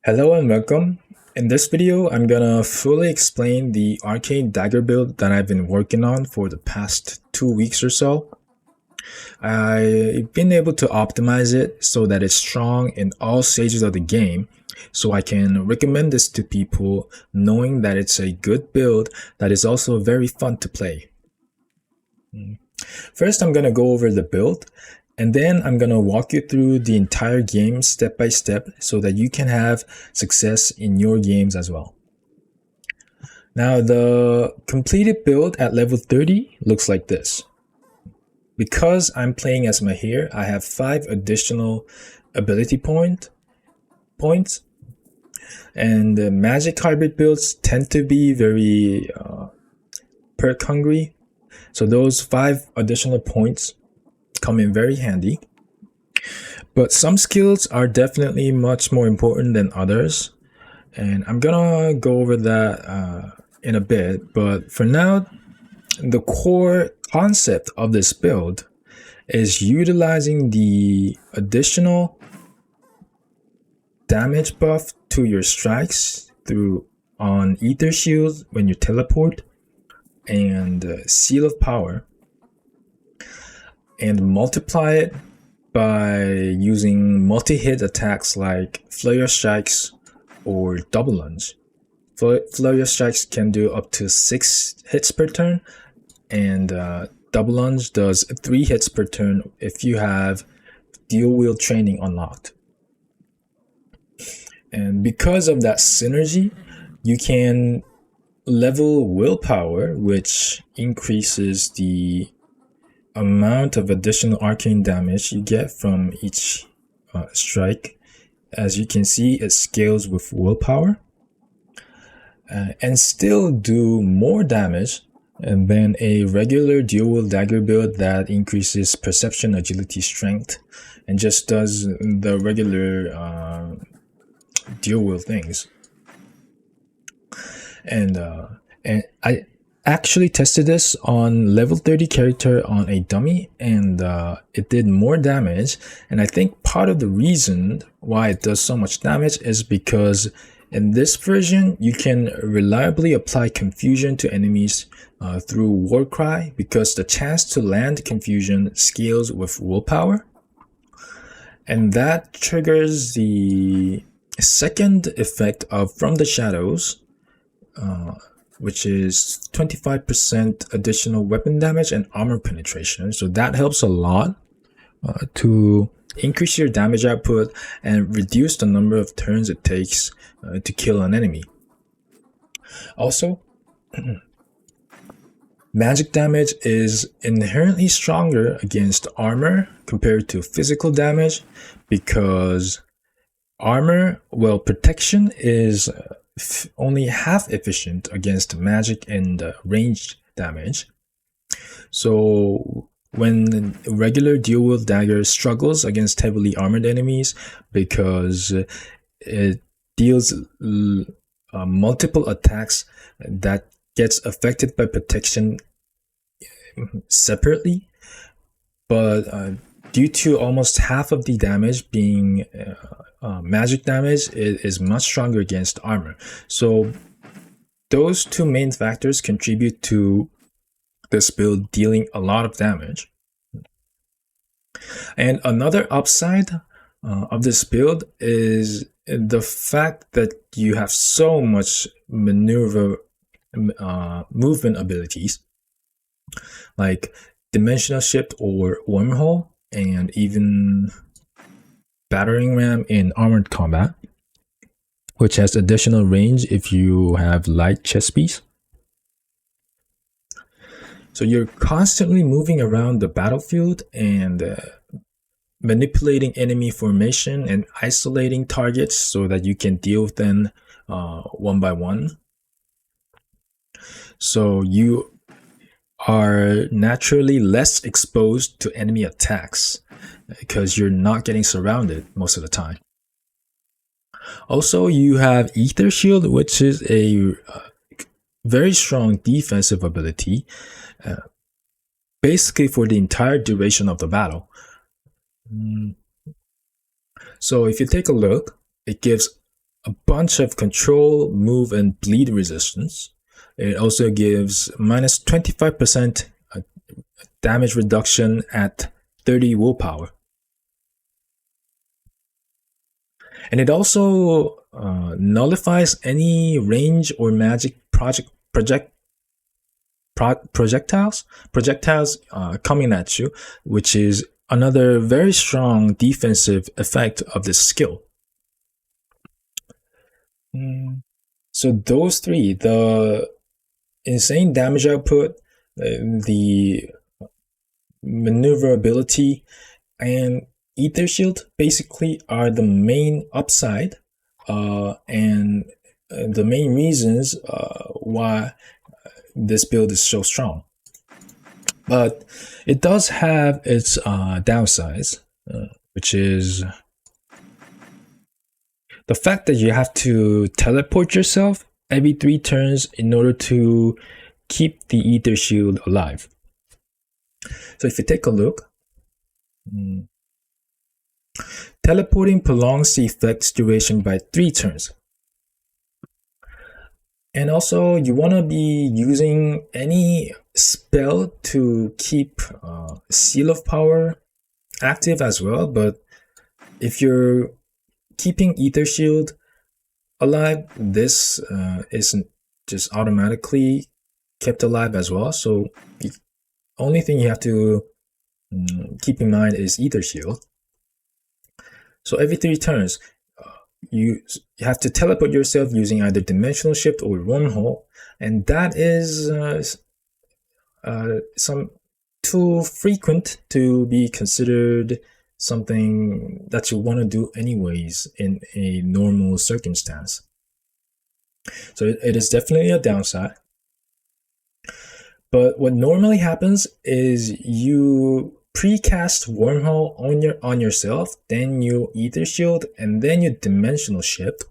Hello and welcome. In this video, I'm gonna fully explain the Arcane Dagger build that I've been working on for the past 2 weeks or so. I've been able to optimize it so that it's strong in all stages of the game, so I can recommend this to people knowing that it's a good build that is also very fun to play. First, I'm gonna go over the build, and then I'm gonna walk you through the entire game step by step so that you can have success in your games as well. Now, the completed build at level 30 looks like this. Because I'm playing as Mahir, I have 5 additional ability points, and the magic hybrid builds tend to be very perk hungry, so those 5 additional points come in very handy. But some skills are definitely much more important than others, and I'm gonna go over that in a bit. But for now, the core concept of this build is utilizing the additional damage buff to your strikes through on aether shields when you teleport, and seal of power, and multiply it by using multi-hit attacks like flurry of strikes or double lunge. Flurry of strikes can do up to 6 hits per turn, and double lunge does 3 hits per turn if you have dual wield training unlocked. And because of that synergy, you can level willpower, which increases the amount of additional arcane damage you get from each strike. As you can see, it scales with willpower, and still do more damage than a regular dual wield dagger build that increases perception, agility, strength, and just does the regular dual wield things. And I actually tested this on level 30 character on a dummy, and it did more damage. And I think part of the reason why it does so much damage is because in this version you can reliably apply confusion to enemies through Warcry, because the chance to land confusion scales with willpower, and that triggers the second effect of From the Shadows, which is 25% additional weapon damage and armor penetration. So that helps a lot to increase your damage output and reduce the number of turns it takes to kill an enemy. Also, magic damage is inherently stronger against armor compared to physical damage, because protection is only half efficient against magic and ranged damage. So when regular dual wield dagger struggles against heavily armored enemies, because it deals multiple attacks that gets affected by protection separately, but due to almost half of the damage being magic damage, it is much stronger against armor. So those two main factors contribute to this build dealing a lot of damage. And another upside of this build is the fact that you have so much movement abilities like dimensional shift or wormhole, and even battering ram in armored combat, which has additional range if you have light chest piece. So you're constantly moving around the battlefield and manipulating enemy formation and isolating targets so that you can deal with them one by one. So you are naturally less exposed to enemy attacks because you're not getting surrounded most of the time. Also, you have Aether Shield, which is a very strong defensive ability, basically for the entire duration of the battle. So if you take a look, it gives a bunch of control, move, and bleed resistance. It also gives minus 25% damage reduction at 30 willpower. And it also nullifies any range or magic projectiles coming at you, which is another very strong defensive effect of this skill. So those three, the insane damage output, the maneuverability, and Aether Shield basically are the main upside and the main reasons why this build is so strong. But it does have its downsides, which is the fact that you have to teleport yourself every 3 turns in order to keep the Aether Shield alive. So if you take a look, teleporting prolongs the effect's duration by 3 turns. And also, you want to be using any spell to keep Seal of Power active as well, but if you're keeping Aether Shield alive, this isn't just automatically kept alive as well. So the only thing you have to keep in mind is Aether Shield. So every 3 turns, you have to teleport yourself using either Dimensional Shift or Wormhole, and that is some too frequent to be considered something that you want to do anyways in a normal circumstance. So it is definitely a downside. But what normally happens is you precast Wormhole on yourself, then you Aether Shield, and then you Dimensional Shift.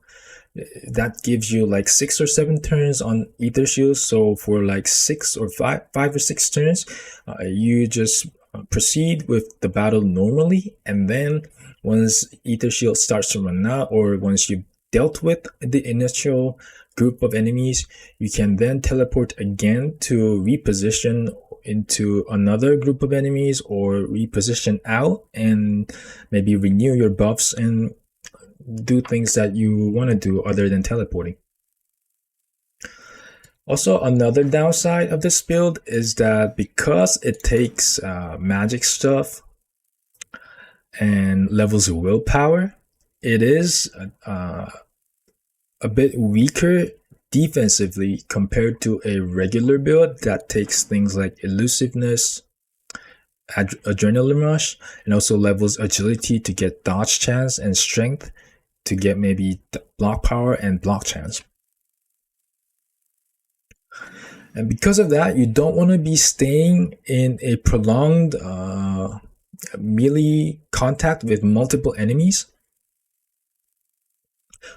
That gives you like 6 or 7 turns on Aether Shield. So for like 5 or 6 turns, you just proceed with the battle normally, and then once Aether Shield starts to run out, or once you've dealt with the initial group of enemies, you can then teleport again to reposition into another group of enemies, or reposition out and maybe renew your buffs and do things that you want to do other than teleporting. Also, another downside of this build is that because it takes magic stuff and levels of willpower, it is a bit weaker defensively compared to a regular build that takes things like Elusiveness, Adrenaline Rush, and also levels agility to get dodge chance, and strength to get maybe block power and block chance. And because of that, you don't want to be staying in a prolonged melee contact with multiple enemies.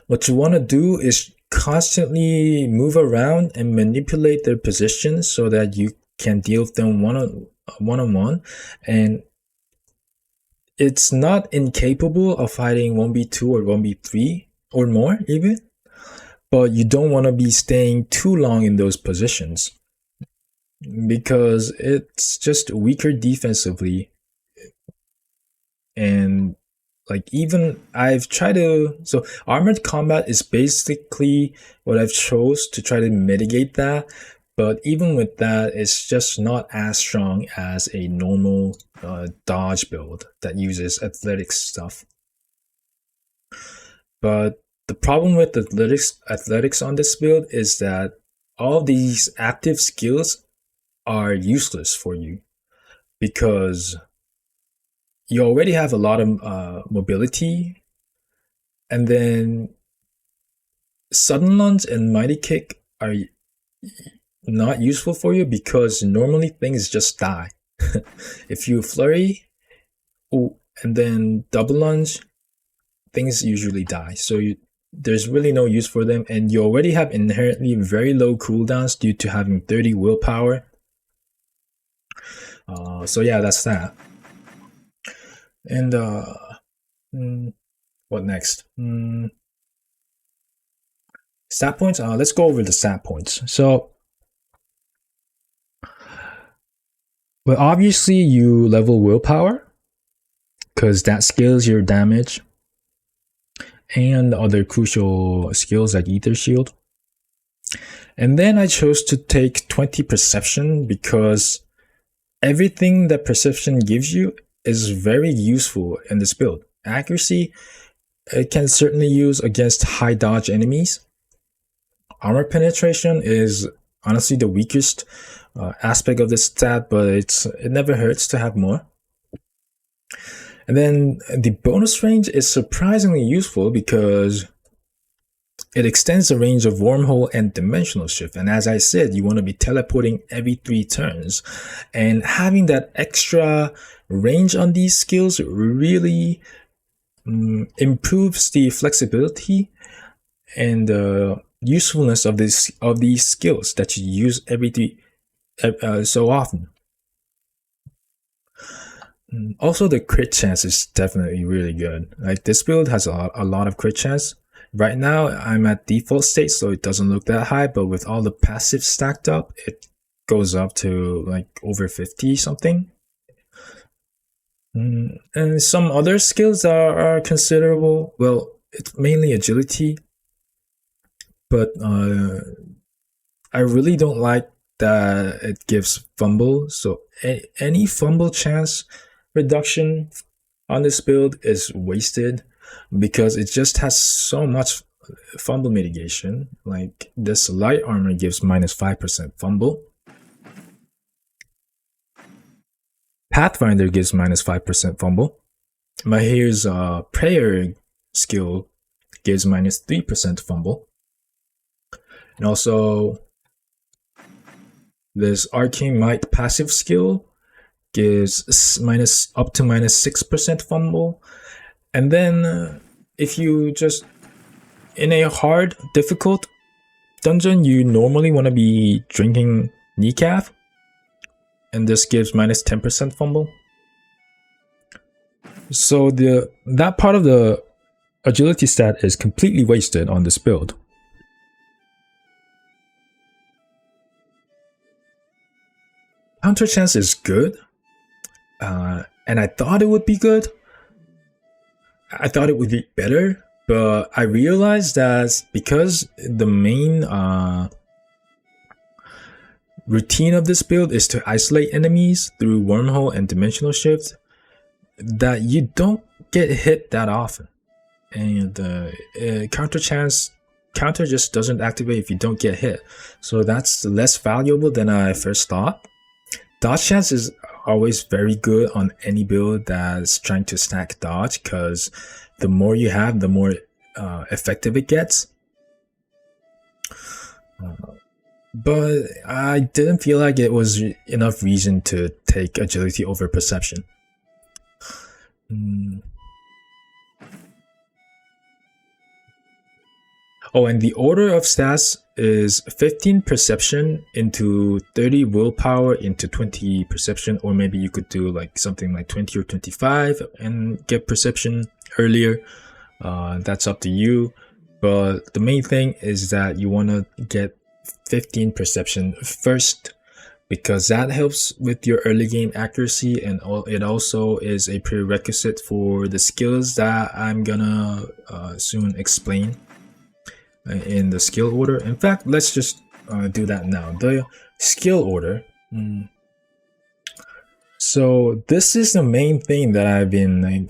What you want to do is constantly move around and manipulate their positions so that you can deal with them one-on-one. And it's not incapable of fighting 1v2 or 1v3 or more even, but you don't want to be staying too long in those positions because it's just weaker defensively. And like, even I've tried to, so armored combat is basically what I've chose to try to mitigate that, but even with that, it's just not as strong as a normal dodge build that uses athletics stuff. But the problem with athletics on this build is that all these active skills are useless for you because you already have a lot of mobility, and then sudden lunge and mighty kick are not useful for you because normally things just die. If you flurry and then double lunge, things usually die. So there's really no use for them, and you already have inherently very low cooldowns due to having 30 willpower. So yeah, that's that. And what next? Stat points. Let's go over the stat points. So, well, obviously you level willpower because that scales your damage and other crucial skills like Ether Shield. And then I chose to take 20 perception because everything that perception gives you is very useful in this build. Accuracy, it can certainly use against high dodge enemies. Armor penetration is honestly the weakest aspect of this stat, but it never hurts to have more. And then the bonus range is surprisingly useful because it extends the range of wormhole and dimensional shift. And as I said, you want to be teleporting every 3 turns. And having that extra range on these skills really improves the flexibility and usefulness of these skills that you use so often. Also, the crit chance is definitely really good. Like, this build has a lot of crit chance. Right now, I'm at default state, so it doesn't look that high, but with all the passives stacked up, it goes up to like over 50 something. And some other skills are considerable. Well, it's mainly agility, but I really don't like that it gives fumble. So any fumble chance reduction on this build is wasted because it just has so much fumble mitigation. Like, this light armor gives -5% fumble. Pathfinder gives -5% fumble. My here's prayer skill gives -3% fumble. And also this Arcane Might passive skill gives up to -6% fumble. And then if you just in a hard, difficult dungeon, you normally want to be drinking kneecap, and this gives -10% fumble. So that part of the agility stat is completely wasted on this build. Counter chance is good, and I thought it would be good. I thought it would be better, but I realized that because the main routine of this build is to isolate enemies through wormhole and dimensional shift, that you don't get hit that often, and counter just doesn't activate if you don't get hit. So that's less valuable than I first thought. Dodge chance is always very good on any build that's trying to stack dodge, because the more you have, the more effective it gets. But I didn't feel like it was enough reason to take agility over perception. Oh, and the order of stats is 15 perception into 30 willpower into 20 perception, or maybe you could do like something like 20 or 25 and get perception earlier. That's up to you. But the main thing is that you want to get 15 perception first, because that helps with your early game accuracy, and it also is a prerequisite for the skills that I'm gonna soon explain in the skill order. In fact, let's just do that now. The skill order. So this is the main thing that I've been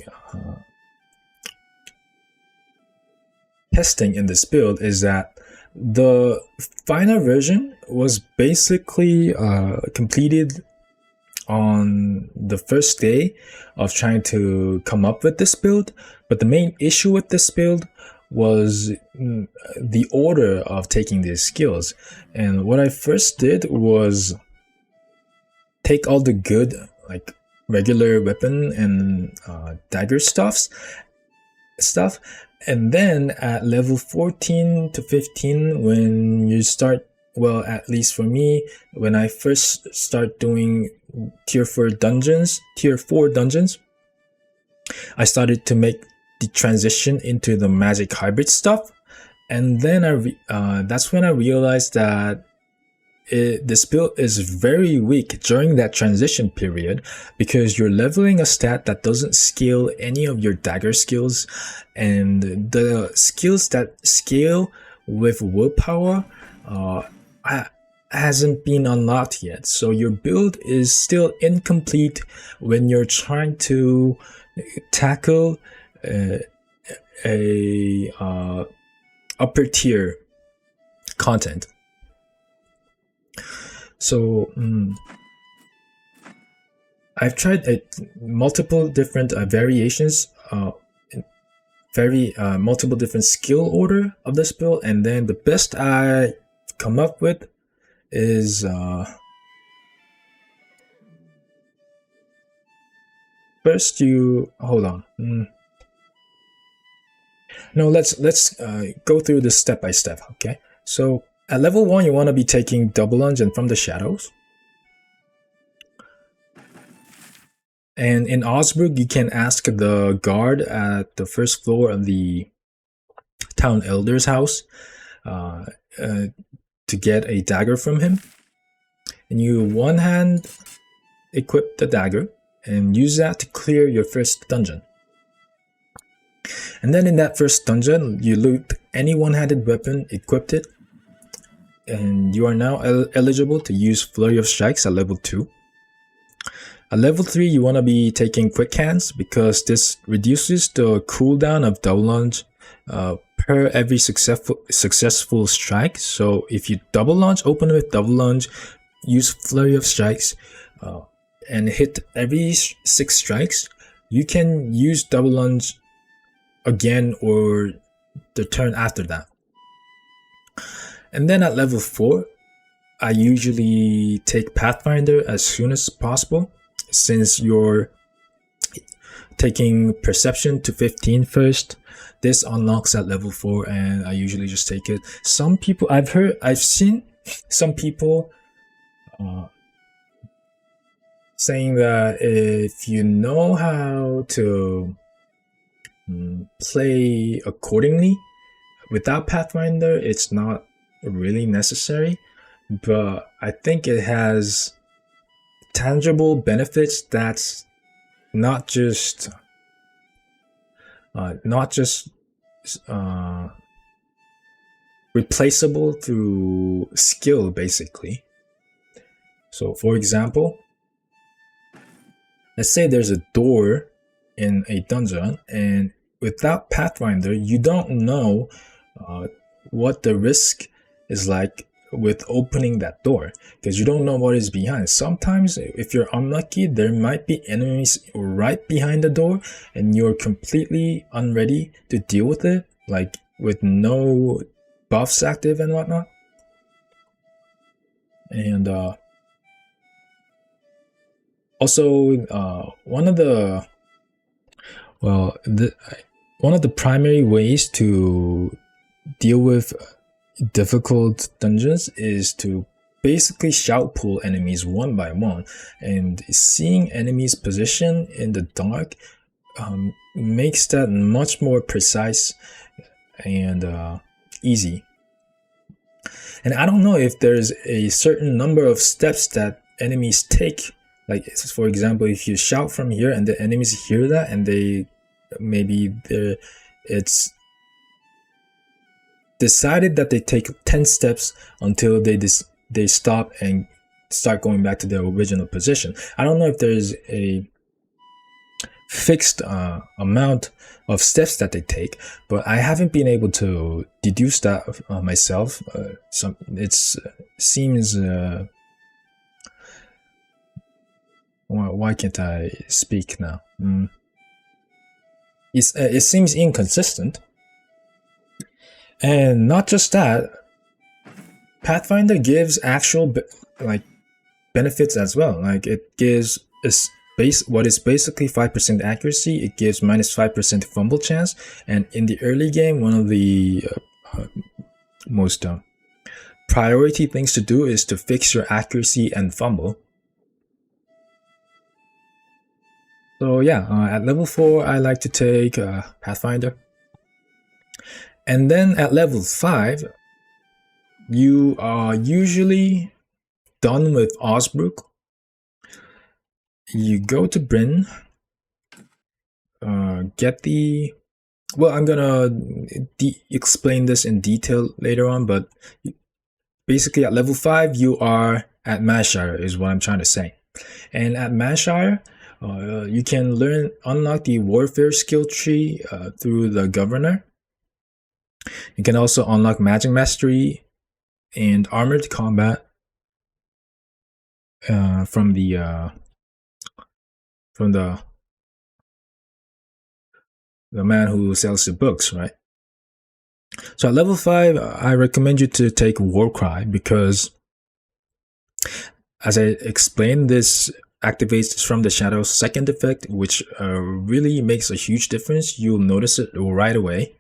testing in this build, is that the final version was basically completed on the first day of trying to come up with this build. But the main issue with this build was the order of taking these skills. And what I first did was take all the good, like regular weapon and dagger stuff, and then at level 14 to 15, when you start, well, at least for me, when I first start doing tier 4 dungeons, I started to make the transition into the magic hybrid stuff. And then that's when I realized that this build is very weak during that transition period, because you're leveling a stat that doesn't scale any of your dagger skills, and the skills that scale with willpower hasn't been unlocked yet. So your build is still incomplete when you're trying to tackle a upper tier content. So I've tried multiple different variations, multiple different skill order of this build, and then the best I come up with is first you hold on. No, let's go through this step by step. Okay, so at level 1, you want to be taking double lunge and from the shadows. And in Osberg, you can ask the guard at the first floor of the town elder's house to get a dagger from him. And you one hand equip the dagger and use that to clear your first dungeon. And then in that first dungeon, you loot any one-handed weapon, equipped it, and you are now eligible to use Flurry of Strikes at level 2. At level 3, you want to be taking Quick Hands, because this reduces the cooldown of double lunge per every successful strike. So if you double lunge, open with double lunge, use Flurry of Strikes, and hit every 6 strikes, you can use double lunge again or the turn after that. And then at level 4, I usually take Pathfinder as soon as possible, since you're taking Perception to 15 first. This unlocks at level 4, and I usually just take it. Some people, I've seen some people saying that if you know how to play accordingly without Pathfinder, it's not really necessary. But I think it has tangible benefits that's not just replaceable through skill, basically. So for example, let's say there's a door in a dungeon, and without Pathfinder, you don't know what the risk is like with opening that door, because you don't know what is behind. Sometimes if you're unlucky, there might be enemies right behind the door and you're completely unready to deal with it, like with no buffs active and whatnot. And also one of the primary ways to deal with difficult dungeons is to basically shout pull enemies one by one, and seeing enemies position in the dark makes that much more precise and easy. And I don't know if there's a certain number of steps that enemies take. Like, for example, if you shout from here and the enemies hear that, and it's decided that they take 10 steps until they stop and start going back to their original position. I don't know if there's a fixed amount of steps that they take, but I haven't been able to deduce that myself. Seems why can't I speak now? It seems inconsistent. And not just that, Pathfinder gives actual benefits as well. Like, it gives what is basically 5% accuracy. It gives -5% fumble chance, and in the early game, one of the most priority things to do is to fix your accuracy and fumble. So yeah, at level 4, I like to take Pathfinder. And then at level 5, you are usually done with Osbrook. You go to Brynn, get the... Well, I'm gonna explain this in detail later on, but basically at level 5, you are at Manticore, is what I'm trying to say. And at Manticore, you can unlock the warfare skill tree through the governor. You can also unlock magic mastery and armored combat from the man who sells the books, right? So at level 5, I recommend you to take Warcry because, as I explained, this activates from the Shadow's second effect, which really makes a huge difference. You'll notice it right away.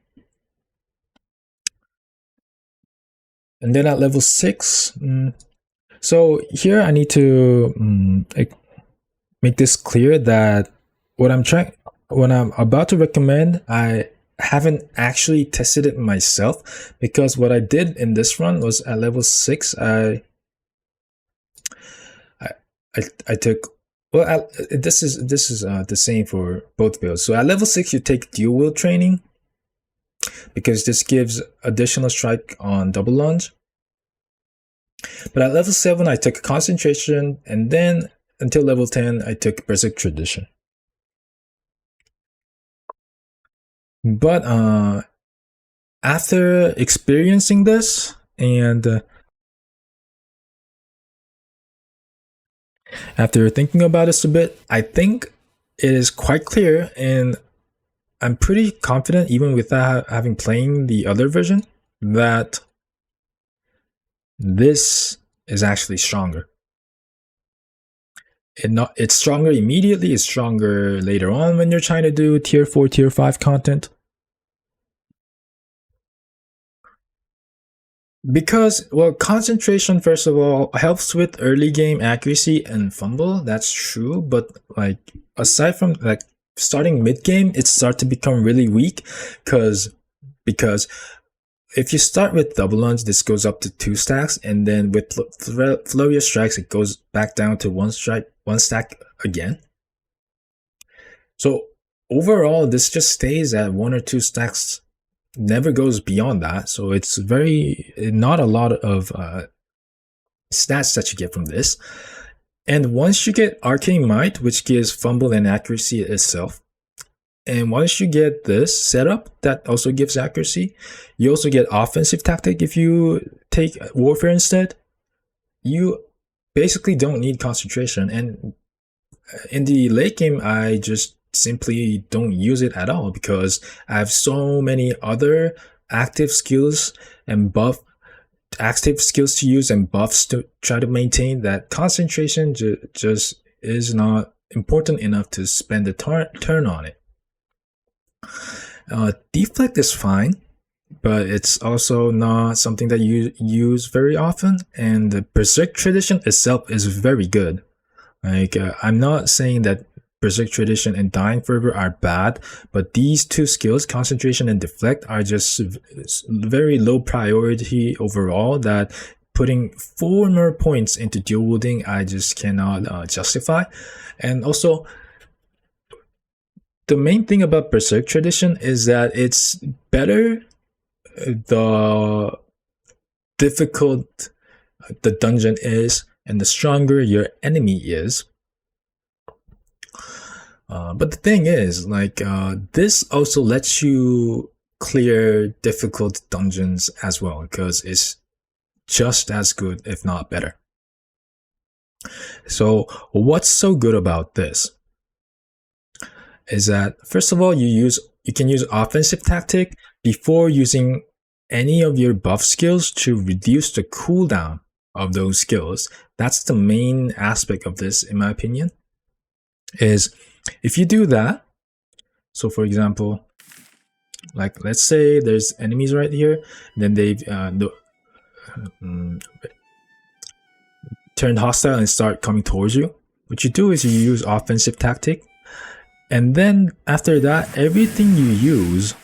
And then at level 6, so here I need to make this clear that what I'm about to recommend, I haven't actually tested it myself, because what I did in this run was at level 6, I took, well, this is the same for both builds. So at level 6, you take dual wield training, because this gives additional strike on double lunge. But at level 7, I took concentration, and then until level 10, I took Berserk Tradition. But after experiencing this and after thinking about this a bit, I think it is quite clear, and I'm pretty confident, even without having played the other version, that this is actually stronger. It's stronger immediately, it's stronger later on when you're trying to do tier 4, tier 5 content. Because, well, concentration, first of all, helps with early game accuracy and fumble, that's true, but like, aside from like starting mid game, it starts to become really weak, because if you start with double lunge, this goes up to 2 stacks, and then with flurry of strikes, it goes back down to 1 stack again. So overall, this just stays at 1 or 2 stacks, never goes beyond that. So it's not a lot of stats that you get from this. And once you get Arcane Might, which gives fumble and accuracy itself, and once you get this setup that also gives accuracy, you also get offensive tactic if you take warfare instead. You basically don't need concentration, and in the late game, I just simply don't use it at all, because I have so many other active skills to use and buffs to try to maintain, that concentration just is not important enough to spend a turn on it. Deflect is fine, but it's also not something that you use very often, and the Berserk Tradition itself is very good. Like, I'm not saying that Berserk Tradition and Dying Fervor are bad, but these two skills, concentration and deflect, are just very low priority overall, that putting 4 more points into dual wielding, I just cannot justify. And also, the main thing about Berserk Tradition is that it's better the difficult the dungeon is and the stronger your enemy is. But the thing is, like, this also lets you clear difficult dungeons as well, because it's just as good, if not better. So what's so good about this is that, first of all, you can use offensive tactic before using any of your buff skills to reduce the cooldown of those skills. That's the main aspect of this, in my opinion, is if you do that. So for example, like, let's say there's enemies right here, then they've turned hostile and start coming towards you. What you do is you use offensive tactic, and then after that, everything you use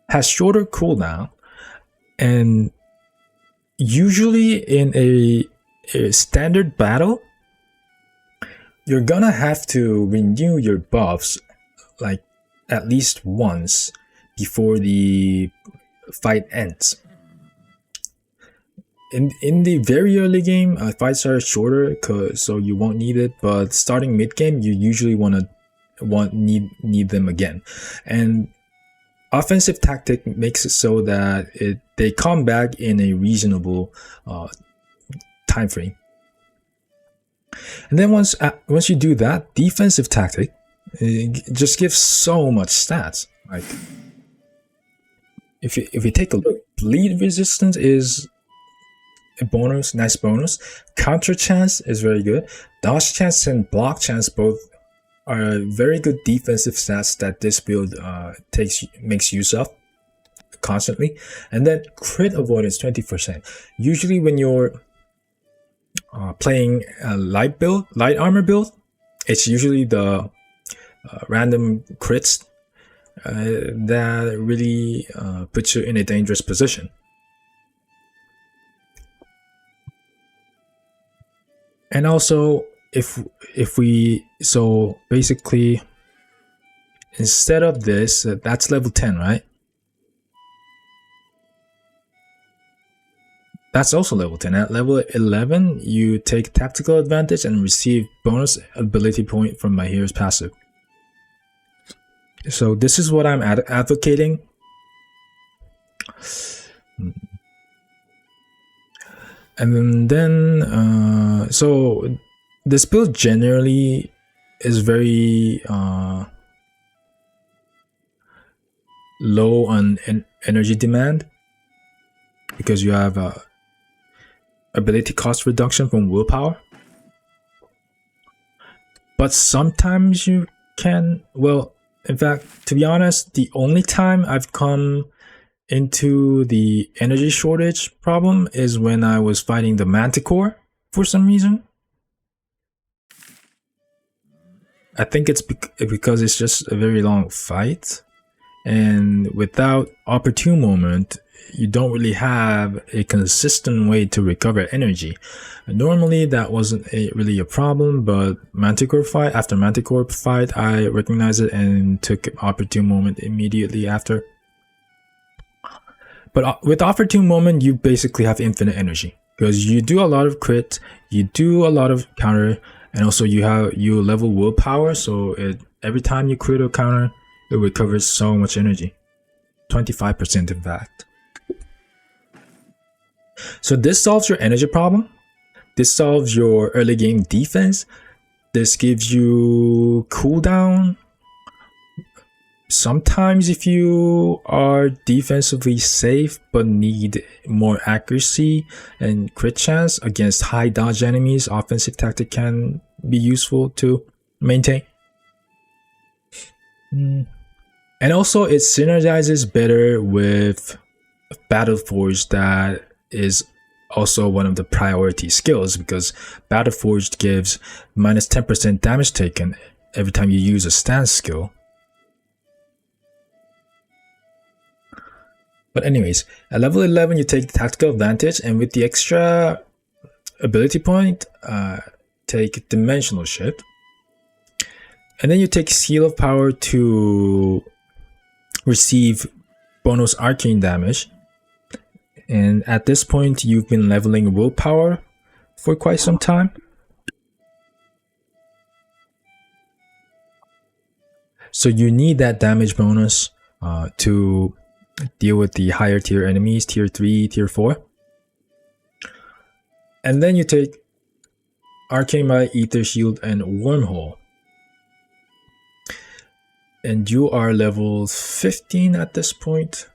has shorter cooldown, and usually in a standard battle, you're gonna have to renew your buffs like at least once before the fight ends. In the very early game, fights are shorter, so you won't need it. But starting mid game, you usually need them again. And offensive tactic makes it so that they come back in a reasonable time frame. And then once you do that, defensive tactic, it just gives so much stats. Like if you take a look, bleed resistance is a bonus, nice bonus. Counter chance is very good. Dodge chance and block chance both are very good defensive stats that this build makes use of constantly. And then crit avoidance 20%. Usually when you're playing a light armor build, it's usually the random crits that really puts you in a dangerous position. And also, so basically, instead of this, that's level 10, right? That's also level 10. At level 11, you take tactical advantage and receive bonus ability point from my hero's passive. So this is what I'm advocating. And then, so this build generally is very low on energy demand because you have ability cost reduction from willpower. But sometimes you can, well, in fact, to be honest, the only time I've come into the energy shortage problem is when I was fighting the manticore for some reason. I think it's because it's just a very long fight, and without opportune moment, you don't really have a consistent way to recover energy. Normally that wasn't really a problem, but after manticore fight, I recognized it and took opportune moment immediately after. But with opportune moment, you basically have infinite energy because you do a lot of crit, you do a lot of counter, and also you level willpower. So every time you crit or counter, it recovers so much energy, 25% in fact. So this solves your energy problem. This solves your early game defense. This gives you cooldown. Sometimes if you are defensively safe but need more accuracy and crit chance against high dodge enemies, offensive tactic can be useful to maintain. And also it synergizes better with Battleforged, that is also one of the priority skills because Battleforged gives minus 10% damage taken every time you use a stance skill. But anyways, at level 11 you take the tactical advantage, and with the extra ability point, take dimensional shift. And then you take Seal of Power to receive bonus arcane damage. And at this point, you've been leveling willpower for quite some time. So you need that damage bonus to deal with the higher tier enemies, tier 3, tier 4. And then you take Arcane by Aether Shield and Wormhole. And you are level 15 at this point.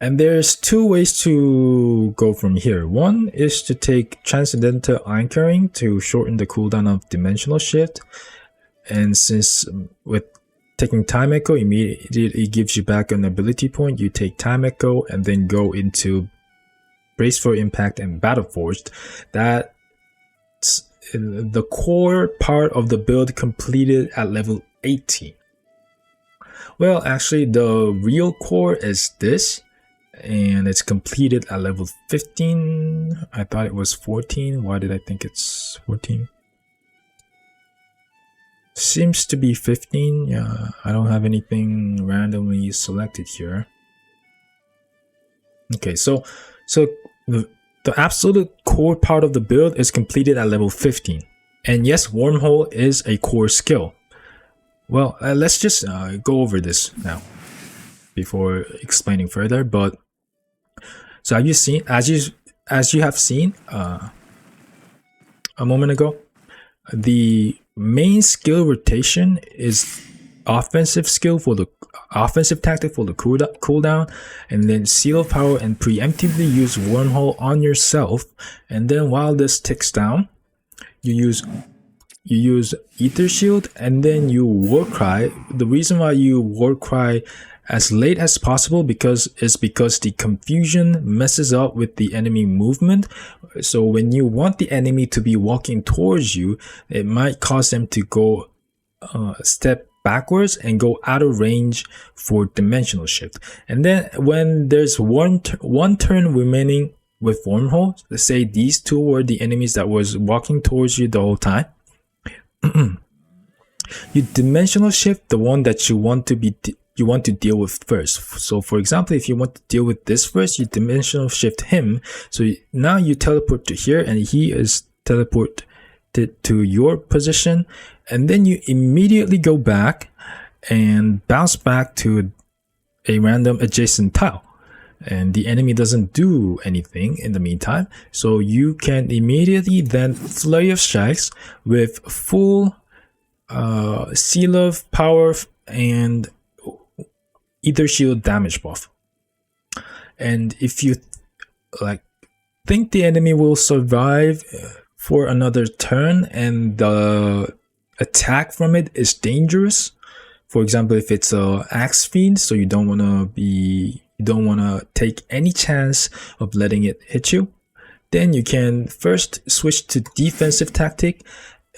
And there's two ways to go from here. One is to take Transcendental Anchoring to shorten the cooldown of Dimensional Shift. And since with taking Time Echo immediately gives you back an ability point, you take Time Echo and then go into Brace for Impact and Battleforged. That the core part of the build completed at level 18. Well, actually, the real core is this, and it's completed at level 15. I thought it was 14. Why did I think it's 14? Seems to be 15. Yeah, I don't have anything randomly selected here. Okay, so the absolute core part of the build is completed at level 15. And yes, Wormhole is a core skill. Well, let's just go over this now before explaining further. But so have you seen, as you have seen a moment ago, the main skill rotation is offensive tactic for the cooldown, and then seal of power and preemptively use Wormhole on yourself. And then while this ticks down, you use Ether Shield, and then you Warcry. The reason why you Warcry as late as possible because the confusion messes up with the enemy movement. So when you want the enemy to be walking towards you, it might cause them to go step backwards and go out of range for dimensional shift. And then when there's one turn remaining with Wormhole, let's say these two were the enemies that was walking towards you the whole time, you dimensional shift the one that you want to deal with first. So for example, if you want to deal with this first, you dimensional shift him. So now you teleport to here, and he is teleported to your position, and then you immediately go back and bounce back to a random adjacent tile, and the enemy doesn't do anything in the meantime. So you can immediately then Flurry of Strikes with full Seal of Power and Ether Shield damage buff. And if you think the enemy will survive for another turn and the attack from it is dangerous, for example, if it's a Axe Fiend, so you don't want to take any chance of letting it hit you, then you can first switch to defensive tactic,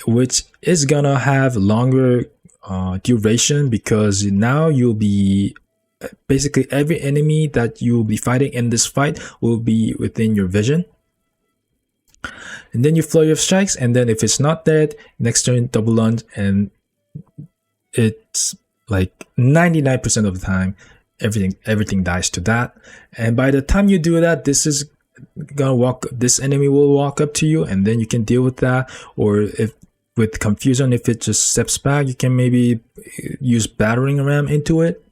which is gonna have longer duration, because now you'll be basically every enemy that you'll be fighting in this fight will be within your vision. And then you Flurry of Strikes, and then if it's not dead, next turn double lunge, and it's like 99% of the time everything dies to that. And by the time you do that, this enemy will walk up to you, and then you can deal with that. Or if with confusion, if it just steps back, you can maybe use battering ram into it,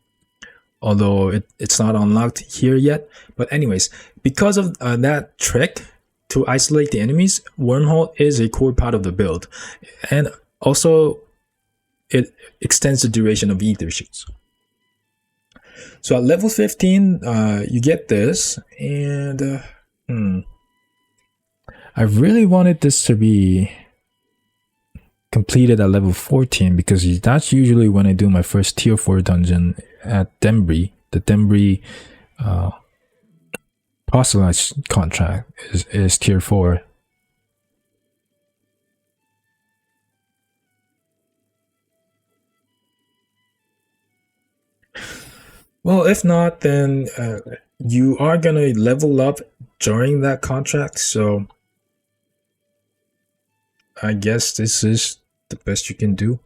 although it's not unlocked here yet. But anyways, because of that trick to isolate the enemies, Wormhole is a core part of the build, and also it extends the duration of Ether Shields. So at level 15, you get this, and I really wanted this to be completed at level 14, because that's usually when I do my first tier 4 dungeon at Dembry. The Dembry proselyte contract is tier 4. Well, if not, then you are gonna level up during that contract, so I guess this is the best you can do.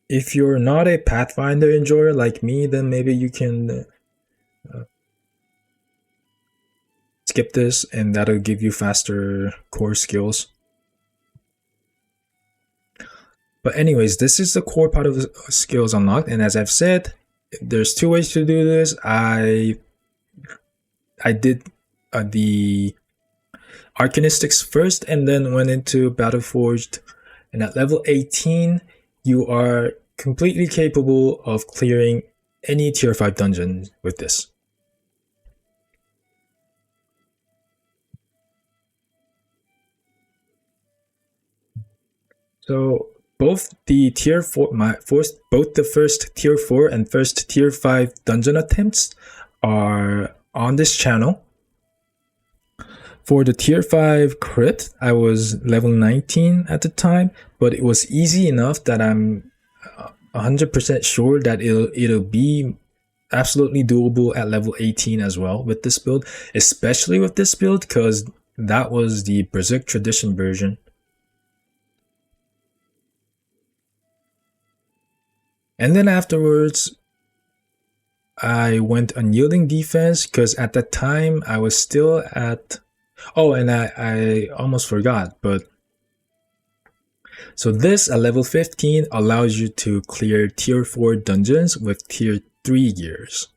If you're not a Pathfinder enjoyer like me, then maybe you can skip this, and that'll give you faster core skills. But anyways, this is the core part of the skills unlocked, and as I've said, there's two ways to do this. I did the Arcanistics first, and then went into Battleforged, and at level 18, you are completely capable of clearing any tier 5 dungeon with this. So both the tier 4, both the first tier 4 and first tier 5 dungeon attempts are on this channel. For the tier 5 crit, I was level 19 at the time, but it was easy enough that I'm 100% sure that it'll be absolutely doable at level 18 as well with this build, especially with this build because that was the Berserk Tradition version. And then afterwards, I went Unyielding Defense because at that time I was still at... Oh, and I almost forgot, but... So this at level 15 allows you to clear tier 4 dungeons with tier 3 gears.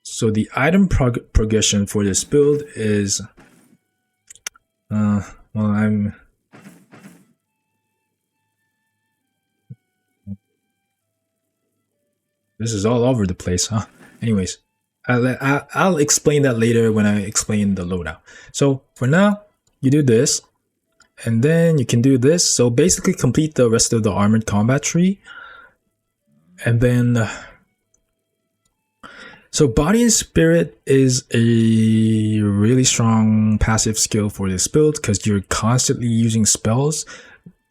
So the item progression for this build is... This is all over the place, huh? Anyways, I'll explain that later when I explain the loadout. So for now, you do this, and then you can do this. So basically complete the rest of the armored combat tree. And then... So Body and Spirit is a really strong passive skill for this build because you're constantly using spells.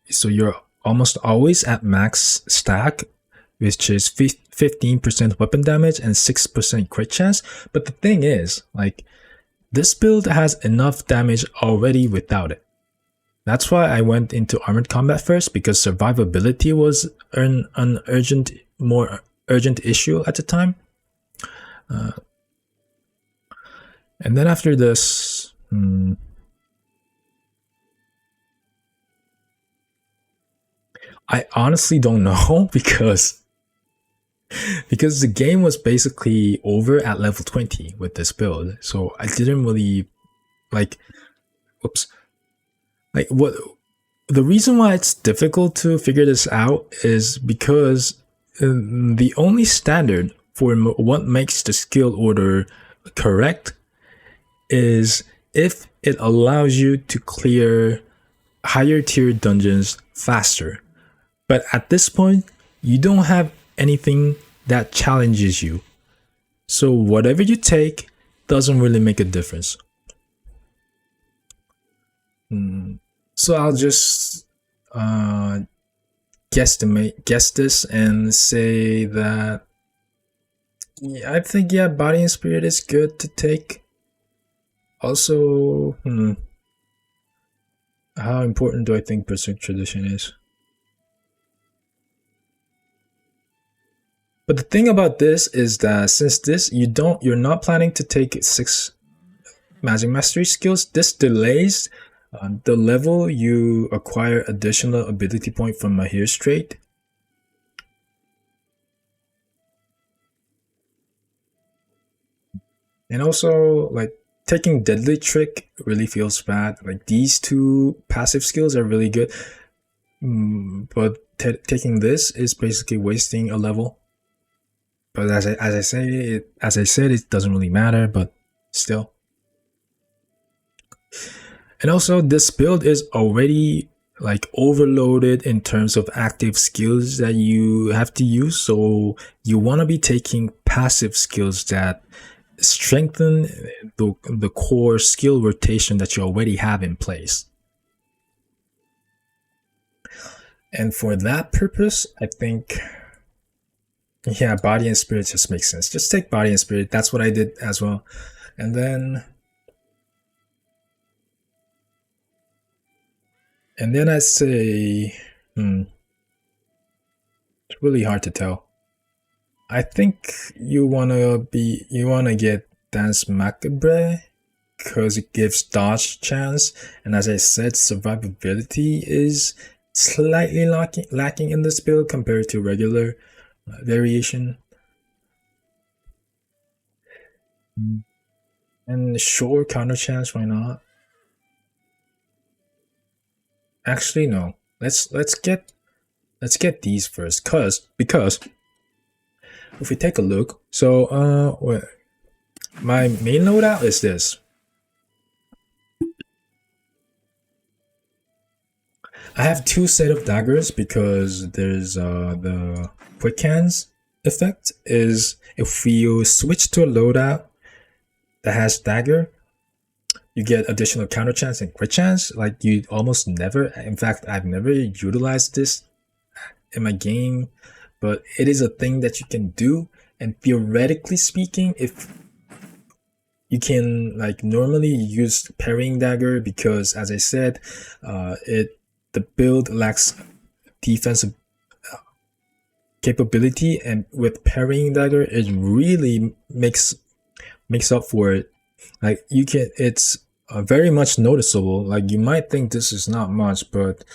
So you're almost always at max stack, which is 15% weapon damage and 6% crit chance. But the thing is, like, this build has enough damage already without it. That's why I went into armored combat first, because survivability was an more urgent issue at the time. And then after this, I honestly don't know because the game was basically over at level 20 with this build. So I didn't really like, what the reason why it's difficult to figure this out is because the only standard for what makes the skill order correct is if it allows you to clear higher tier dungeons faster. But at this point, you don't have anything that challenges you. So whatever you take doesn't really make a difference. So I'll just guess this and say that I think, yeah, Body and Spirit is good to take. Also, how important do I think Berserk Tradition is? But the thing about this is that since you're not planning to take 6 Magic Mastery skills, this delays the level you acquire additional ability point from Mahir's trait. And also, like, taking Deadly Trick really feels bad. Like, these 2 passive skills are really good, but taking this is basically wasting a level. But as I said, it doesn't really matter, but still. And also, this build is already like overloaded in terms of active skills that you have to use. So you want to be taking passive skills that strengthen the core skill rotation that you already have in place. And for that purpose, I think, yeah, Body and Spirit just makes sense. Just take Body and Spirit. That's what I did as well. And then I say, it's really hard to tell. I think you wanna get Dance Macabre because it gives dodge chance, and as I said, survivability is slightly lacking in this build compared to regular variation. And sure, counter chance, why not? Actually, no. Let's get these first, because if we take a look, so my main loadout is this. I have 2 set of daggers because there's the quick hands effect is if you switch to a loadout that has dagger, you get additional counter chance and crit chance. Like you almost never, in fact, I've never utilized this in my game, but it is a thing that you can do. And theoretically speaking, if you can like normally use parrying dagger, because as I said, the build lacks defensive capability, and with parrying dagger it really makes up for it. Like you can, it's very much noticeable. Like you might think this is not much, but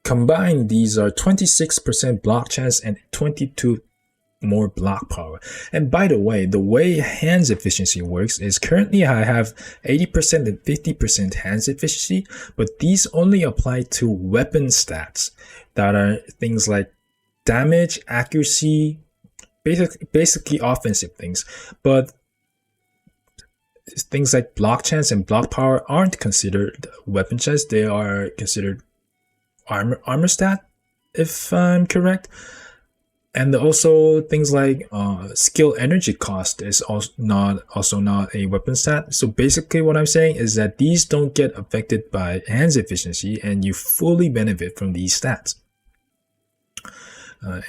combined these are 26% block chance and 22 more block power. And by the way hands efficiency works is currently I have 80% and 50% hands efficiency, but these only apply to weapon stats that are things like damage, accuracy, basically offensive things. But things like block chance and block power aren't considered weapon chance. They are considered armor stat, if I'm correct. And also things like skill energy cost is also not a weapon stat. So basically what I'm saying is that these don't get affected by hands efficiency, and you fully benefit from these stats.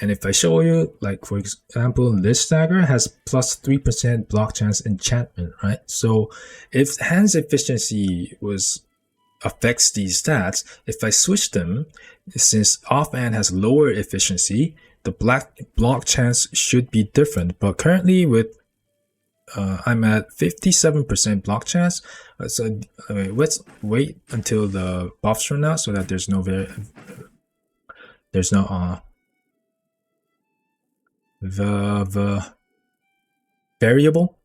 And if I show you, like for example, this dagger has plus 3% block chance enchantment, right? So if hands efficiency affects these stats, if I switch them, since offhand has lower efficiency, the block chance should be different. But currently with I'm at 57% block chance. So let's wait until the buffs run out so that there's no the variable.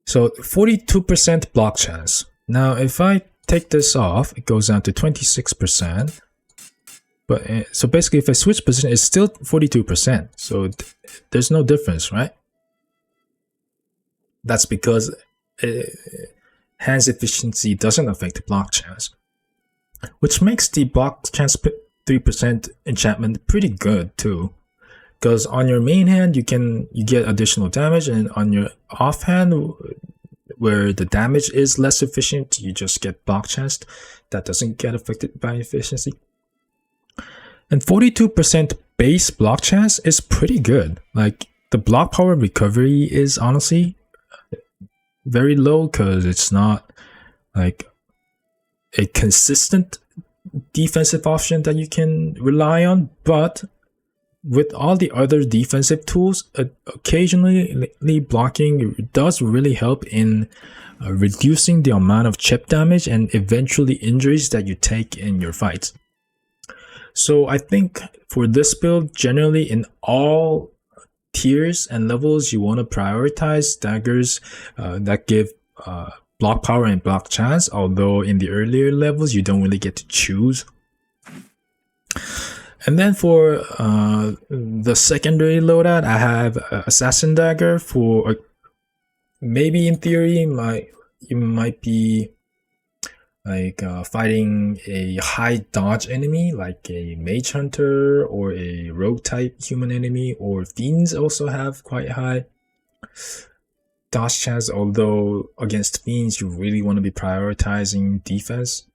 So 42% block chance. Now if I take this off, it goes down to 26%. But so basically if I switch position, it's still 42%. So there's no difference, right? That's because hands efficiency doesn't affect block chance, which makes the block chance 3% enchantment pretty good too. Because on your main hand you get additional damage, and on your offhand where the damage is less efficient, you just get block chance that doesn't get affected by efficiency. And 42% base block chance is pretty good. Like the block power recovery is honestly very low because it's not like a consistent defensive option that you can rely on. But with all the other defensive tools, occasionally blocking does really help in reducing the amount of chip damage and eventually injuries that you take in your fights. So I think for this build, generally in all tiers and levels, you want to prioritize daggers that give block power and block chance, although in the earlier levels you don't really get to choose. And then for the secondary loadout, I have Assassin Dagger. For maybe in theory you might be like fighting a high dodge enemy like a mage hunter or a rogue type human enemy, or fiends also have quite high dodge chance, although against fiends you really want to be prioritizing defense.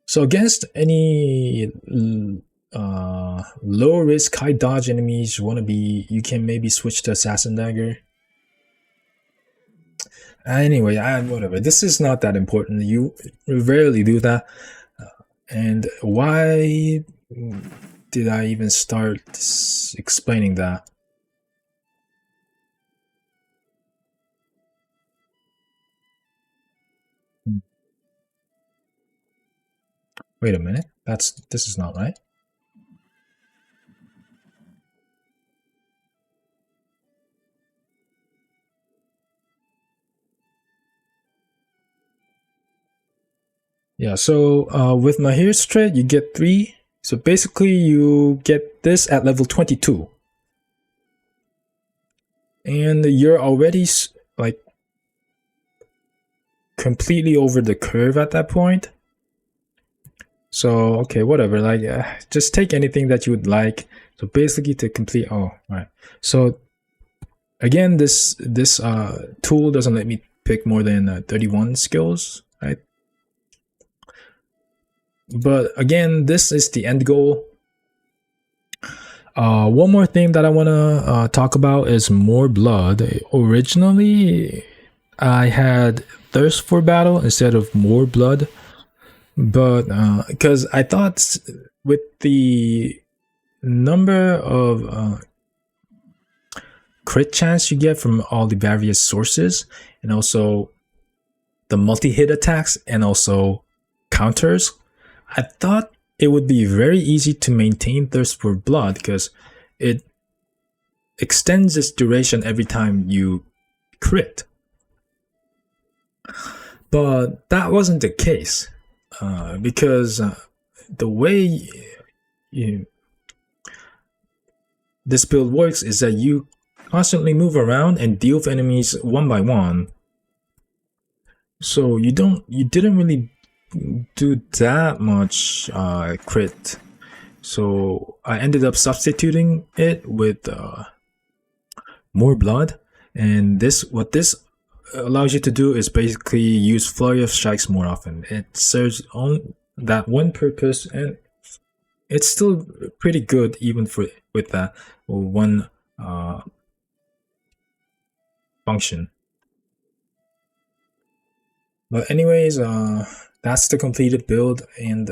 So against any low risk high dodge enemies, you can maybe switch to Assassin Dagger. Anyway, whatever. This is not that important. You rarely do that. And why did I even start explaining that? Wait a minute. This is not right. Yeah, so with Mahir's trait, you get 3. So basically, you get this at level 22. And you're already like completely over the curve at that point. So, okay, whatever. Like, just take anything that you would like. So basically to complete, oh, right. So Again, this tool doesn't let me pick more than 31 skills, right? But again, this is the end goal. One more thing that I want to talk about is more blood. Originally, I had thirst for battle instead of more blood, but because I thought with the number of crit chance you get from all the various sources, and also the multi-hit attacks and also counters, I thought it would be very easy to maintain thirst for blood because it extends its duration every time you crit. But that wasn't the case because the way this build works is that you constantly move around and deal with enemies one by one. So you didn't really do that much crit. So I ended up substituting it with more blood, and what this allows you to do is basically use flurry of strikes more often. It serves on that one purpose, and it's still pretty good even with that one function. But anyways, that's the completed build, and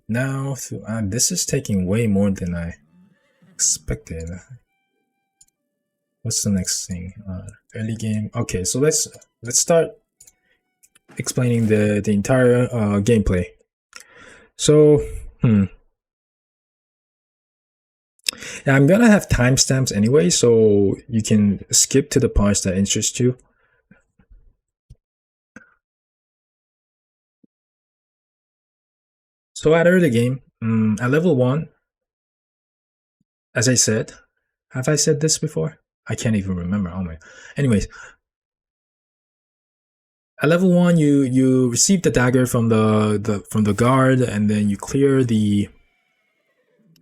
now this is taking way more than I expected. What's the next thing? Early game. Okay, so let's start explaining the entire gameplay. So, yeah, I'm gonna have timestamps anyway, so you can skip to the parts that interest you. So at early game, at level 1, as I said, have I said this before? I can't even remember. Oh my. Anyways, at level 1, you receive the dagger from the guard, and then you clear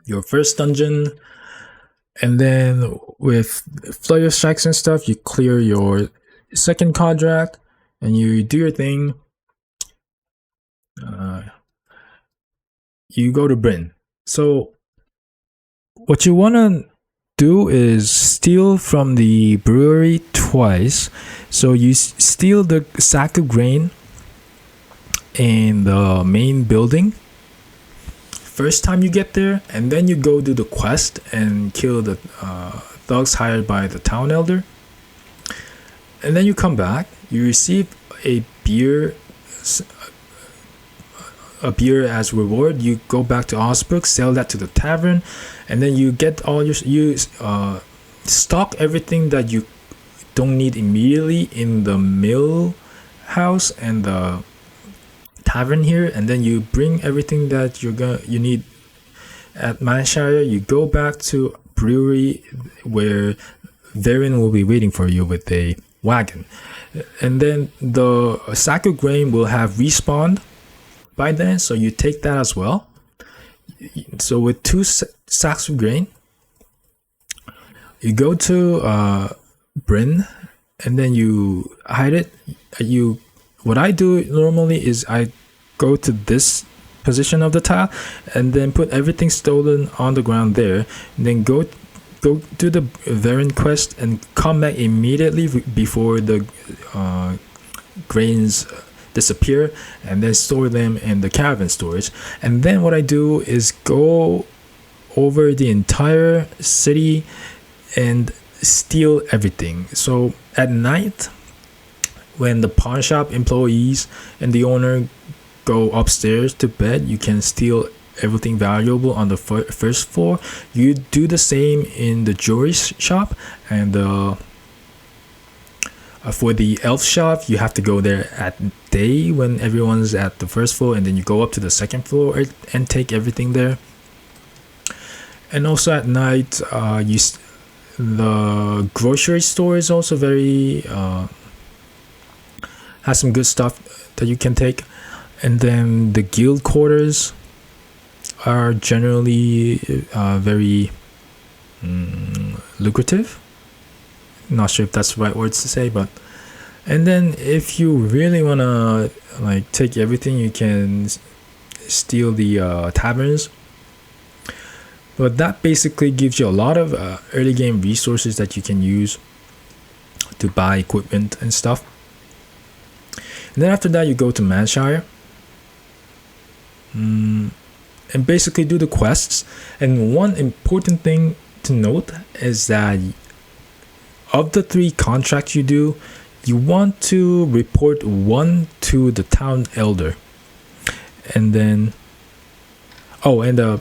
your first dungeon, and then with flurry of strikes and stuff, you clear your second contract, and you do your thing. You go to Brynn. So what you want to do is steal from the brewery twice. So you steal the sack of grain in the main building first time you get there, and then you go do the quest and kill the thugs hired by the town elder, and then you come back, you receive a beer as reward. You go back to Osbrook, sell that to the tavern, and then you get all you stock everything that you don't need immediately in the mill house and the tavern here, and then you bring everything that you need at Manshire. You go back to brewery where Brynn will be waiting for you with a wagon, and then the sack of grain will have respawned by then, so you take that as well. So with 2 sacks of grain, you go to Brynn, and then you hide it. What I do normally is I go to this position of the tile and then put everything stolen on the ground there, and then go do the Brynn quest and come back immediately before the grains disappear, and then store them in the caravan storage. And then what I do is go over the entire city and steal everything. So at night, when the pawn shop employees and the owner go upstairs to bed, you can steal everything valuable on the first floor. You do the same in the jewelry shop, and for the elf shop, you have to go there at day when everyone's at the first floor, and then you go up to the second floor and take everything there. And also at night, the grocery store is also very has some good stuff that you can take. And then the guild quarters are generally very lucrative. Not sure if that's the right words to say, but and then if you really wanna like take everything, you can steal the taverns. But that basically gives you a lot of early game resources that you can use to buy equipment and stuff. And then after that, you go to Manshire and basically do the quests. And one important thing to note is that of the 3 contracts you do, you want to report 1 to the town elder. And then, oh, and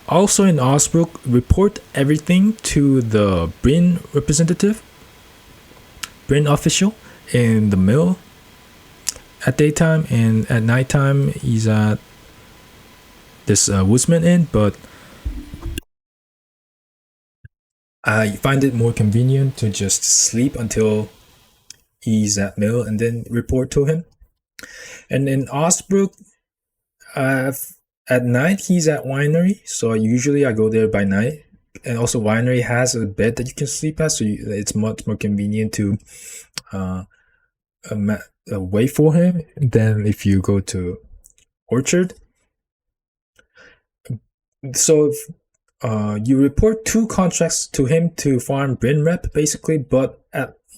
also in Osbrook, report everything to the Brynn representative, Brynn official in the mill at daytime, and at nighttime he's at this woodsman inn, but I find it more convenient to just sleep until he's at mill and then report to him. And in Osbrook, at night he's at winery, so usually I go there by night. And also winery has a bed that you can sleep at, so it's much more convenient to wait for him than if you go to Orchard. So you report 2 contracts to him to farm Brynn rep basically, but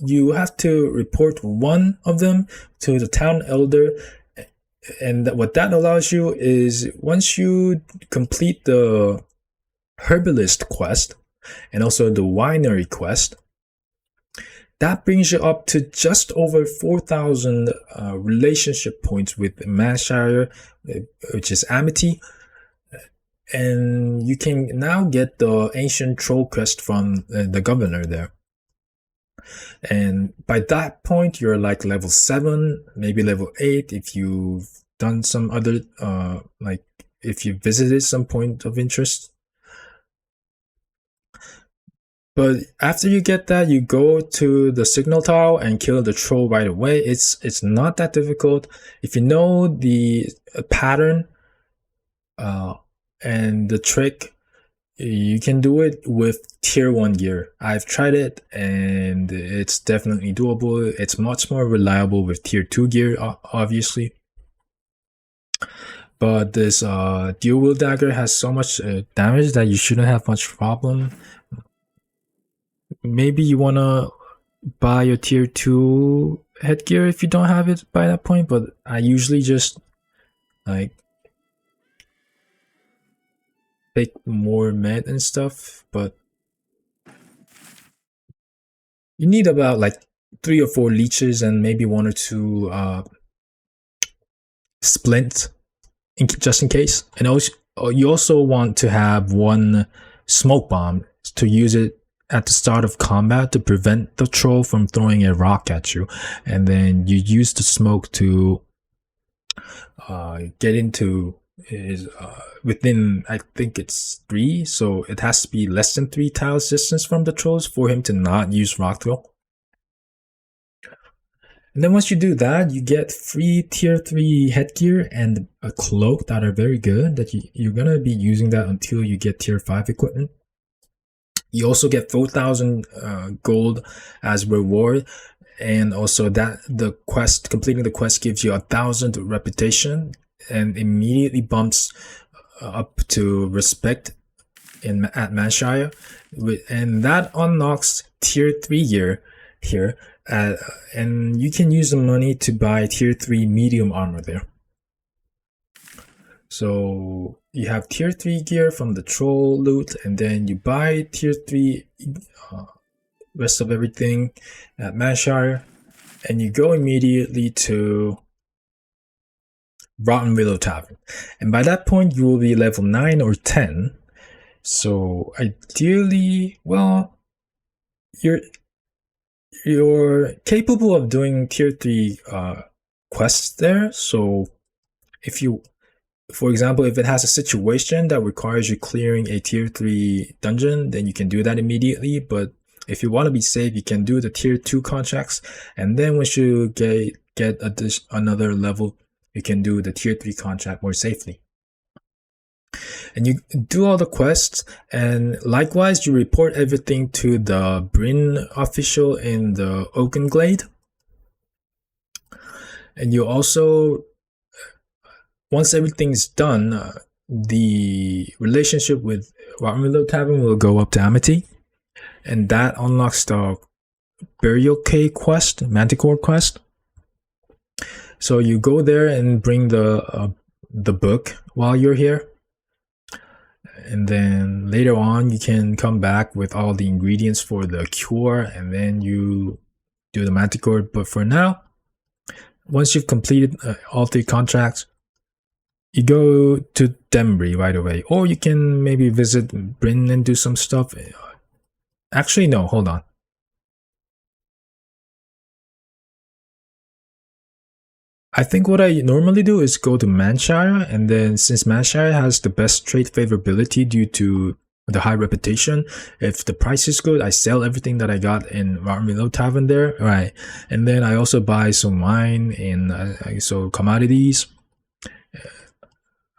you have to report 1 of them to the town elder. And what that allows you is once you complete the herbalist quest and also the winery quest, that brings you up to just over 4,000 relationship points with Manshire, which is Amity. And you can now get the ancient troll crest from the governor there. And by that point, you're like level 7, maybe level 8 if you've done some other, like if you visited some point of interest. But after you get that, you go to the signal tower and kill the troll right away. It's not that difficult. If you know the pattern and the trick, you can do it with tier 1 gear. I've tried it and it's definitely doable. It's much more reliable with tier 2 gear, obviously. But this dual wield dagger has so much damage that you shouldn't have much problem. Maybe you want to buy your tier 2 headgear if you don't have it by that point, but I usually just like take more med and stuff. But you need about like 3 or 4 leeches and maybe 1 or 2 splints just in case. And also you also want to have 1 smoke bomb to use it at the start of combat to prevent the troll from throwing a rock at you, and then you use the smoke to get into his within, I think it's 3, so it has to be less than 3 tiles distance from the trolls for him to not use rock throw. And then once you do that, you get free tier 3 headgear and a cloak that are very good, that you're gonna be using that until you get tier 5 equipment. You also get 4,000 gold as reward, and also that the quest, completing the quest, gives you 1,000 reputation and immediately bumps up to respect at Manshire, and that unlocks tier 3 gear here, and you can use the money to buy tier 3 medium armor there. So you have tier 3 gear from the troll loot, and then you buy tier 3 rest of everything at Manshire, and you go immediately to Rotten Willow Tavern. And by that point, you will be level 9 or 10. So ideally, well, you're capable of doing tier 3 quests there. So if you, for example, if it has a situation that requires you clearing a tier 3 dungeon, then you can do that immediately. But if you want to be safe, you can do the tier 2 contracts, and then once you get another level, you can do the tier 3 contract more safely. And you do all the quests, and likewise you report everything to the Brynn official in the Oaken Glade. And you also, once everything's done, the relationship with Warmilo Tavern will go up to Amity, and that unlocks the Burial Cave quest, Manticore quest. So you go there and bring the book while you're here, and then later on you can come back with all the ingredients for the cure, and then you do the Manticore. But for now, once you've completed all 3 contracts, you go to Dembry right away, or you can maybe visit Brynn and do some stuff. Actually, no, hold on. I think what I normally do is go to Manshire, and then since Manshire has the best trade favorability due to the high reputation, if the price is good, I sell everything that I got in Warmilo Tavern there, right? And then I also buy some wine and so commodities.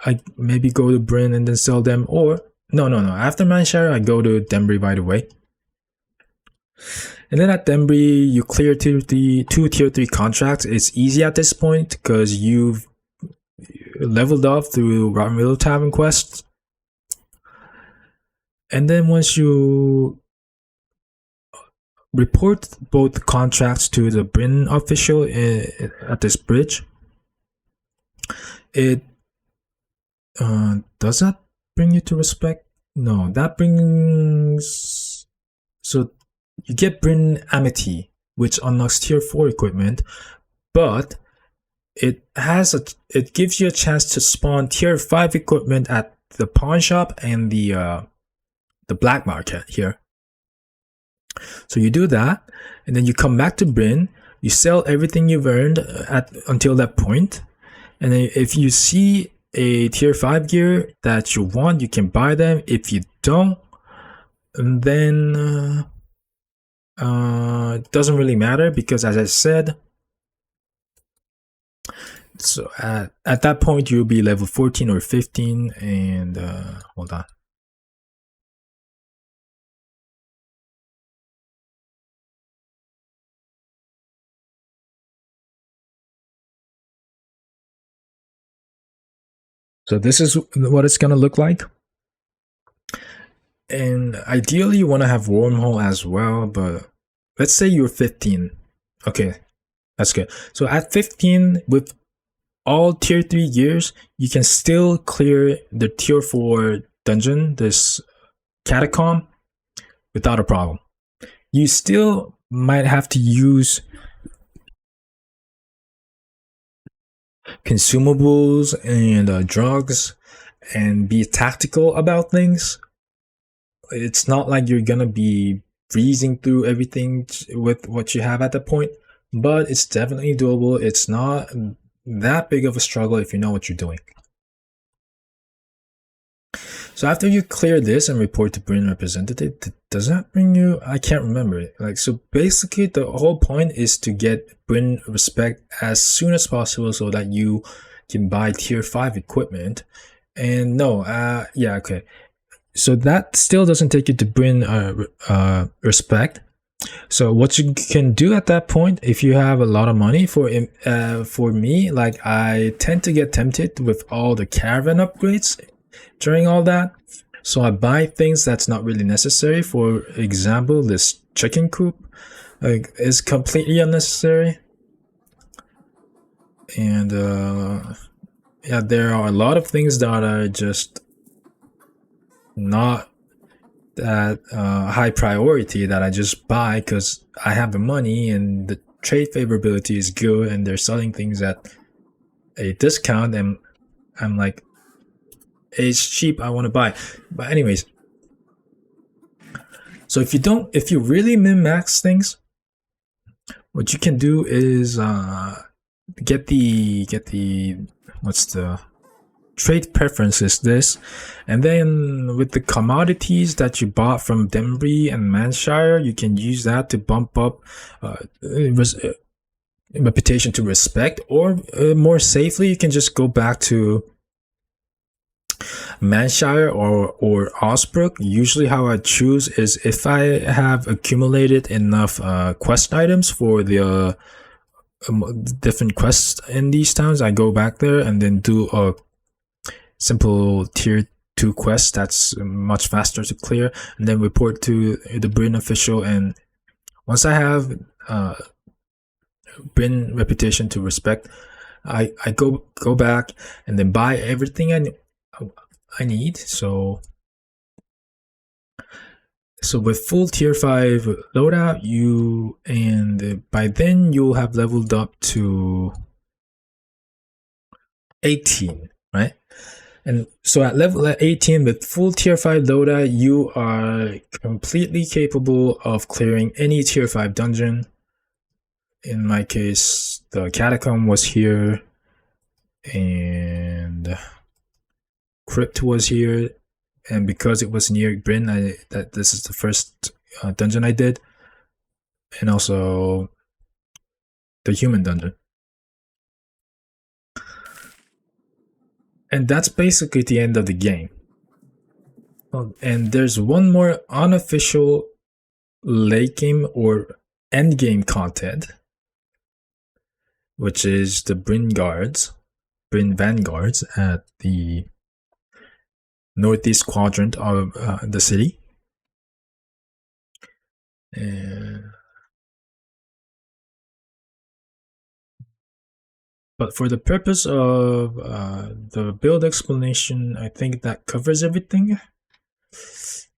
I maybe go to Brynn and then sell them, or no. After Manshire, I go to Dembry right away. And then at Dembry, you clear two tier 3 contracts. It's easy at this point because you've leveled up through Warmilo Tavern quests. And then once you report both contracts to the Brynn official at this bridge, it does that bring you to respect? No, that brings, so you get Brynn Amity, which unlocks tier 4 equipment, but it gives you a chance to spawn tier 5 equipment at the pawn shop and the black market here. So you do that, and then you come back to Brynn, you sell everything you've earned until that point, and then if you see a tier 5 gear that you want, you can buy them. If you don't, and then it doesn't really matter, because as I said, so at that point you'll be level 14 or 15, and hold on. So this is what it's gonna look like. And ideally you want to have wormhole as well, but let's say you're 15. Okay, that's good. So at 15, with all tier 3 gears, you can still clear the tier 4 dungeon, this catacomb, without a problem. You still might have to use consumables and drugs and be tactical about things. It's not like you're gonna be breezing through everything with what you have at that point, but it's definitely doable. It's not that big of a struggle if you know what you're doing. So after you clear this and report to Brynn representative, does that bring you? I can't remember it. Like, so basically the whole point is to get Brynn respect as soon as possible so that you can buy tier 5 equipment. And no, yeah, okay. So that still doesn't take you to Brynn respect. So what you can do at that point, if you have a lot of money, for me, like, I tend to get tempted with all the caravan upgrades during all that. So I buy things that's not really necessary. For example, this chicken coop is completely unnecessary. And yeah, there are a lot of things that are just not that high priority that I just buy because I have the money and the trade favorability is good and they're selling things at a discount, and I'm like, it's cheap, I want to buy. But anyways, so if you really min-max things, what you can do is get the what's the trade preferences, this, and then with the commodities that you bought from Dembry and Manshire, you can use that to bump up reputation to respect, or more safely, you can just go back to Manshire or Osbrook, usually how I choose is if I have accumulated enough quest items for the different quests in these towns, I go back there and then do a simple tier 2 quest that's much faster to clear, and then report to the Brynn official. And once I have Brynn reputation to respect, I go back and then buy everything I need. So with full tier 5 loadout, by then you'll have leveled up to 18, right? And so at level 18 with full tier 5 loadout, you are completely capable of clearing any tier 5 dungeon. In my case, the catacomb was here and crypt was here, and because it was near Brynn, this is the first dungeon I did, and also the human dungeon. And that's basically the end of the game. And there's one more unofficial late game or end game content, which is the Brynn Vanguards at the northeast quadrant of the city. But for the purpose of the build explanation, I think that covers everything.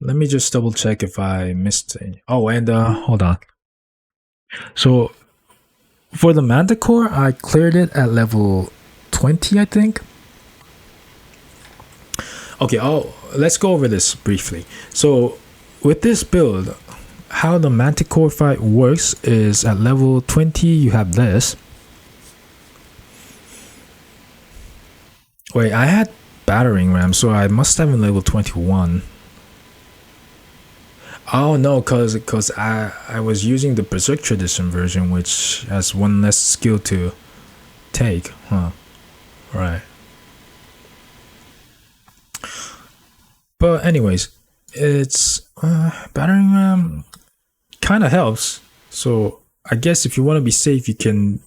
Let me just double check if I missed any. Oh, and hold on. So for the manticore, I cleared it at level 20, I think. Okay, let's go over this briefly. So with this build, how the manticore fight works is at level 20 you have this. Wait, I had battering ram, so I must have been level 21. Oh no, cause I was using the Berserk Tradition version, which has one less skill to take, huh? Right. But anyways, it's battering ram kind of helps. So I guess if you want to be safe, you can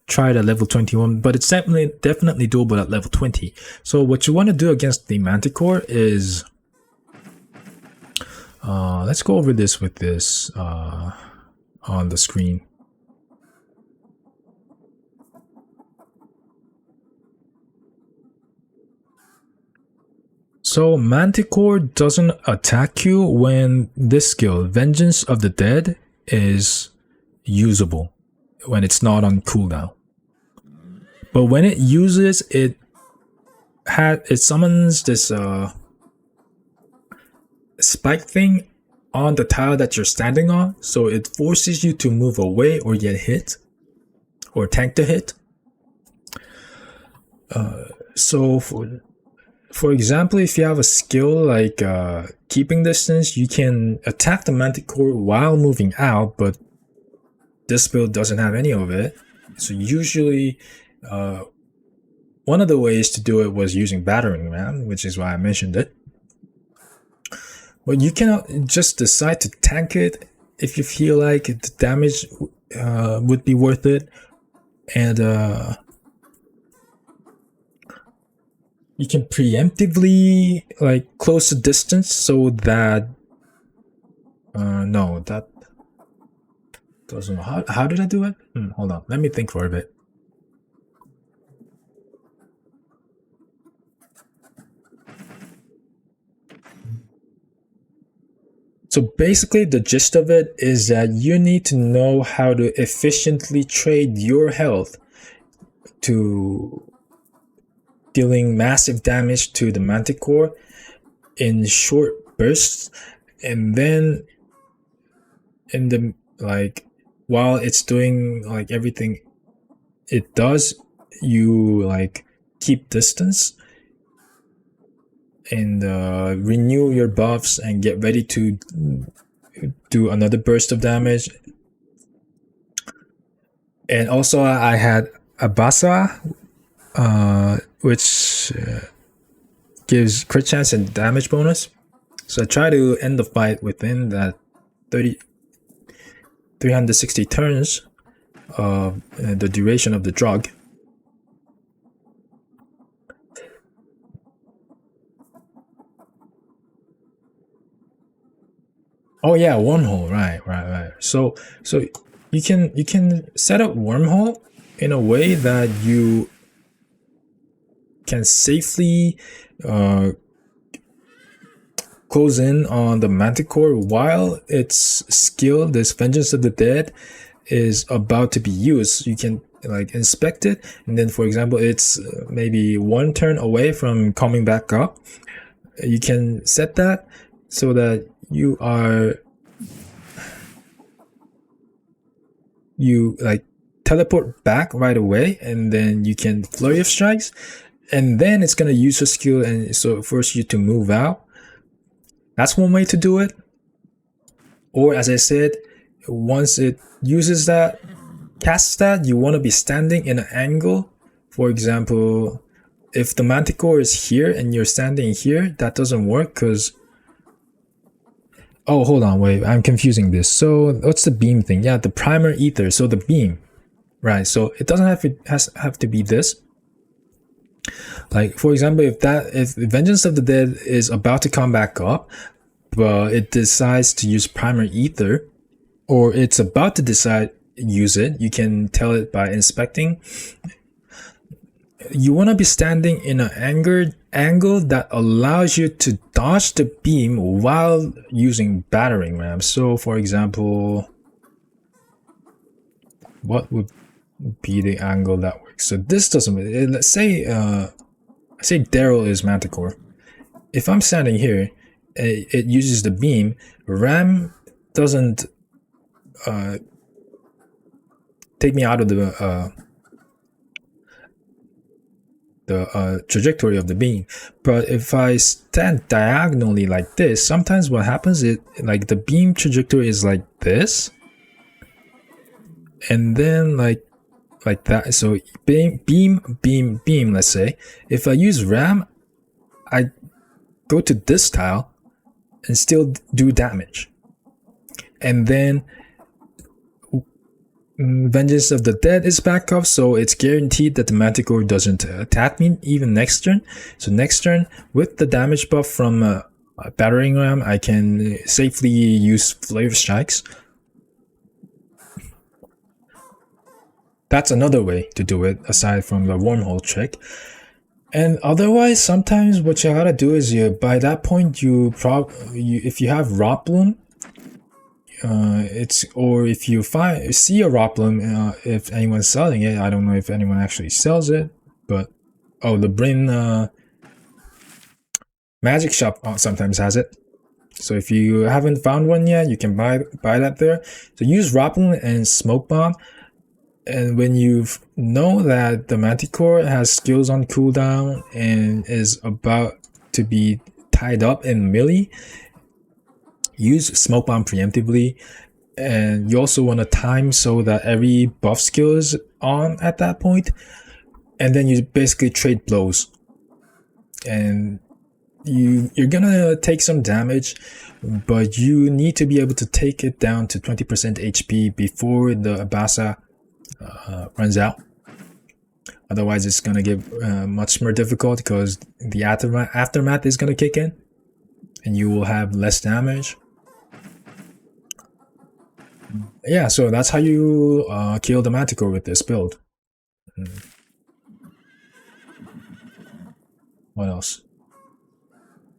try it at level 21, but it's definitely doable at level 20. So what you want to do against the manticore is let's go over this with this on the screen. So manticore doesn't attack you when this skill, Vengeance of the Dead, is usable, when it's not on cooldown. But when it uses it summons this spike thing on the tile that you're standing on, so it forces you to move away or get hit or tank the hit. So for example, if you have a skill like keeping distance, you can attack the manticore while moving out, but this build doesn't have any of it. So usually one of the ways to do it was using battering ram, which is why I mentioned it. But you cannot just decide to tank it if you feel like the damage would be worth it, and you can preemptively like close the distance so that no, that doesn't. How did I do it? Hold on, let me think for a bit. So basically the gist of it is that you need to know how to efficiently trade your health to dealing massive damage to the manticore in short bursts, and then in the while it's doing like everything it does, you like keep distance and renew your buffs and get ready to do another burst of damage. And also I had Abasa, which gives crit chance and damage bonus. So I try to end the fight within that 360 turns of the duration of the drug. Oh yeah, wormhole, right. So you can set up wormhole in a way that you can safely close in on the manticore while its skill, this Vengeance of the Dead, is about to be used. You can like inspect it, and then for example it's maybe one turn away from coming back up. You can set that so that you like teleport back right away, and then you can flurry of strikes, and then it's gonna use a skill and so force you to move out. That's one way to do it. Or as I said, once it uses that, casts that, you want to be standing in an angle. For example, if the manticore is here and you're standing here, that doesn't work because... Oh, hold on, wait, I'm confusing this. So what's the beam thing? Yeah, the primer aether, so the beam. Right, so it doesn't have to be this. Like, for example, if Vengeance of the Dead is about to come back up, but it decides to use primer aether, or it's about to use it, you can tell it by inspecting. You want to be standing in an angle that allows you to dodge the beam while using battering ram. So for example, what would be the angle that works? So this doesn't, let's say Daryl is manticore. If I'm standing here, it uses the beam. Ram doesn't take me out of the trajectory of the beam. But if I stand diagonally like this, sometimes what happens is like the beam trajectory is like this, and then like that. So beam, let's say if I use ram, I go to this tile and still do damage, and then Vengeance of the Dead is back up, so it's guaranteed that the manticore doesn't attack me even next turn. So next turn, with the damage buff from battering ram, I can safely use flare strikes. That's another way to do it aside from the wormhole trick. And otherwise, sometimes what you gotta do is by that point if you have rot bloom, or if you see a rot bloom, if anyone's selling it, I don't know if anyone actually sells it, but the Brynn magic shop sometimes has it. So if you haven't found one yet, you can buy that there. So use rot bloom and smoke bomb, and when you know that the manticore has skills on cooldown and is about to be tied up in melee, use smoke bomb preemptively. And you also want to time so that every buff skill is on at that point, and then you basically trade blows, and you're gonna take some damage, but you need to be able to take it down to 20% HP before the Abasa runs out. Otherwise it's gonna get much more difficult because the aftermath is gonna kick in and you will have less damage. Yeah, so that's how you kill the manticore with this build. What else?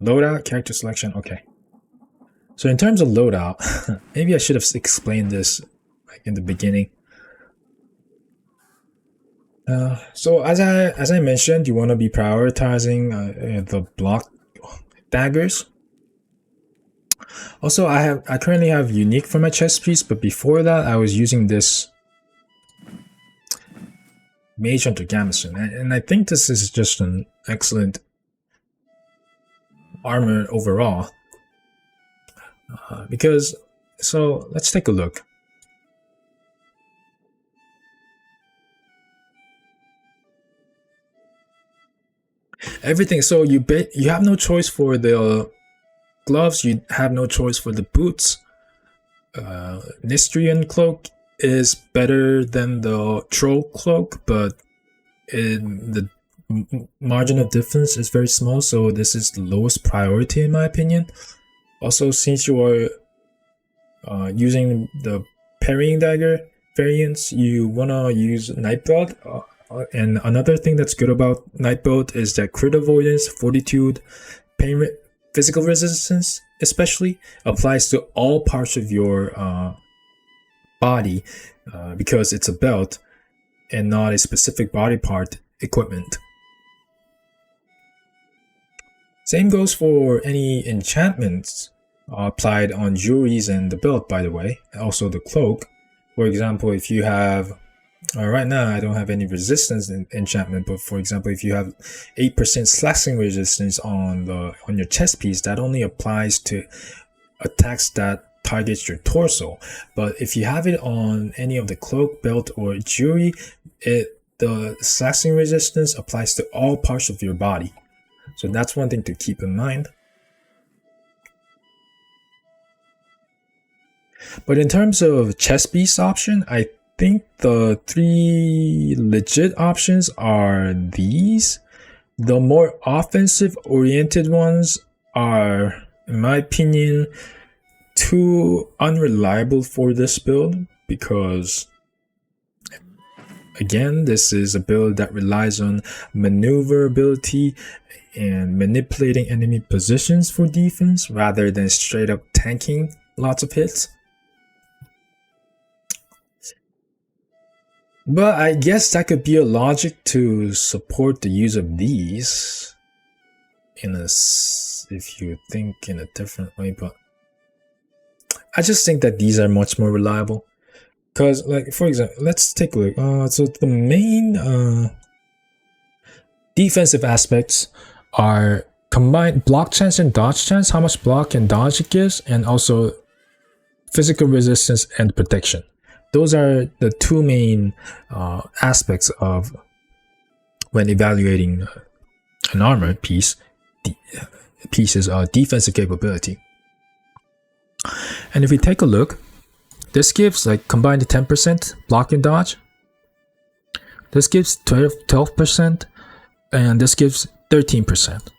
Loadout, character selection, okay. So in terms of loadout, maybe I should have explained this like in the beginning. So as I mentioned, you want to be prioritizing the block daggers. Also, I currently have unique for my chest piece, but before that I was using this Mage Hunter Gamison, and I think this is just an excellent armor overall. Because, so let's take a look. everything. So you have no choice for the gloves. You have no choice for the boots. Nistrian cloak is better than the troll cloak, but the margin of difference is very small, so this is the lowest priority in my opinion. Also, since you are using the parrying dagger variants, you want to use Nightbelt. And another thing that's good about Nightbelt is that crit avoidance, fortitude, pain, physical resistance especially applies to all parts of your body because it's a belt and not a specific body part equipment. Same goes for any enchantments applied on jewelries and the belt, by the way, also the cloak. For example, if you have right now I don't have any resistance in enchantment, but for example, if you have 8% slashing resistance on your chest piece, that only applies to attacks that targets your torso. But if you have it on any of the cloak, belt, or jewelry, the slashing resistance applies to all parts of your body. So that's one thing to keep in mind. But in terms of chest piece option, I think the 3 legit options are these. The more offensive oriented ones are, in my opinion, too unreliable for this build because, again, this is a build that relies on maneuverability and manipulating enemy positions for defense rather than straight up tanking lots of hits. But I guess that could be a logic to support the use of these if you think in a different way, but I just think that these are much more reliable. Because, like, for example, let's take a look. So the main defensive aspects are combined block chance and dodge chance, how much block and dodge it gives, and also physical resistance and protection. Those are the 2 main aspects of when evaluating an armor piece's defensive capability. And if we take a look, this gives like combined 10% block and dodge. This gives 12%, and this gives 13%.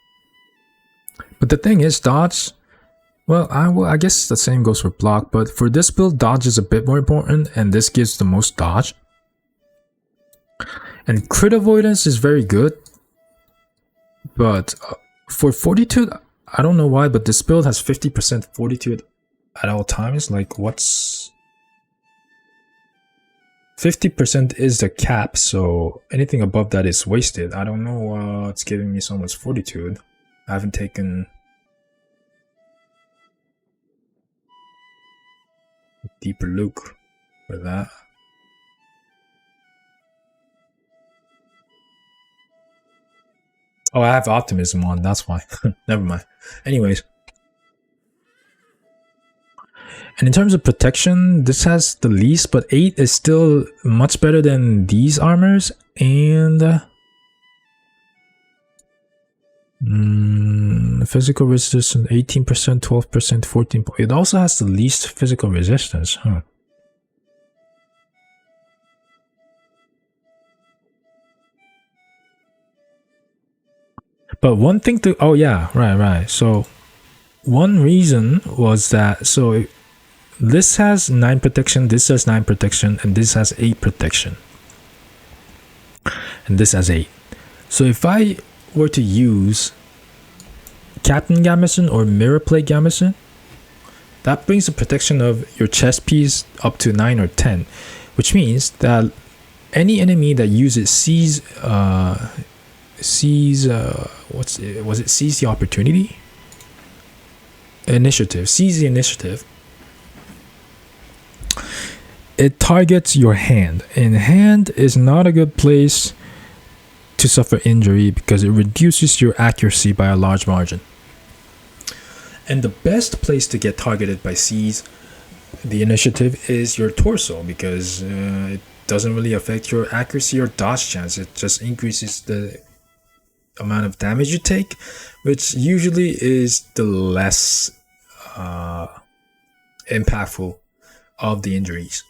But the thing is, dodge, well, I guess the same goes for block, but for this build, dodge is a bit more important, and this gives the most dodge. And crit avoidance is very good, but for fortitude, I don't know why, but this build has 50% fortitude at all times. Like, what's 50% is the cap, so anything above that is wasted. I don't know what's giving me so much fortitude. I haven't taken a deeper look for that. Oh, I have optimism on, that's why. Never mind. Anyways. And in terms of protection, this has the least, but 8 is still much better than these armors. And physical resistance 18%, 12%, 14%. It also has the least physical resistance, huh? But one thing to, oh yeah, right. So one reason was that, so this has 9 protection, this has 9 protection, and this has 8 protection. And this has 8. So if I were to use Captain Gamison or Mirror Plate Gamison, that brings the protection of your chest piece up to 9 or 10, which means that any enemy that uses seize the opportunity? Initiative. Seize the initiative. It targets your hand, and hand is not a good place to suffer injury because it reduces your accuracy by a large margin. And the best place to get targeted by seize the initiative is your torso, because it doesn't really affect your accuracy or dodge chance. It just increases the amount of damage you take, which usually is the less impactful of the injuries.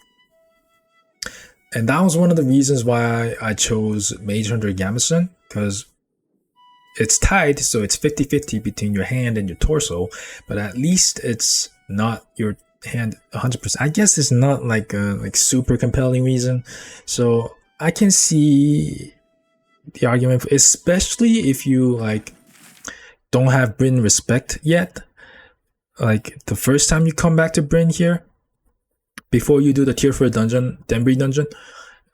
And that was one of the reasons why I chose Mage Hunter Gamison, because it's tied, so it's 50-50 between your hand and your torso, but at least it's not your hand 100%. I guess it's not like a super compelling reason, so I can see the argument, especially if you like don't have Brynn respect yet. Like the first time you come back to Brynn here, before you do the tier 4 dungeon, Dembry dungeon,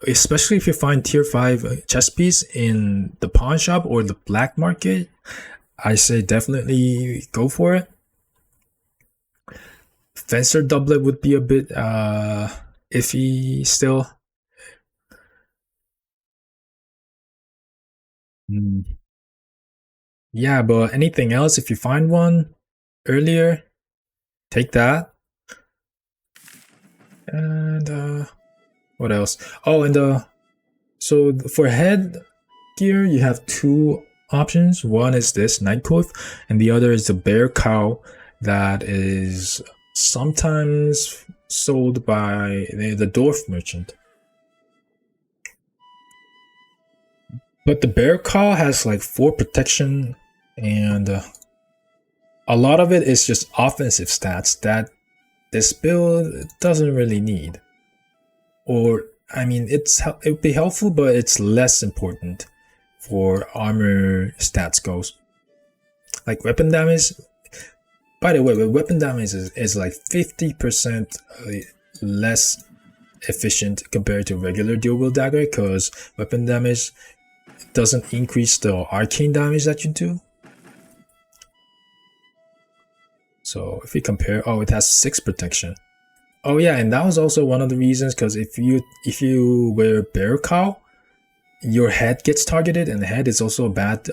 especially if you find tier 5 chest piece in the pawn shop or the black market, I say definitely go for it. Fencer doublet would be a bit iffy still. Yeah, but anything else, if you find one earlier, take that. And what else? Oh, and so for head gear, you have two options. One is this Nightcoif, and the other is the bear cow that is sometimes sold by the dwarf merchant. But the bear cow has like 4 protection, and a lot of it is just offensive stats that this build doesn't really need. Or, I mean, it would be helpful, but it's less important for armor stats goes. Like weapon damage, by the way, weapon damage is like 50% less efficient compared to regular dual wield dagger, because weapon damage doesn't increase the arcane damage that you do. So if we compare, oh, it has 6 protection. Oh yeah, and that was also one of the reasons, because if you wear bear cow, your head gets targeted, and the head is also a bad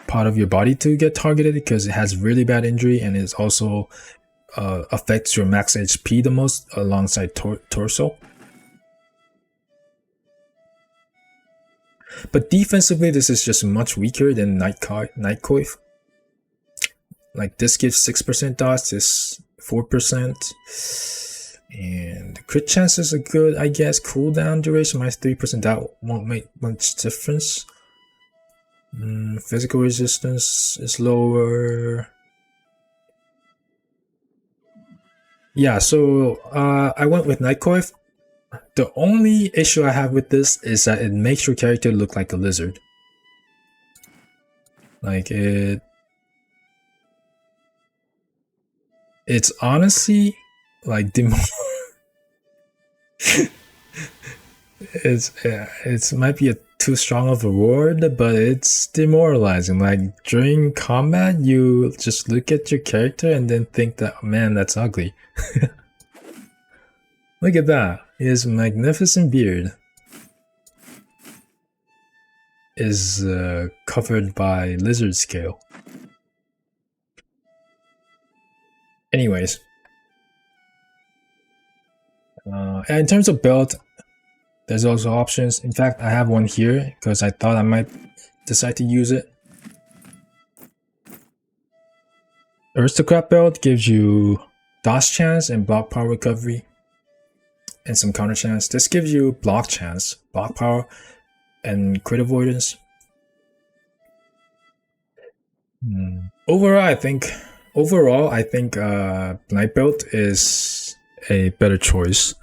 part of your body to get targeted, because it has really bad injury, and it also affects your max HP the most alongside torso. But defensively, this is just much weaker than Nightcoif. Like this gives 6% dodge, this 4%. And crit chances are good, I guess. Cooldown duration minus 3%, that won't make much difference. Physical resistance is lower. Yeah, so I went with Nightcoif. The only issue I have with this is that it makes your character look like a lizard. Like it's honestly like it might be too strong of a word, but it's demoralizing. Like during combat, you just look at your character and then think that, man, that's ugly. Look at that. His magnificent beard is covered by lizard scale. Anyways, and in terms of belt, there's also options. In fact, I have one here because I thought I might decide to use it. Aristocrat belt gives you dodge chance and block power recovery, and some counter chance. This gives you block chance, block power, and crit avoidance. Overall, I think Night Belt is a better choice,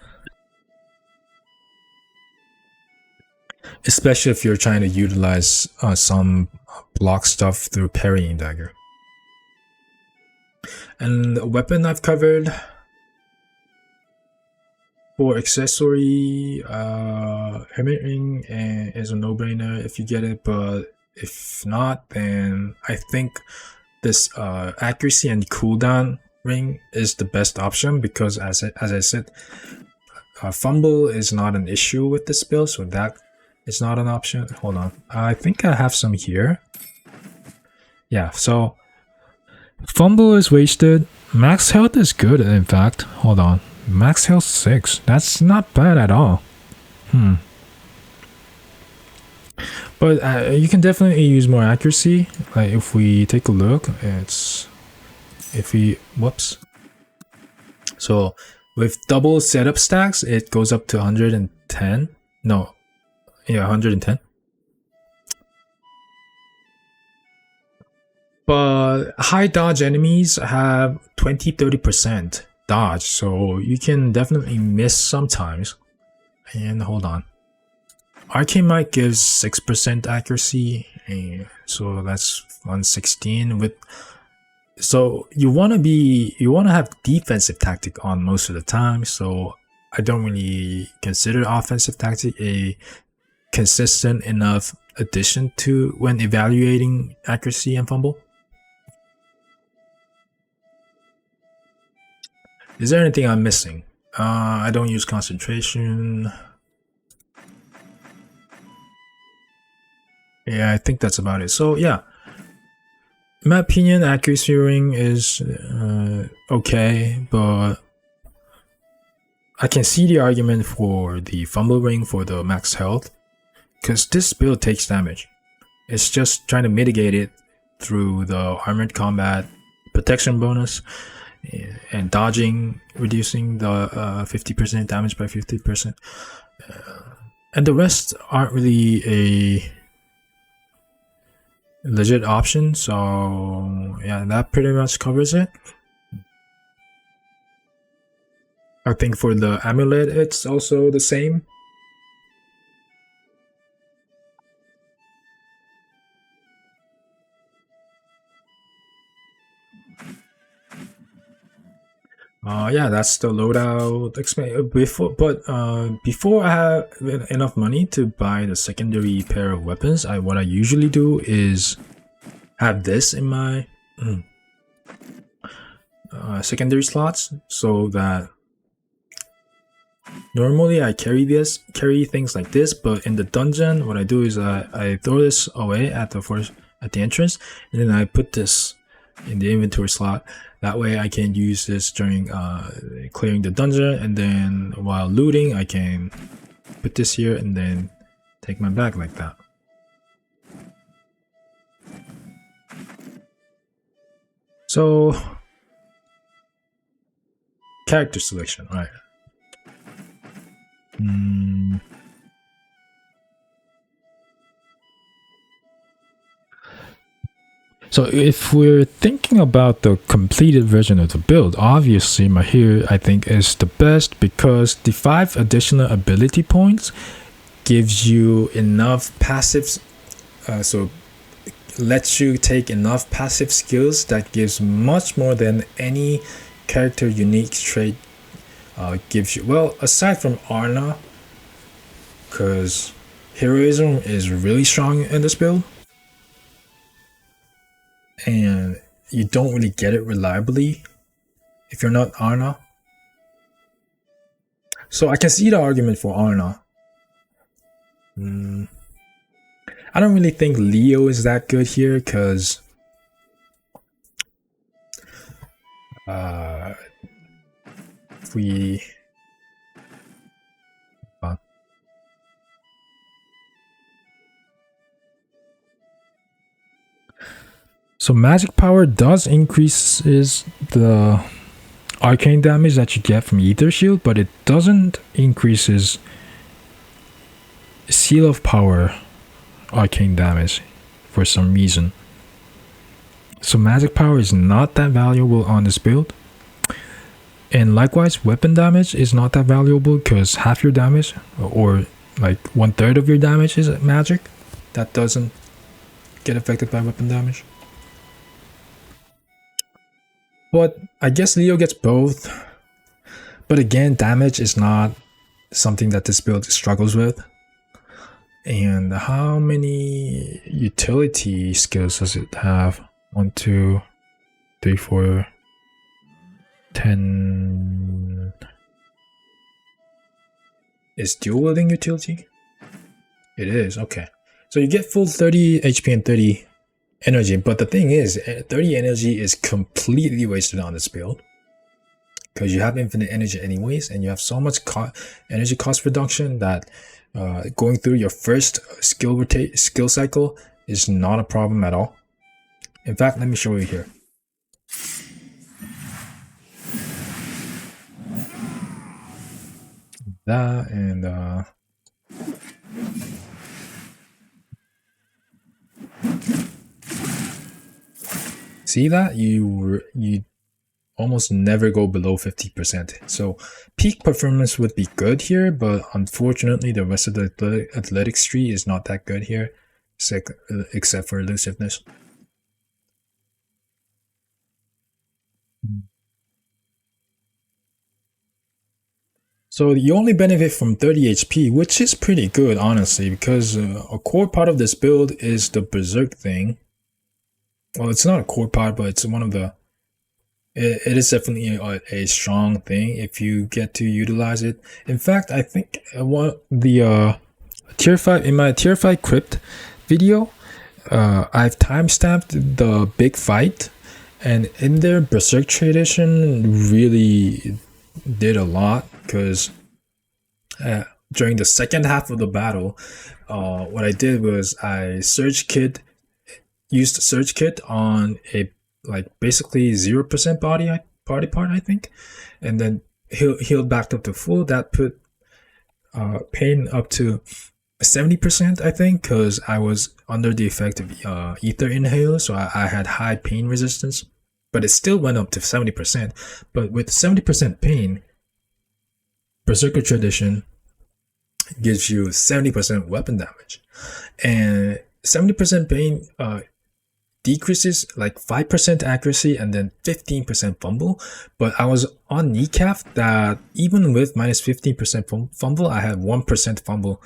especially if you're trying to utilize some block stuff through parrying dagger. And the weapon I've covered. For accessory, Hermit Ring is a no-brainer if you get it, but if not, then I think this accuracy and cooldown ring is the best option, because as I said, fumble is not an issue with this build, so that is not an option. Hold on, I think I have some here. Yeah, so fumble is wasted. Max health is good, in fact. Hold on. Max health 6. That's not bad at all. But But you can definitely use more accuracy. Like if we take a look, it's whoops. So with double setup stacks, it goes up to 110. No, yeah, 110. But high dodge enemies have 20-30% dodge, so you can definitely miss sometimes. And hold on. Arcane might gives 6% accuracy, so that's 116 with. So you want to have defensive tactic on most of the time. So I don't really consider offensive tactic a consistent enough addition to when evaluating accuracy and fumble. Is there anything I'm missing? I don't use concentration. Yeah, I think that's about it. So yeah, in my opinion, accuracy ring is okay, but I can see the argument for the fumble ring for the max health, because this build takes damage. It's just trying to mitigate it through the armored combat protection bonus and dodging, reducing the 50% damage by 50%. And the rest aren't really a legit option, so yeah, that pretty much covers it. I think for the amulet, it's also the same. Yeah, that's the loadout. Before I have enough money to buy the secondary pair of weapons, what I usually do is have this in my secondary slots, so that normally I carry things like this, but in the dungeon, what I do is I throw this away at the entrance, and then I put this in the inventory slot. That way I can use this during clearing the dungeon, and then while looting I can put this here and then take my bag like that. So character selection, right? So if we're thinking about the completed version of the build, obviously Mahir I think is the best, because the 5 additional ability points gives you enough passives, so lets you take enough passive skills that gives much more than any character unique trait gives you. Well, aside from Arna, because heroism is really strong in this build, and you don't really get it reliably if you're not Arna. So I can see the argument for Arna. I don't really think Leo is that good here, because if we so magic power does increases the arcane damage that you get from Aether Shield, but it doesn't increases Seal of Power arcane damage for some reason. So magic power is not that valuable on this build. And likewise, weapon damage is not that valuable, because half your damage, or like 1/3 of your damage, is magic. That doesn't get affected by weapon damage. But I guess Leo gets both. But again, damage is not something that this build struggles with. And how many utility skills does it have? 1, 2, 3, 4, 10. Is dual wielding utility? It is, okay. So you get full 30 HP and 30 energy, but the thing is, 30 energy is completely wasted on this build, because you have infinite energy anyways, and you have so much energy cost reduction that going through your first skill cycle is not a problem at all. In fact, let me show you here. That and see that you almost never go below 50%. So peak performance would be good here, but unfortunately the rest of the athletics tree is not that good here, except for elusiveness. So you only benefit from 30 HP, which is pretty good, honestly, because a core part of this build is the berserk thing. Well, it's not a core part, but it's one of the... It is definitely a strong thing if you get to utilize it. In fact, I think the tier 5 in my tier 5 crypt video, I've timestamped the big fight, and in there berserk tradition really did a lot, because during the second half of the battle, what I did was I used surge kit on a basically 0% body part, I think, and then healed back up to full. That put pain up to 70%, I think, because I was under the effect of aether inhaler, so I had high pain resistance, but it still went up to 70%. But with 70% pain, Berserker Tradition gives you 70% weapon damage, and 70% pain decreases like 5% accuracy and then 15% fumble. But I was on kneecap that even with minus 15% fumble, I had 1% fumble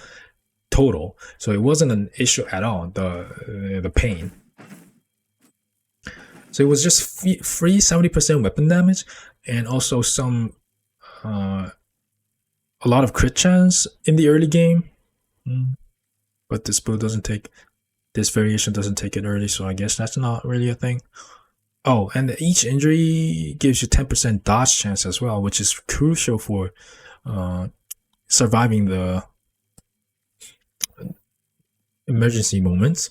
total, so it wasn't an issue at all, the pain. So it was just free 70% weapon damage, and also some a lot of crit chance in the early game. But this build doesn't take, this variation doesn't take it early, so I guess that's not really a thing. Oh, and each injury gives you 10% dodge chance as well, which is crucial for surviving the emergency moments.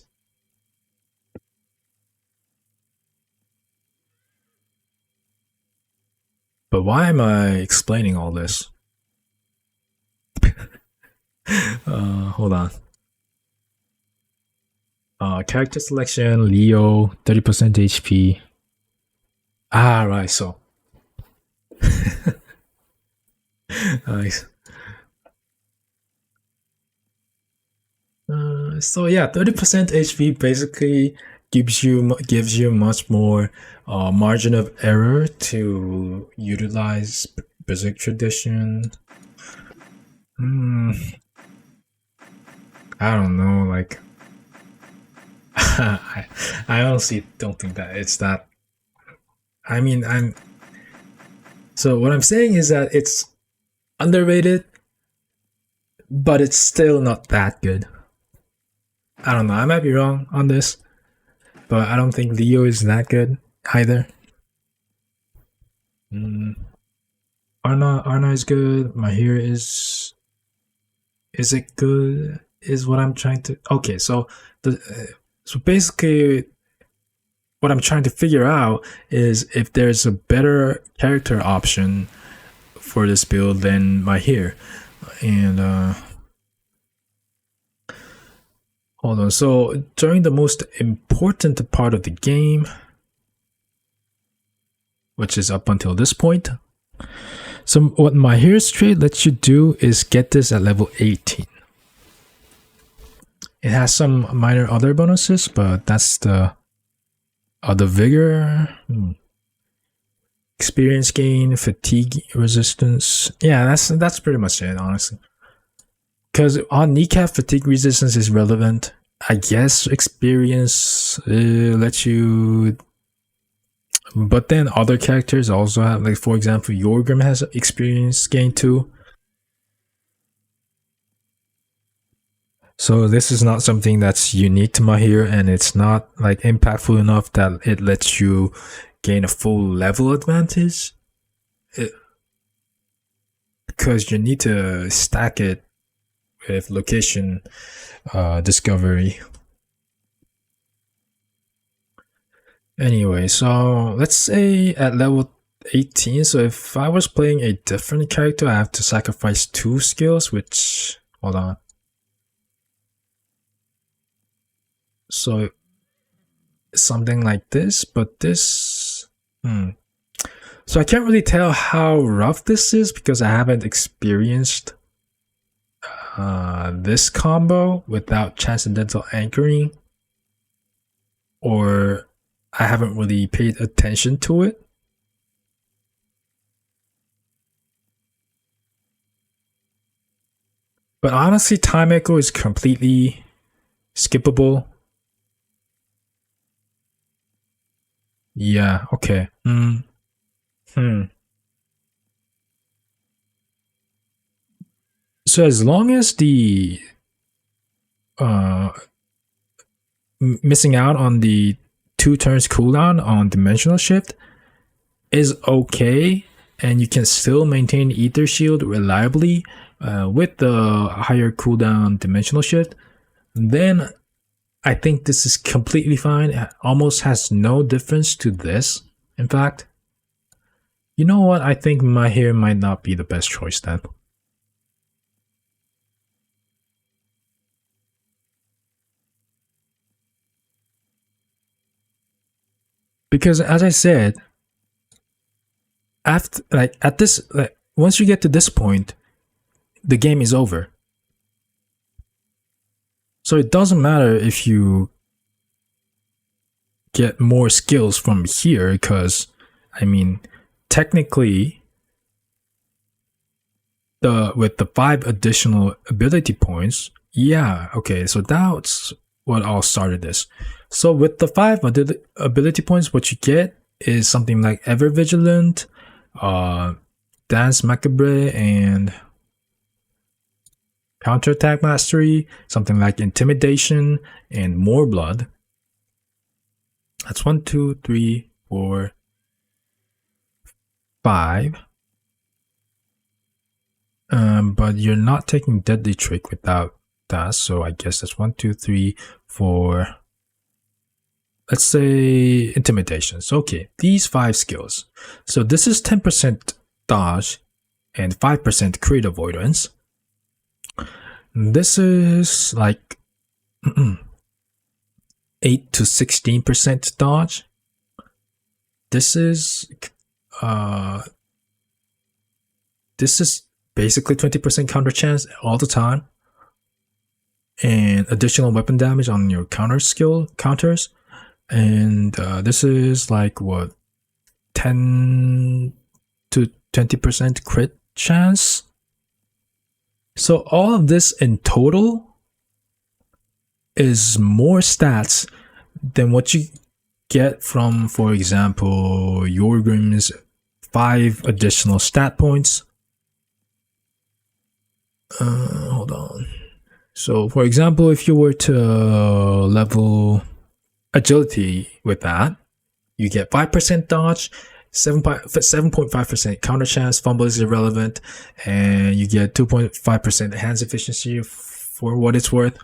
But why am I explaining all this? Hold on. Character selection, Leo, 30% HP. Ah, right, so. Nice. So yeah, 30% HP basically gives you much more margin of error to utilize Berserk Tradition. I don't know, like I honestly don't think that it's that. I mean, so what I'm saying is that it's underrated, but it's still not that good. I don't know, I might be wrong on this, but I don't think Leo is that good either. Arna is good. My hair is it good? Is what I'm trying to. Okay, so so basically, what I'm trying to figure out is if there's a better character option for this build than my hair, and hold on. So during the most important part of the game, which is up until this point, so what my hair's trait lets you do is get this at level 18. It has some minor other bonuses, but that's the vigor, experience gain, fatigue resistance. Yeah, that's pretty much it, honestly. Because on kneecap, fatigue resistance is relevant. I guess experience lets you, but then other characters also have, like for example, Yorgrim has experience gain too. So this is not something that's unique to Mahir, and it's not like impactful enough that it lets you gain a full level advantage. Because you need to stack it with location discovery. Anyway, so let's say at level 18, so if I was playing a different character, I have to sacrifice 2 skills, which, hold on. So something like this, but this, so I can't really tell how rough this is because I haven't experienced this combo without transcendental anchoring, or I haven't really paid attention to it. But honestly, time echo is completely skippable. Yeah, okay. So as long as the uh missing out on the 2 turns cooldown on dimensional shift is okay, and you can still maintain ether shield reliably with the higher cooldown dimensional shift, then I think this is completely fine. It almost has no difference to this. In fact, you know what? I think my hair might not be the best choice then. Because as I said, after like at this like once you get to this point, the game is over. So it doesn't matter if you get more skills from here, because I mean, technically, the with the 5 additional ability points, yeah, okay, so that's what all started this. So with the 5 ability points, what you get is something like Ever Vigilant, Dance Macabre, and Counterattack Mastery, something like Intimidation, and More Blood. That's 1, 2, 3, 4, 5. But you're not taking Deadly Trick without that, so I guess that's 1, 2, 3, 4. Let's say Intimidation. So okay, these 5 skills. So this is 10% dodge and 5% crit avoidance. This is like 8 to 16% dodge. This is basically 20% counter chance all the time, and additional weapon damage on your counter skill counters. And this is like what, 10 to 20% crit chance. So all of this in total is more stats than what you get from, for example, Yorgrim's 5 additional stat points. Hold on. So, for example, if you were to level agility with that, you get 5% dodge, 7.5% counter chance, fumble is irrelevant, and you get 2.5% hands efficiency for what it's worth.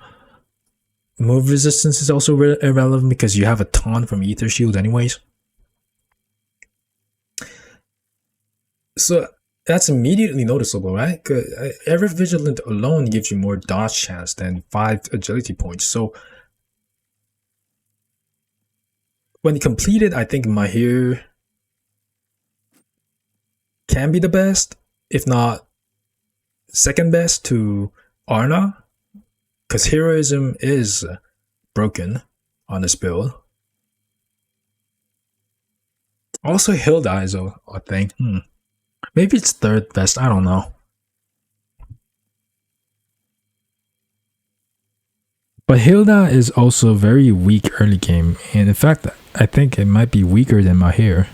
Move resistance is also irrelevant because you have a ton from Ether Shield anyways. So that's immediately noticeable, right? Because Ever Vigilant alone gives you more dodge chance than 5 agility points. So when completed, I think Mahir can be the best, if not second best to Arna, because heroism is broken on this build. Also, Hilda is a thing. Maybe it's third best, I don't know. But Hilda is also very weak early game, and in fact, I think it might be weaker than Mahir.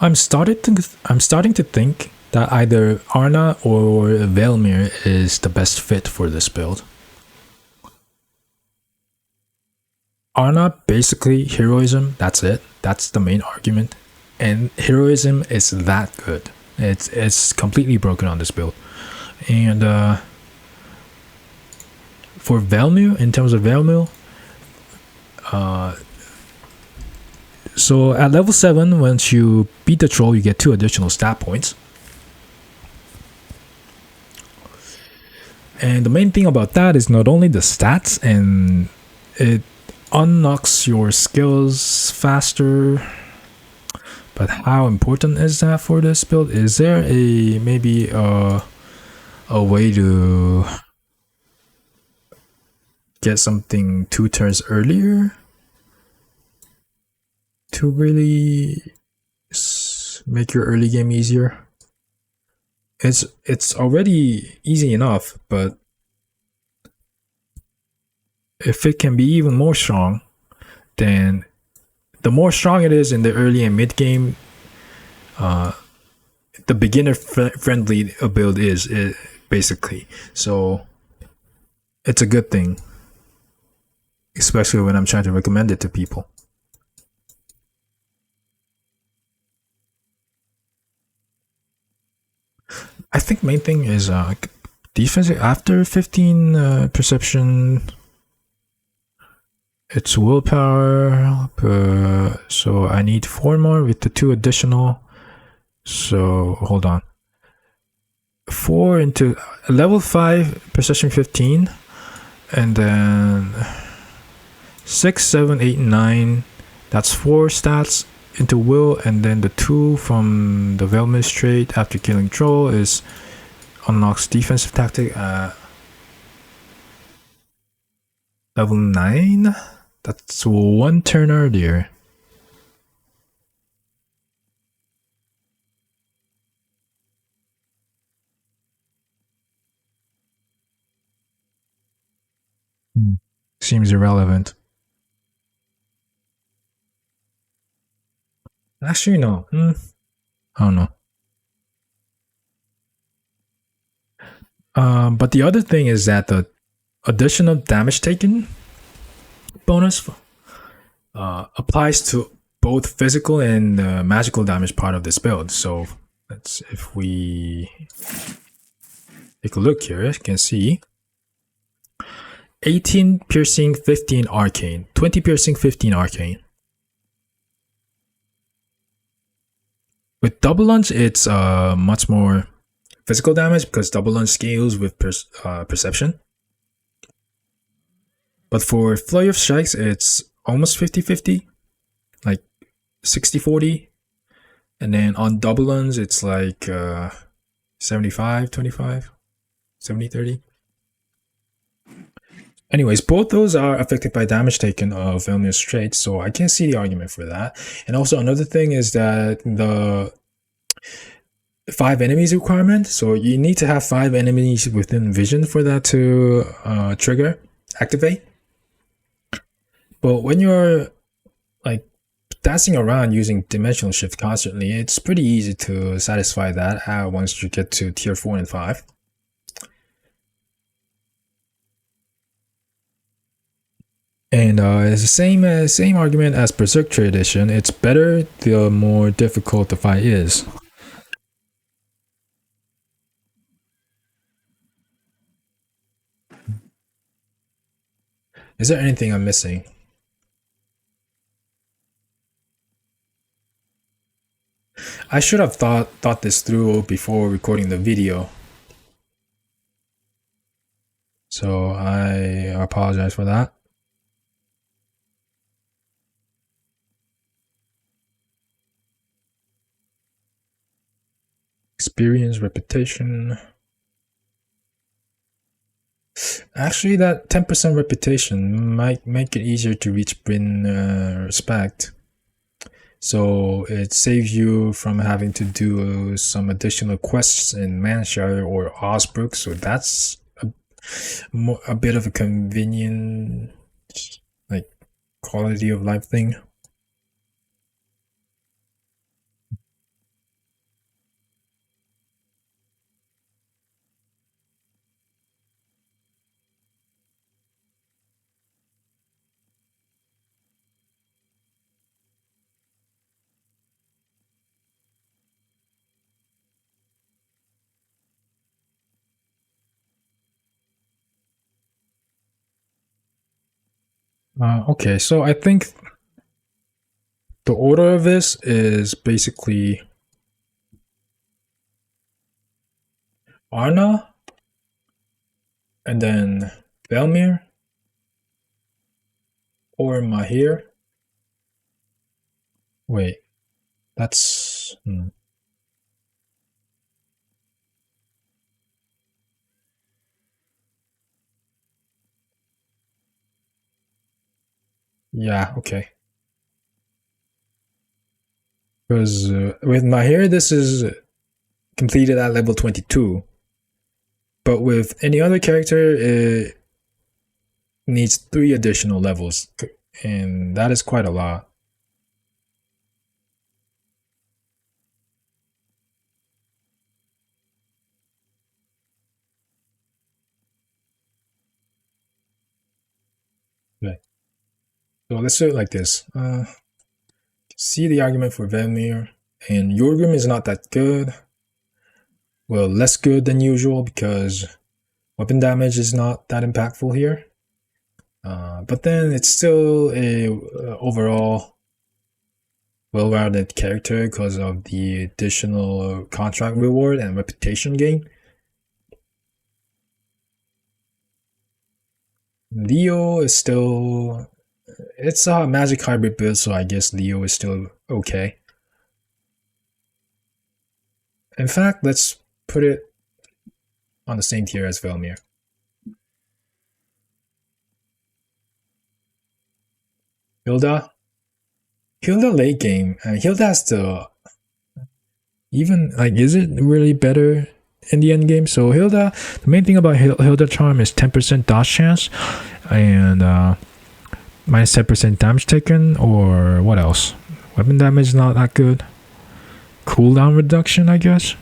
I'm starting to think that either Arna or Velmir is the best fit for this build. Arna, basically heroism, that's it. That's the main argument. And heroism is that good. It's completely broken on this build. And for Velmir, in terms of Velmir, so at level 7, once you beat the troll, you get 2 additional stat points. And the main thing about that is not only the stats, and it unlocks your skills faster, but how important is that for this build? Is there maybe a way to get something 2 turns earlier to really make your early game easier? It's already easy enough, but if it can be even more strong, then the more strong it is in the early and mid game, the beginner friendly build is basically. So it's a good thing, especially when I'm trying to recommend it to people. I think main thing is defense after 15 perception. It's willpower, so I need 4 more with the 2 additional. So hold on. 4 into level 5 perception 15, and then 6, 7, 8, 9. That's 4 stats into will, and then the 2 from the Velmis trait after killing troll is unlocks defensive tactic at level 9. That's 1 turn earlier. Seems irrelevant. Actually, no. I don't know. But the other thing is that the additional damage taken bonus applies to both physical and magical damage part of this build. So let's, if we take a look here, you can see 18 piercing, 15 arcane, 20 piercing, 15 arcane. With double lunge, it's much more physical damage because double lunge scales with perception. But for flurry of strikes, it's almost 50-50, like 60-40. And then on double lunge, it's like 75-25, 70-30. Anyways, both those are affected by damage taken of Velmir's traits, so I can see the argument for that. And also another thing is that the 5 enemies requirement, so you need to have 5 enemies within vision for that to activate. But when you're like dancing around using dimensional shift constantly, it's pretty easy to satisfy that once you get to tier 4 and 5. And it's the same argument as Berserk Tradition. It's better the more difficult the fight is. Is there anything I'm missing? I should have thought this through before recording the video. So I apologize for that. Experience, reputation. Actually, that 10% reputation might make it easier to reach Brynn respect. So it saves you from having to do some additional quests in Manshire or Osbrook. So that's a bit of a convenient, like, quality of life thing. Okay, so I think the order of this is basically Arna, and then Velmir, or Mahir. Wait, that's... Yeah, okay. Because with Mahir, this is completed at level 22. But with any other character, it needs 3 additional levels. And that is quite a lot. Okay. So let's do it like this. See the argument for Velmir. And Yorgrim is not that good. Well, less good than usual because weapon damage is not that impactful here. But then it's still a overall well-rounded character because of the additional contract reward and reputation gain. Leo is still... It's a magic hybrid build, so I guess Leo is still okay. In fact, let's put it on the same tier as Velmir. Hilda. Hilda late game. Hilda has the... Even, like, is it really better in the end game? So Hilda, the main thing about Hilda Charm is 10% dodge chance and minus 10% damage taken, or what else? Weapon damage is not that good. Cooldown reduction, I guess.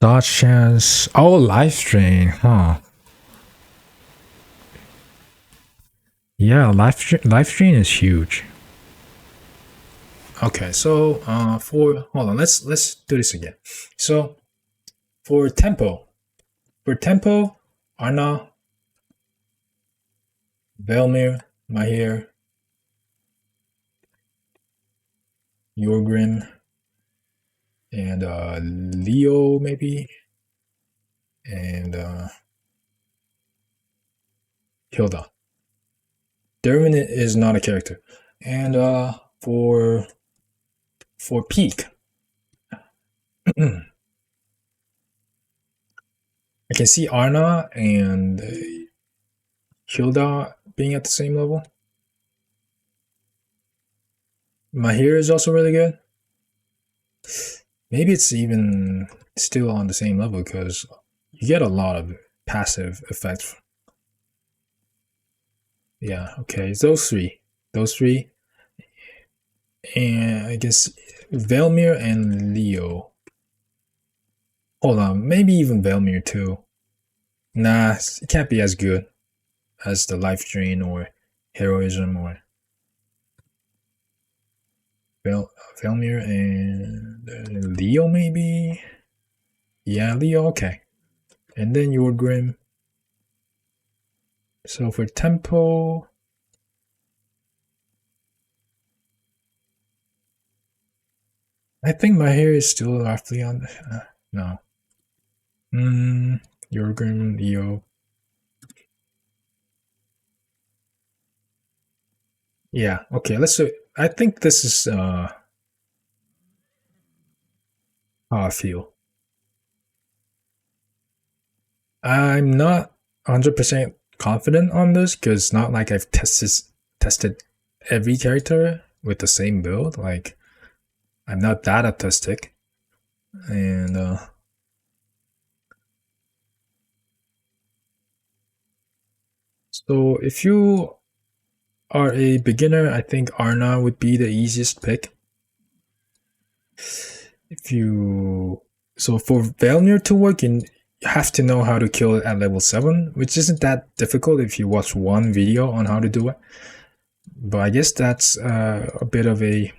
Dodge chance. Oh, life drain, huh? Yeah, life drain is huge. Okay, so for hold on, let's do this again. So for tempo, Arna, Velmir, Mahir, Yorgrim, and Leo maybe, and Hilda. Derwin is not a character, and for peak, I can see Arna and Hilda being at the same level. Mahir is also really good. Maybe it's even still on the same level because you get a lot of passive effects. Yeah, okay, it's those three. And I guess Velmir and Leo. Hold on, maybe even Velmir too. Nah, it can't be as good as the life drain or heroism or Velmir and Leo maybe. Yeah, Leo, okay. And then Yorgrim. So for tempo, I think my hair is still roughly on. No. Yorgrim, Leo. Yeah. Okay. Let's do. I think this is how I feel. I'm not 100% confident on this because it's not like I've tested every character with the same build. Like, I'm not that autistic, and so if you are a beginner, I think Arna would be the easiest pick. If you... So for Velmir to work, have to know how to kill it at level 7, which isn't that difficult if you watch one video on how to do it. But I guess that's a bit of a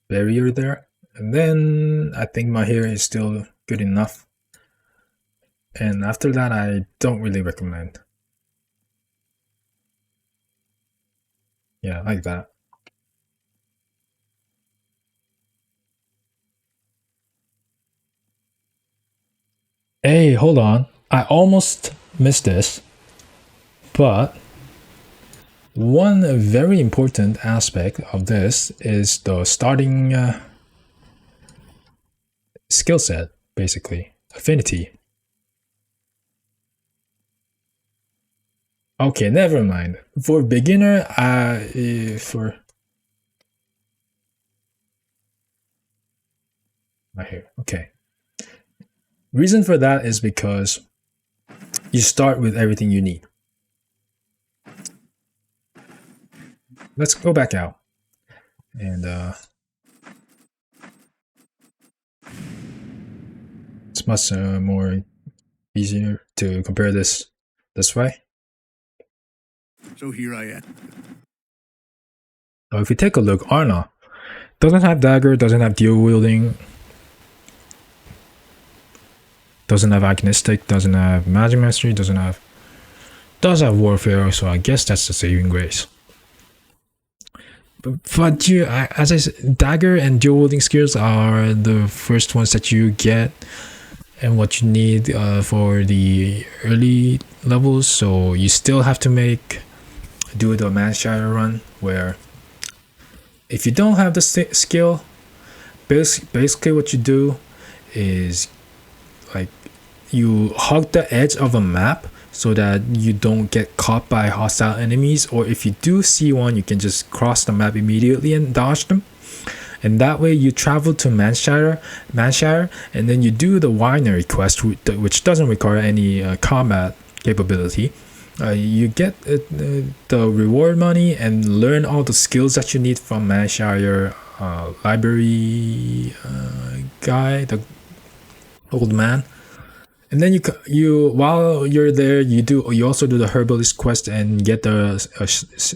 barrier there. And then I think my hair is still good enough. And after that, I don't really recommend. Yeah, like that. Hey, hold on. I almost missed this. But one very important aspect of this is the starting skill set, basically. Affinity. Okay, never mind. For beginner, for right here. Okay. Reason for that is because you start with everything you need. Let's go back out. And it's much more easier to compare this way. So here I am. If you take a look, Arna doesn't have dagger, doesn't have dual wielding, doesn't have agonistic, doesn't have magic mastery, does have warfare, so I guess that's the saving grace. But you, as I said, dagger and dual wielding skills are the first ones that you get and what you need for the early levels, so you still have to do the Manticore run, where if you don't have the skill, basically what you do is like you hug the edge of a map so that you don't get caught by hostile enemies, or if you do see one, you can just cross the map immediately and dodge them. And that way you travel to Manticore, and then you do the winery quest, which doesn't require any combat capability. You get the reward money and learn all the skills that you need from Manticore library guy, the old man. And then you while you're there, you also do the herbalist quest and get the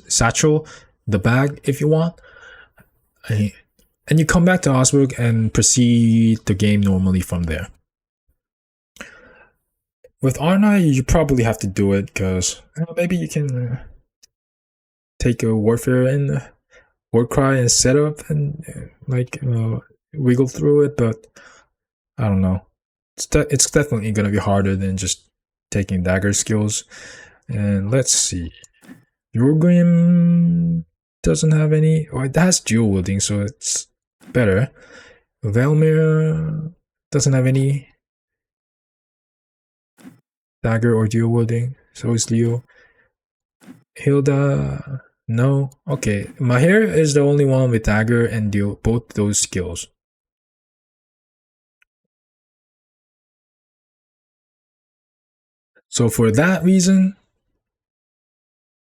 satchel, the bag if you want. And you come back to Osberg and proceed the game normally from there. With Arna, you probably have to do it because maybe you can take a warfare and warcry and set up and wiggle through it, but I don't know. It's definitely gonna be harder than just taking dagger skills. And let's see, Jorgrim doesn't have any. Well, it has dual wielding, so it's better. Velmir doesn't have any dagger or dual wielding, so is Leo. Hilda, no. Okay, Mahir is the only one with dagger and both those skills. So for that reason,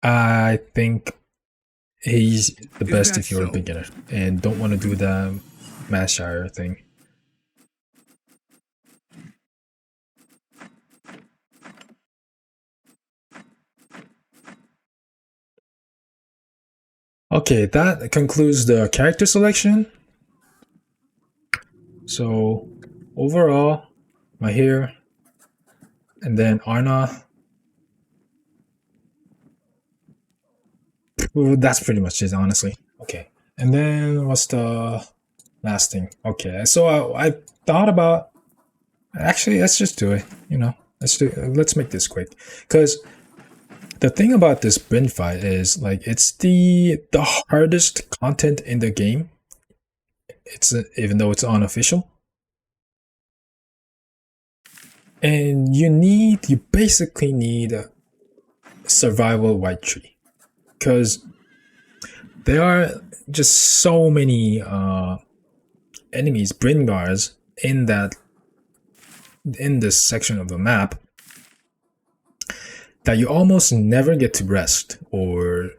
I think he's the best if you're a beginner and don't want to do the Manticore thing. Okay, that concludes the character selection. So overall, Mahir, and then Arna. Well, that's pretty much it, honestly. Okay, and then what's the last thing? Okay, so I thought about. Actually, let's just do it. Let's make this quick, because the thing about this Brynn fight is it's the hardest content in the game. It's even though it's unofficial, and you basically need a survival white tree, because there are just so many enemies, Brynn guards in this section of the map, that you almost never get to rest or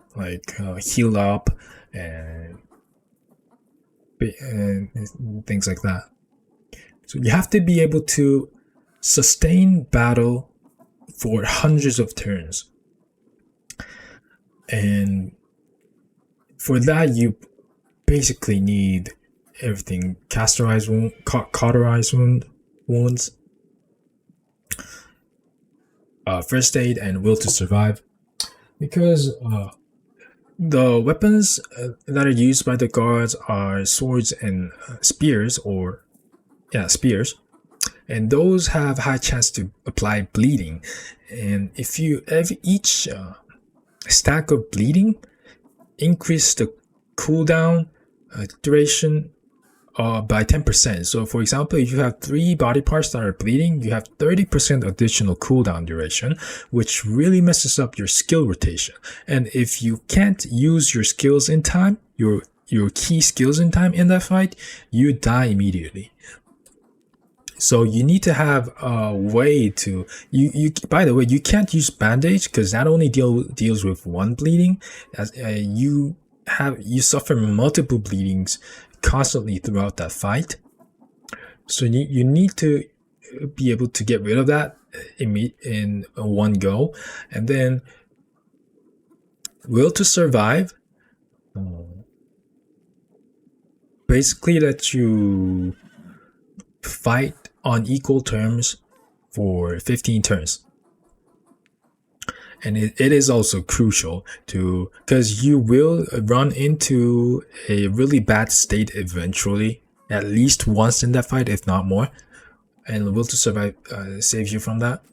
heal up and and things like that. So you have to be able to sustain battle for hundreds of turns. And for that, you basically need everything: cauterized wound, cauterized wounds, first aid, and will to survive. Because the weapons that are used by the guards are swords and spears, or spears, and those have high chance to apply bleeding. And if you each stack of bleeding increase the cooldown duration by 10%. So for example, if you have 3 body parts that are bleeding, you have 30% additional cooldown duration, which really messes up your skill rotation. And if you can't use your skills in time, your key skills in time in that fight, you die immediately. So you need to have a way to you. By the way, you can't use bandage because that only deals with one bleeding. As you suffer multiple bleedings constantly throughout that fight. So you need to be able to get rid of that in one go, and then will to survive. Basically, that you fight on equal terms for 15 turns. And it is also crucial to, because you will run into a really bad state eventually, at least once in that fight, if not more. And will to survive saves you from that.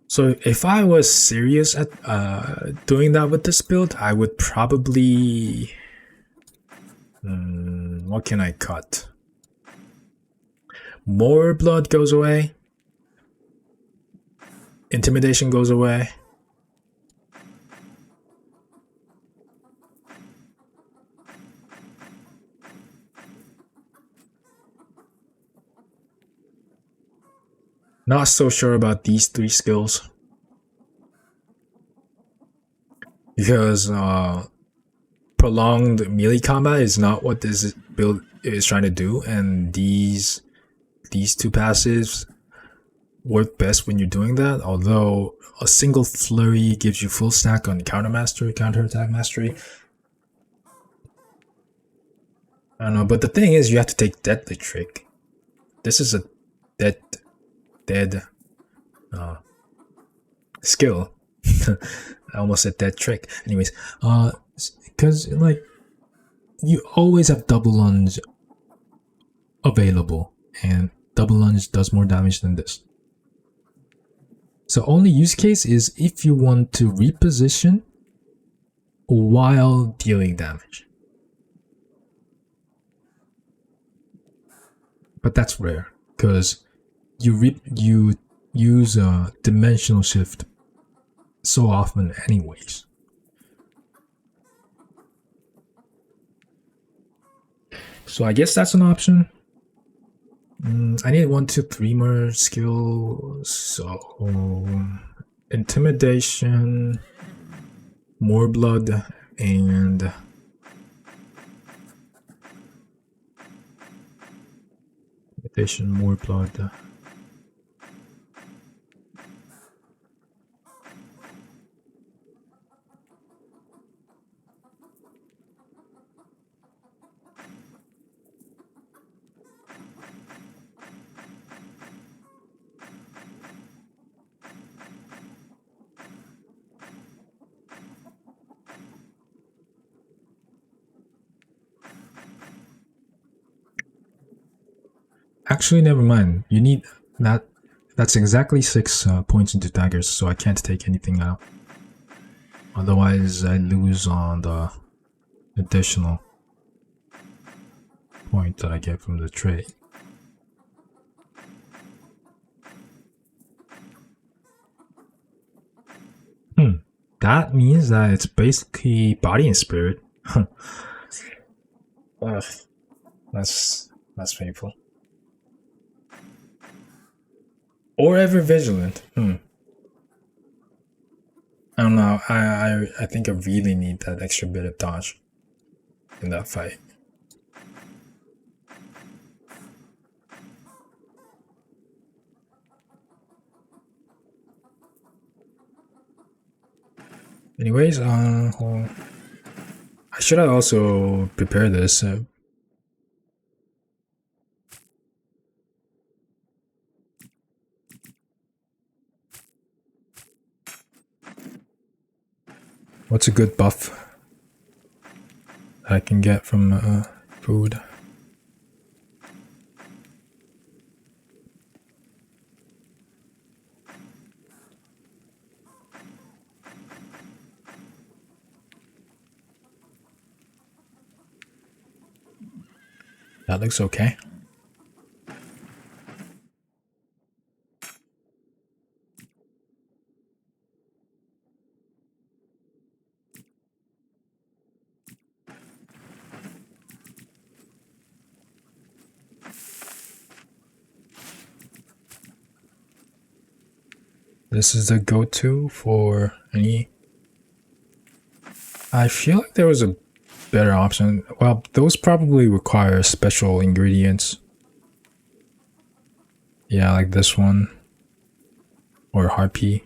So if I was serious at doing that with this build, I would probably... what can I cut? More blood goes away. Intimidation goes away. Not so sure about these 3 skills. Because prolonged melee combat is not what this build is trying to do, and these 2 passives work best when you're doing that, although a single flurry gives you full stack on counterattack mastery. I don't know, but the thing is, you have to take deadly trick. This is a dead skill. I almost said dead trick. Anyways, because like you always have double lunge available, and double lunge does more damage than this. So only use case is if you want to reposition while dealing damage. But that's rare because you use a dimensional shift so often anyways. So I guess that's an option. I need 1, 2, 3 more skills. So intimidation, more blood, and intimidation, more blood. Actually, never mind. You need that. That's exactly 6 points into daggers, so I can't take anything out. Otherwise, I lose on the additional point that I get from the trade. That means that it's basically body and spirit. That's painful. Or ever vigilant. I don't know. I think I really need that extra bit of dodge. in that fight. Anyways, I should have also prepared this. What's a good buff I can get from food? That looks okay. This is the go-to for any... I feel like there was a better option. Well, those probably require special ingredients. Yeah, like this one. Or harpy.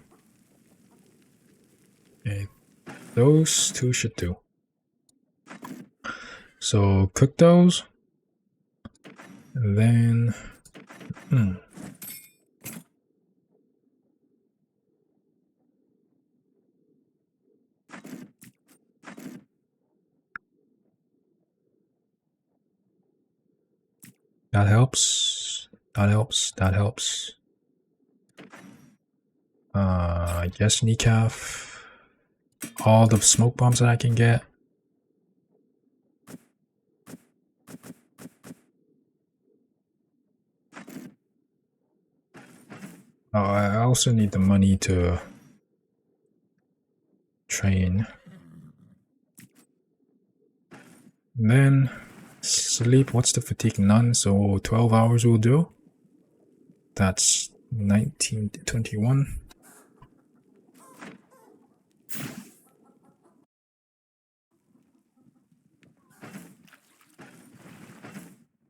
Okay. Those two should do. So cook those. And then... That helps. That helps. That helps. Yes, kneecalf. All the smoke bombs that I can get. Oh, I also need the money to train. And then sleep. What's the fatigue? None. So 12 hours will do. That's 19 to 21.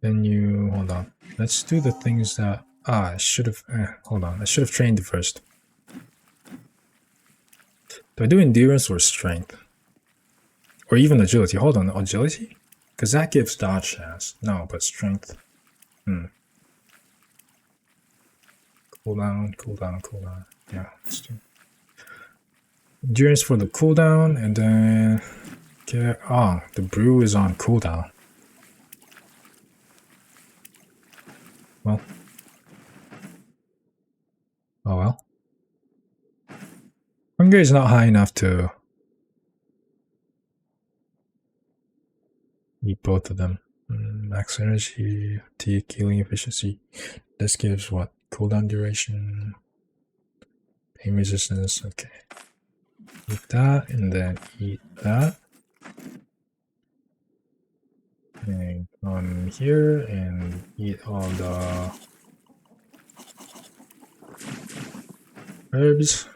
Then you hold on. Let's do the things that I should have. Hold on. I should have trained first. Do I do endurance or strength? Or even agility? Hold on, agility? Because that gives dodge chance. No, but strength. Cooldown, cooldown, cooldown. Yeah, let's do endurance for the cooldown, and then get... Oh, the brew is on cooldown. Well. Oh well. Hunger is not high enough to eat both of them. Max energy, fatigue, healing efficiency. This gives what? Cooldown duration, pain resistance. Okay. Eat that, and then eat that. And come here and eat all the herbs.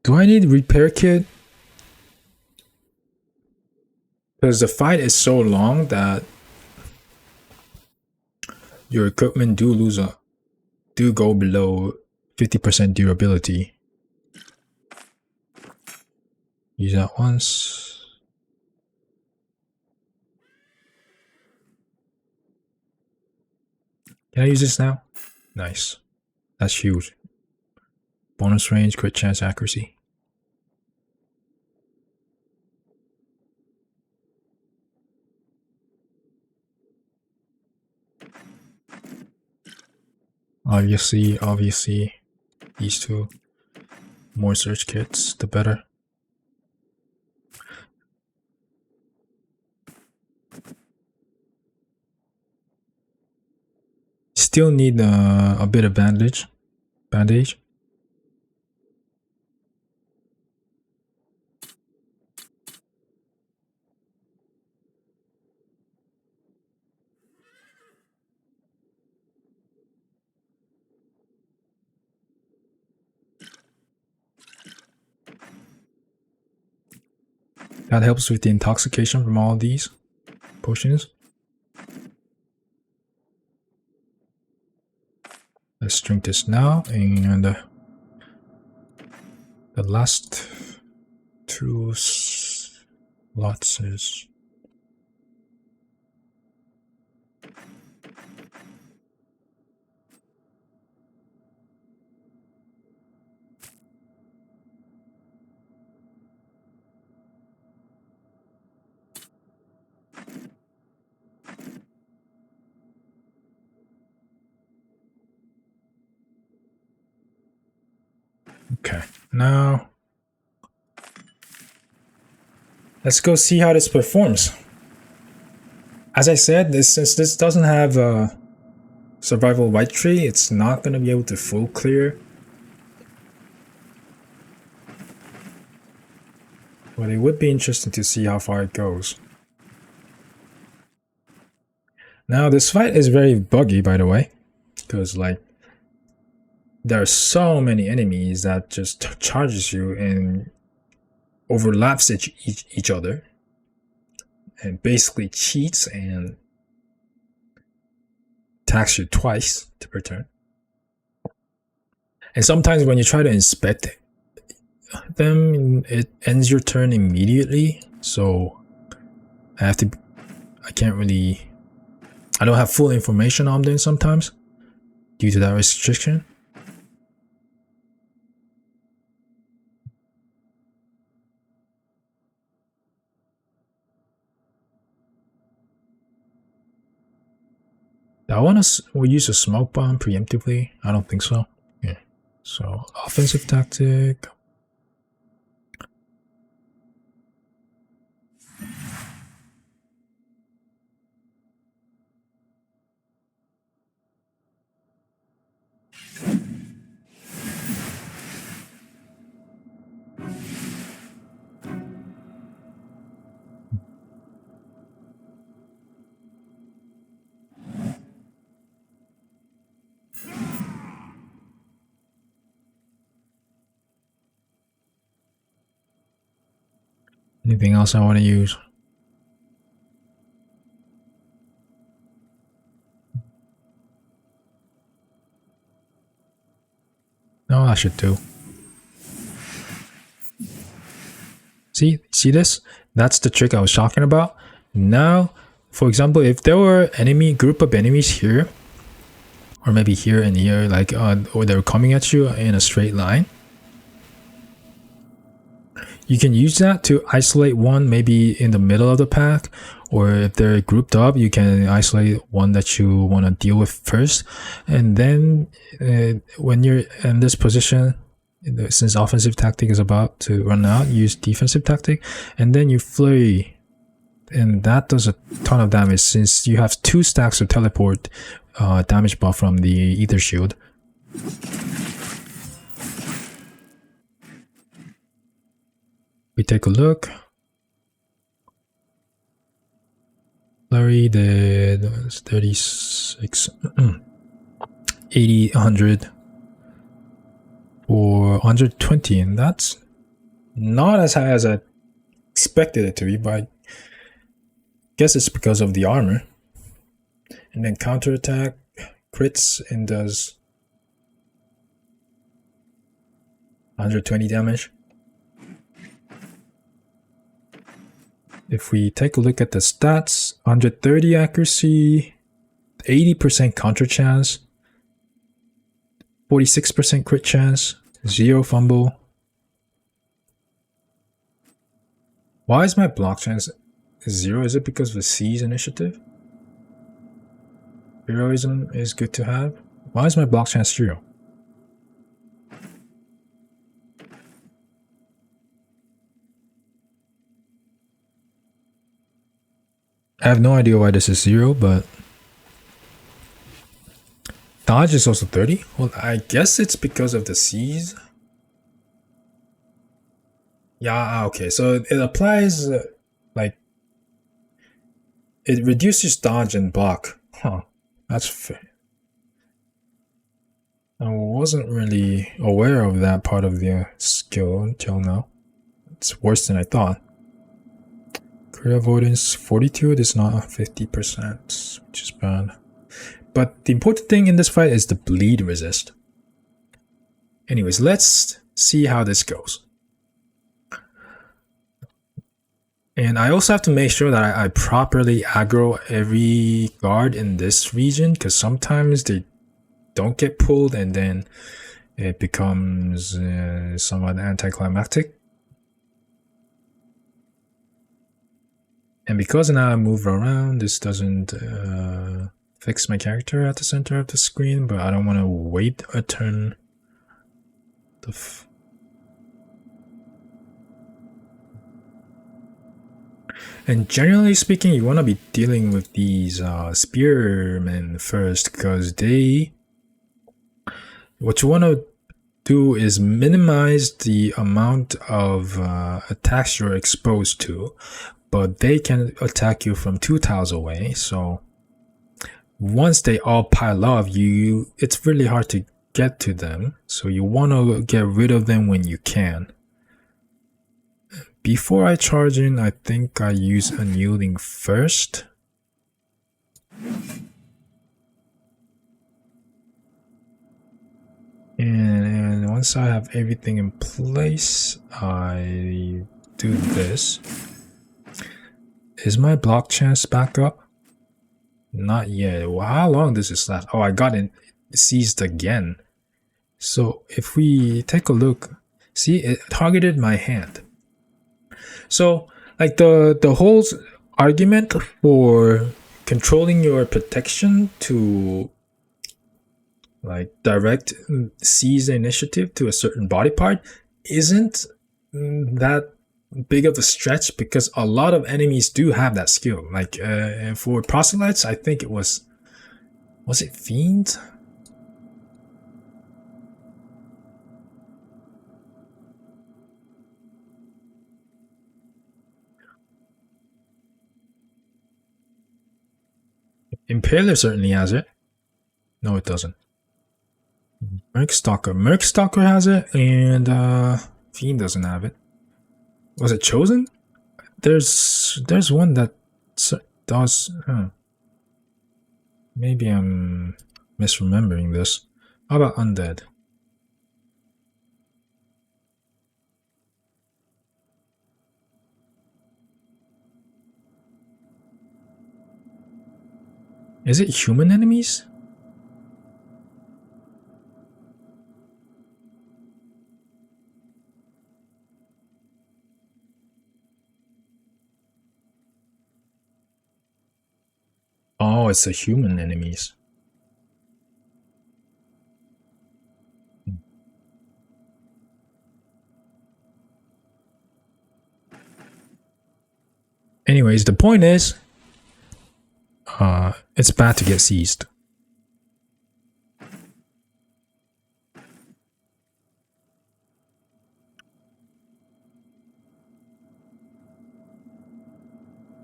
Do I need repair kit? Because the fight is so long that your equipment do go below 50% durability. Use that once. Can I use this now? Nice. That's huge. Bonus range, crit chance, accuracy. Obviously, these two. More search kits, the better. Still need a bit of bandage. That helps with the intoxication from all these potions. Let's drink this now, and the last two slots is... Okay, now let's go see how this performs. As I said, since this doesn't have a survival white tree, it's not going to be able to full clear. But it would be interesting to see how far it goes. Now this fight is very buggy, by the way, because like there are so many enemies that just charges you and overlaps each other and basically cheats and attacks you twice per turn. And sometimes when you try to inspect them, it ends your turn immediately. So I don't have full information on them sometimes due to that restriction. I want to use a smoke bomb preemptively. I don't think so. Yeah. So offensive tactic. Anything else I want to use? No, I should do. See this? That's the trick I was talking about. Now, for example, if there were group of enemies here, or maybe here and here, like or they're coming at you in a straight line, you can use that to isolate one maybe in the middle of the pack, or if they're grouped up, you can isolate one that you want to deal with first. And then when you're in this position, since offensive tactic is about to run out, use defensive tactic, and then you flurry. And that does a ton of damage since you have 2 stacks of teleport damage buff from the Ether Shield. We take a look. Flurry did 36, 80, 100 for 120, and that's not as high as I expected it to be, but I guess it's because of the armor. And then counterattack crits and does 120 damage. If we take a look at the stats, 130 accuracy, 80% counter chance, 46% crit chance, 0 fumble. Why is my block chance 0? Is it because of the C's initiative? Heroism is good to have. Why is my block chance 0? I have no idea why this is 0, but dodge is also 30. Well, I guess it's because of the C's. Yeah, okay. So it applies like it reduces dodge and block. Huh. That's fair. I wasn't really aware of that part of the skill until now. It's worse than I thought. Crit avoidance 42, this is not 50%, which is bad. But the important thing in this fight is the bleed resist. Anyways, let's see how this goes. And I also have to make sure that I properly aggro every guard in this region, because sometimes they don't get pulled and then it becomes somewhat anticlimactic. And because now I move around, this doesn't fix my character at the center of the screen, but I don't want to wait a turn. And generally speaking, you want to be dealing with these spearmen first, because what you want to do is minimize the amount of attacks you're exposed to, but they can attack you from 2 tiles away. So once they all pile up, it's really hard to get to them. So you want to get rid of them when you can. Before I charge in, I think I use unyielding first. And once I have everything in place, I do this. Is my block chance back up? Not yet. Well, how long does this last? Oh, I got it seized again. So if we take a look, see, it targeted my hand. So like the whole argument for controlling your protection to like direct seize the initiative to a certain body part isn't that big of a stretch, because a lot of enemies do have that skill. Like for proselytes, I think it was it Fiend? Impaler certainly has it. No, it doesn't. Mercstalker has it, and Fiend doesn't have it. Was it Chosen? There's one that does. Maybe I'm misremembering this. How about Undead? Is it human enemies? Oh, it's the human enemies. Anyways, the point is, it's bad to get seized.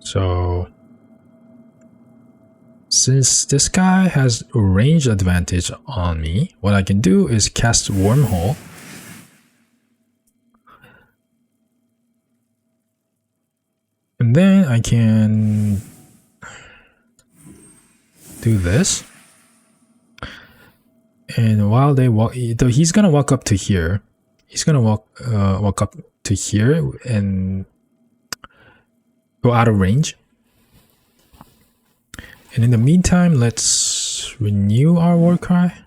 So since this guy has range advantage on me, what I can do is cast Wormhole. And then I can do this. And while they walk, he's gonna walk up to here. He's gonna walk up to here and go out of range. And in the meantime, let's renew our war cry.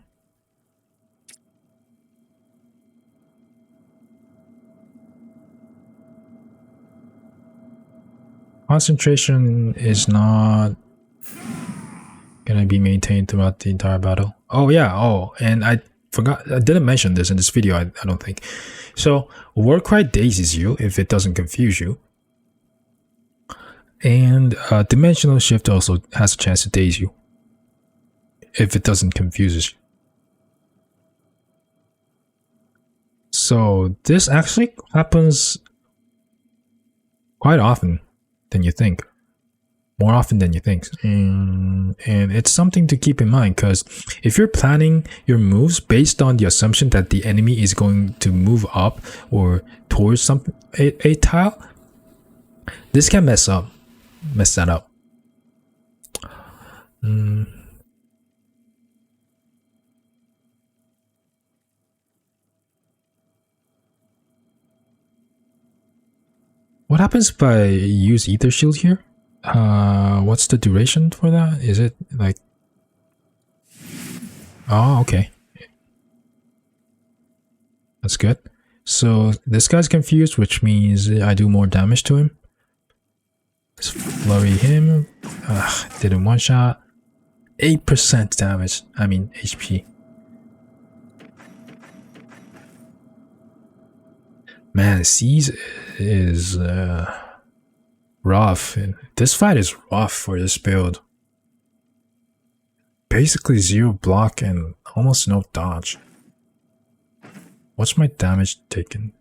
Concentration is not gonna be maintained throughout the entire battle. Oh yeah, and I forgot, I didn't mention this in this video, I don't think. So war cry dazes you if it doesn't confuse you. And dimensional shift also has a chance to daze you if it doesn't confuse you. So this actually happens quite often than you think. More often than you think. And it's something to keep in mind, because if you're planning your moves based on the assumption that the enemy is going to move up or towards a tile, this can mess up. mess that up. What happens if I use Ether Shield here? What's the duration for that? Is it like... Oh, okay. That's good. So this guy's confused, which means I do more damage to him. Let's flurry him. Did in one shot. 8% damage. I mean HP. Man, Siege is rough. This fight is rough for this build. Basically 0 block and almost no dodge. What's my damage taken?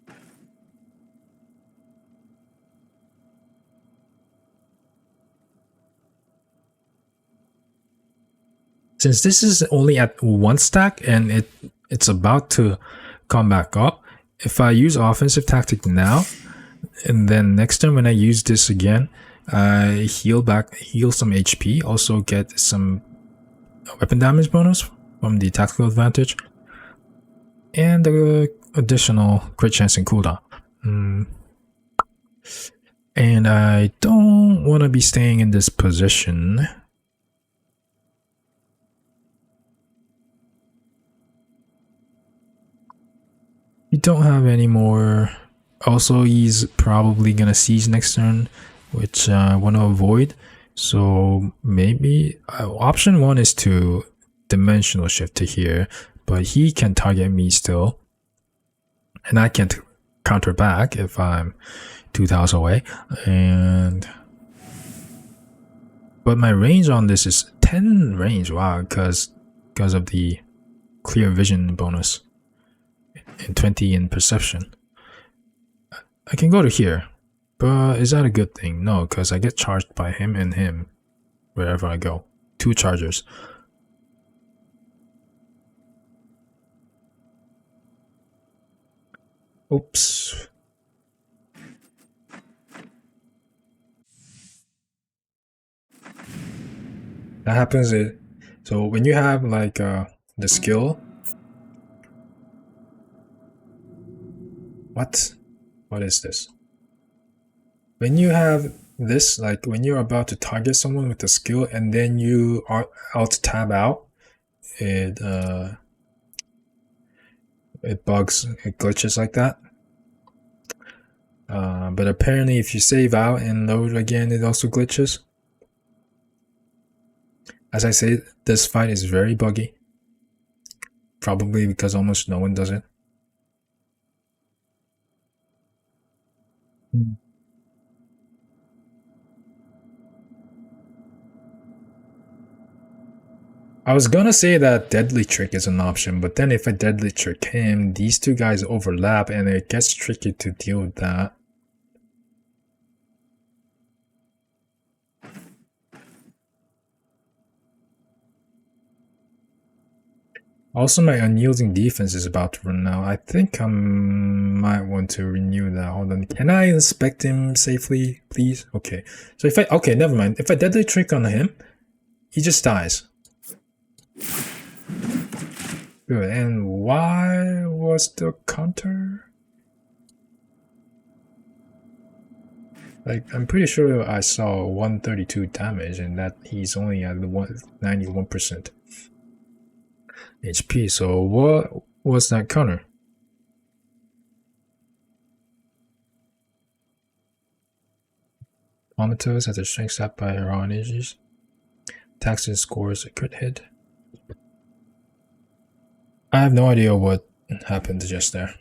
Since this is only at 1 stack and it's about to come back up, if I use offensive tactic now, and then next time when I use this again, I heal some HP, also get some weapon damage bonus from the tactical advantage, and the additional crit chance and cooldown. And I don't want to be staying in this position. We don't have any more. Also, he's probably gonna siege next turn, which I want to avoid. So maybe option 1 is to dimensional shift to here, but he can target me still, and I can't counter back if I'm 2,000 away. But my range on this is 10 range. Wow, because of the clear vision bonus and 20 in perception. I can go to here, but is that a good thing? No, because I get charged by him and him wherever I go. 2 chargers. Oops. That happens. So when you have like the skill. What is this? When you have this, like when you're about to target someone with a skill and then you alt tab out, it bugs, it glitches like that. But apparently if you save out and load again, it also glitches. As I say, this fight is very buggy. Probably because almost no one does it. I was gonna say that deadly trick is an option, but then if I deadly trick him, these 2 guys overlap and it gets tricky to deal with that. Also, my unyielding defense is about to run out. I think I might want to renew that. Hold on. Can I inspect him safely, please? Okay. So if I... Okay, never mind. If I deadly trick on him, he just dies. Good. And why was the counter? Like, I'm pretty sure I saw 132 damage and that he's only at 91% HP. So what was that counter? Comatose has a strength stat by her own energies. Attacks and scores a crit hit. I have no idea what happened just there.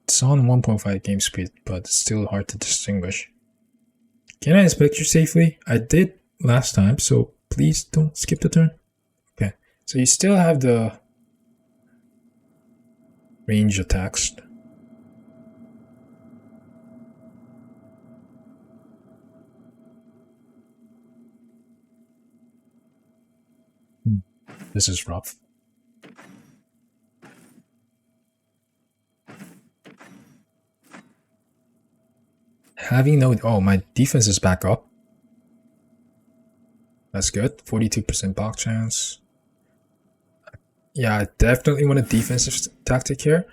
It's on 1.5 game speed, but it's still hard to distinguish. Can I inspect you safely? I did last time, so please don't skip the turn. Okay, so you still have the range attacks. This is rough. Having no... Oh, my defense is back up. That's good. 42% block chance. Yeah, I definitely want a defensive tactic here.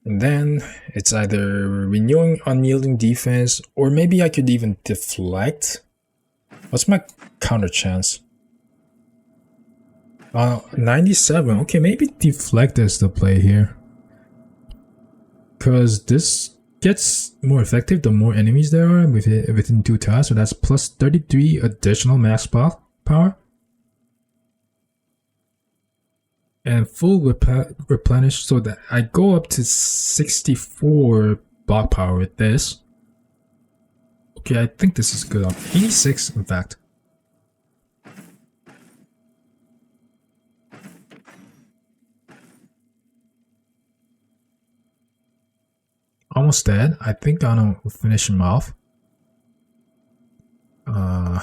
And then it's either renewing unyielding defense, or maybe I could even deflect. What's my counter chance? 97. Okay, maybe deflect is the play here. Because this gets more effective the more enemies there are within 2 tiles. So that's plus 33 additional max block power. And full replenish, so that I go up to 64 block power with this. Okay, I think this is good. 86, in fact. Almost dead. I think I'm gonna finish him off. Do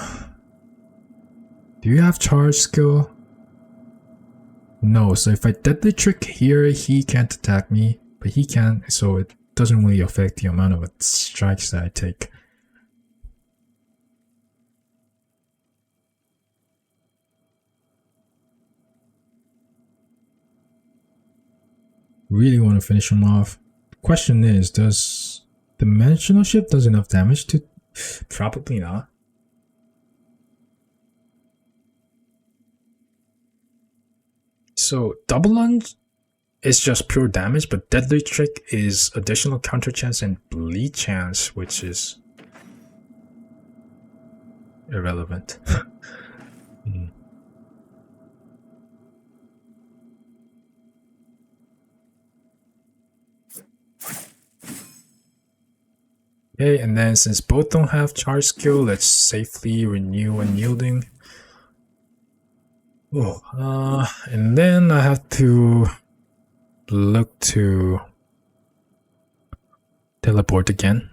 you have charge skill? No, so if I deadly trick here, he can't attack me, but he can, so it doesn't really affect the amount of strikes that I take. Really want to finish him off. Question is, does Dimensional Shift does enough damage to... Probably not. So double lunge is just pure damage, but deadly trick is additional counter chance and bleed chance, which is irrelevant. Okay, and then since both don't have charge skill, let's safely renew unyielding. Oh, and then I have to look to teleport again.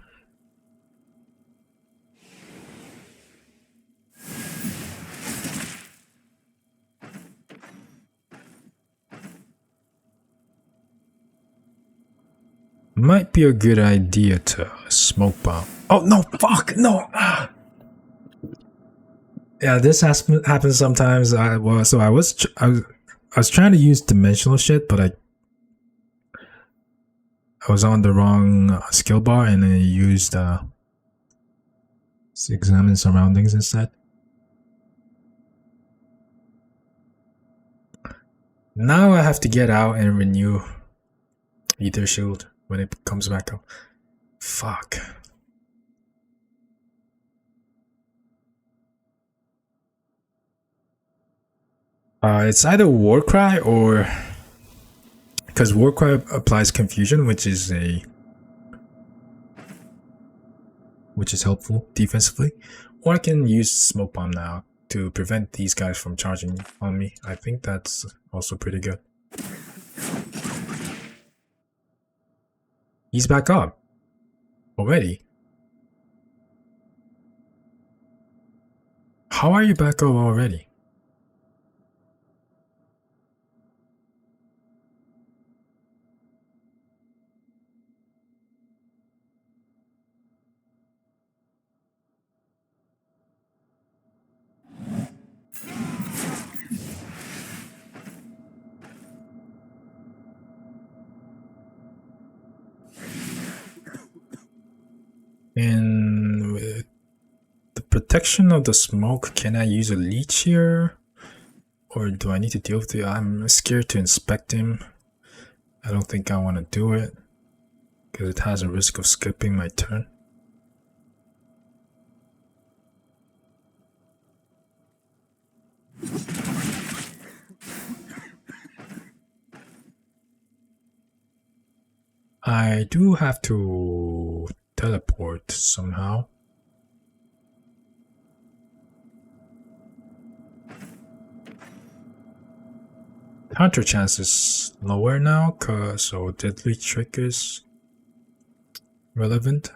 Might be a good idea to smoke bomb. Oh no! Fuck no! Yeah, this happens sometimes. I was trying to use dimensional shit, but I was on the wrong skill bar and I used examine surroundings instead. Now I have to get out and renew Aether Shield when it comes back up. Fuck. It's either Warcry or... Because Warcry applies confusion, which is helpful defensively. Or I can use Smoke Bomb now to prevent these guys from charging on me. I think that's also pretty good. He's back up. Already? How are you back up already? And with the protection of the smoke, can I use a leech here? Or do I need to deal with it? I'm scared to inspect him. I don't think I want to do it, because it has a risk of skipping my turn. I do have to teleport somehow. Counter chance is lower now, so deadly trick is relevant.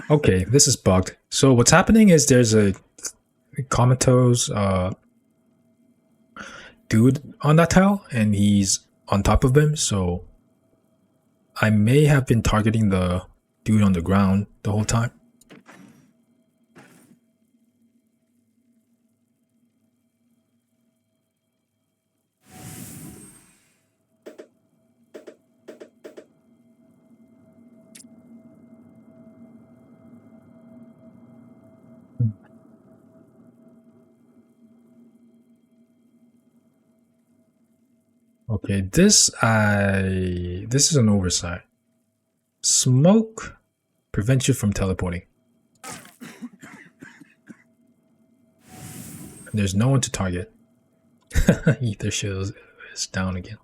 Okay, this is bugged. So what's happening is there's a comatose dude on that tile, and he's on top of him, so I may have been targeting the dude on the ground the whole time. Okay, this is an oversight. Smoke prevents you from teleporting. There's no one to target. Aether shield is down again.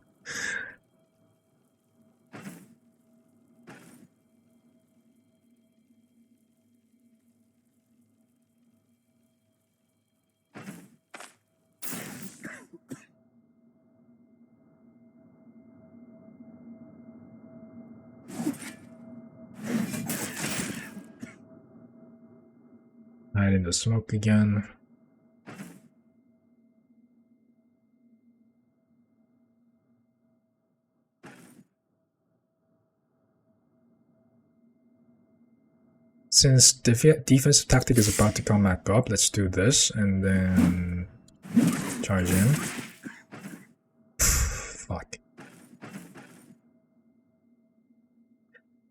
Hide in the smoke again. Since defensive tactic is about to come back up, let's do this and then charge in. Fuck.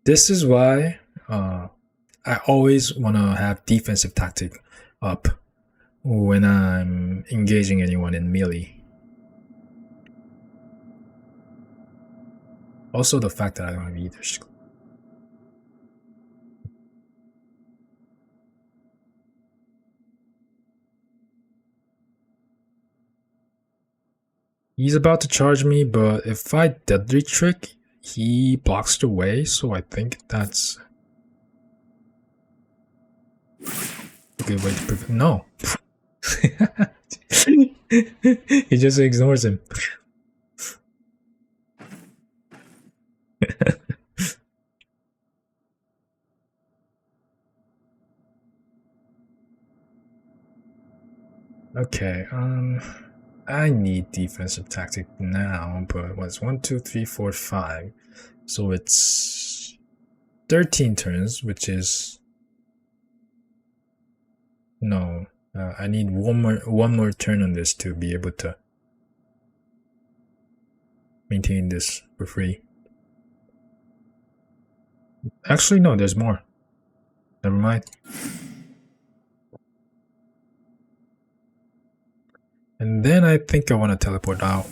This is why I always want to have defensive tactic up when I'm engaging anyone in melee. Also the fact that I don't have either. He's about to charge me, but if I deadly trick, he blocks the way, so I think that's a good way to prevent. No. He just ignores him. Okay, I need defensive tactic now, but what's 1, 2, 3, 4, 5. So it's 13 turns, which is no. I need one more turn on this to be able to maintain this for free. Actually, no, there's more. Never mind. And then I think I want to teleport out.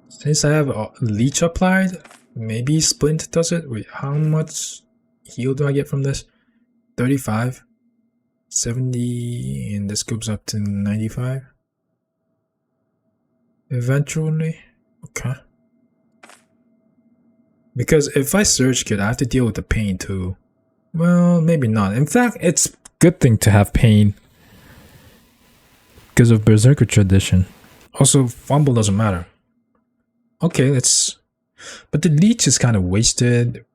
Since I have a leech applied, maybe Splint does it. Wait, how much heal do I get from this? 35, 70, and this goes up to 95. Eventually, okay. Because if I Surge Kit, I have to deal with the pain too. Well, maybe not. In fact, it's a good thing to have pain because of Berserker tradition. Also, fumble doesn't matter. Okay, but the leech is kind of wasted.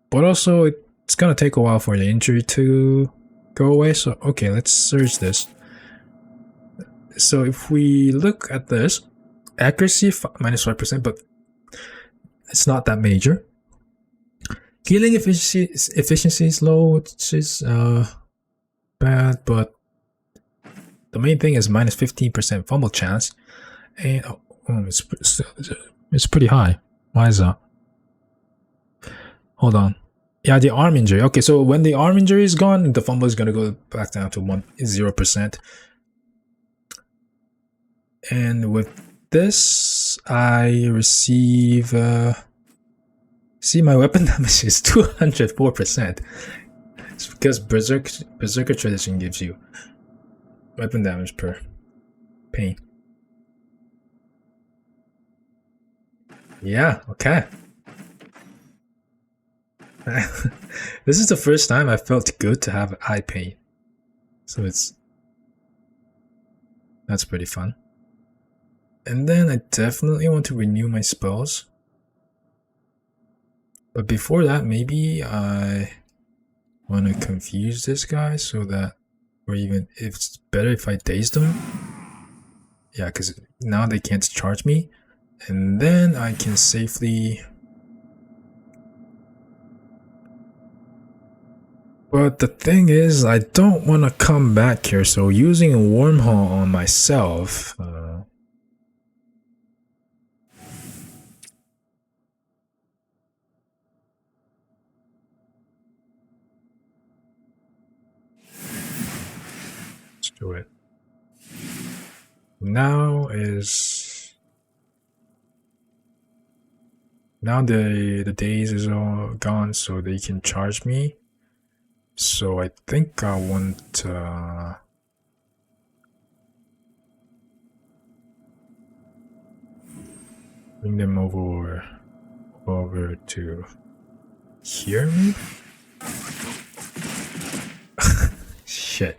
But also, it's gonna take a while for the injury to go away. So, okay, let's Surge this. So if we look at this, accuracy -5%, but it's not that major. Healing efficiency is low, which is bad, but the main thing is -15% fumble chance, and it's pretty high. Why is that? Hold on. Yeah, the arm injury. Okay, so when the arm injury is gone, the fumble is gonna go back down to 0%. And with this, I receive. See, my weapon damage is 204%. It's because Berserker Tradition gives you weapon damage per pain. Yeah, okay. This is the first time I felt good to have eye pain. So that's pretty fun. And then I definitely want to renew my spells. But before that, maybe I want to confuse this guy so that, or even if it's better if I daze them. Yeah, because now they can't charge me, and then I can safely. But the thing is, I don't want to come back here, so using a wormhole on myself. Let's do it. Now the daze is all gone, so they can charge me. So I think I want bring them over to here, maybe? Shit.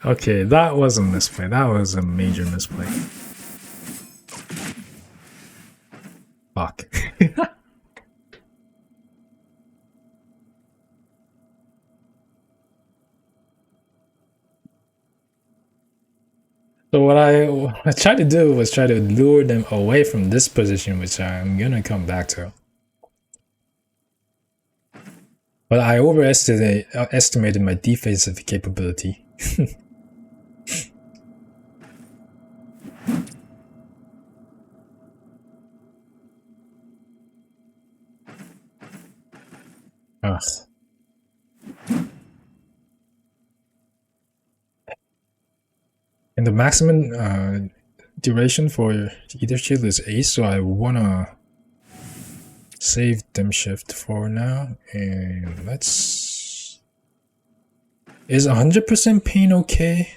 Okay, that was a misplay. That was a major misplay. Fuck. So what I tried to do was try to lure them away from this position, which I'm gonna come back to. But I overestimated my defensive capability. Ugh. And the maximum duration for either shield is 8, so I wanna save them shift for now, and let's... Is 100% pain okay?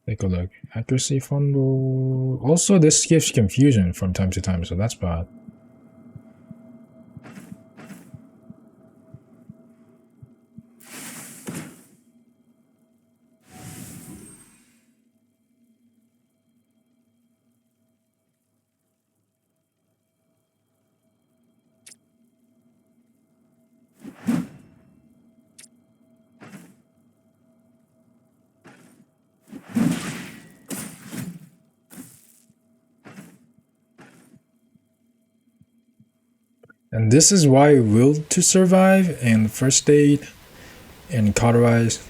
Take a look. Accuracy fumble. Also, this gives confusion from time to time, so that's bad. And this is why will to survive and first aid and cauterized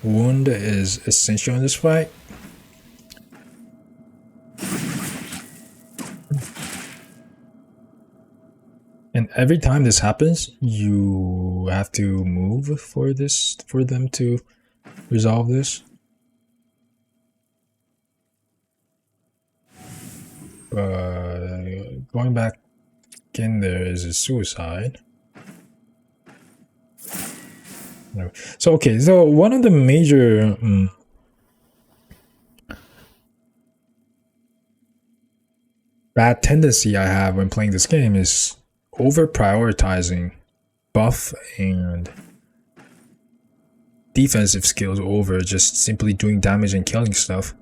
wound is essential in this fight. And every time this happens, you have to move for them to resolve this. Going back in there is a suicide. No. So okay, so one of the major bad tendency I have when playing this game is over prioritizing buff and defensive skills over just simply doing damage and killing stuff.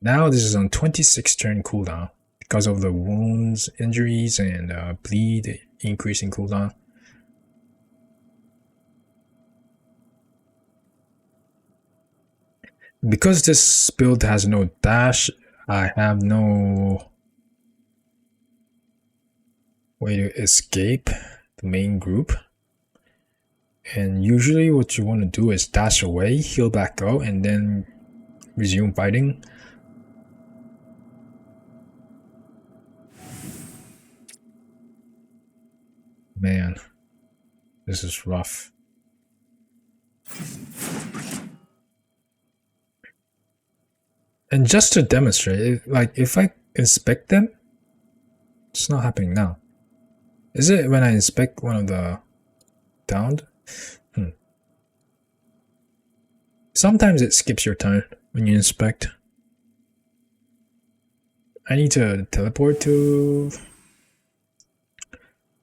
Now this is on 26 turn cooldown because of the wounds, injuries, and bleed increasing cooldown. Because this build has no dash, I have no way to escape the main group. And usually what you want to do is dash away, heal back out, and then resume fighting. Man, this is rough. And just to demonstrate, like if I inspect them, it's not happening now. Is it when I inspect one of the downed? Sometimes it skips your turn when you inspect. I need to teleport to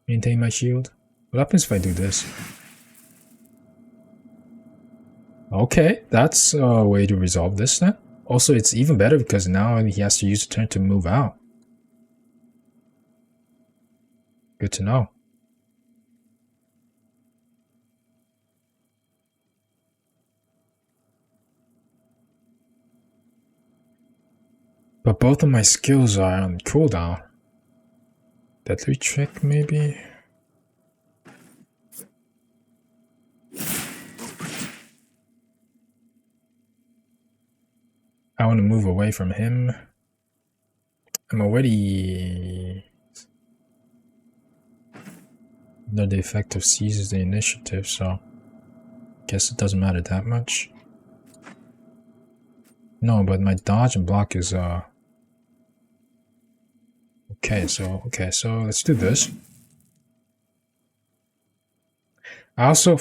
Maintain my shield. What happens if I do this? Okay, that's a way to resolve this then. Also, it's even better because now he has to use a turn to move out. Good to know. But both of my skills are on cooldown. Deadly Trick, maybe? I want to move away from him. I'm already under the effect of seizes the initiative, so guess it doesn't matter that much. No, but my dodge and block is okay, so let's do this. I also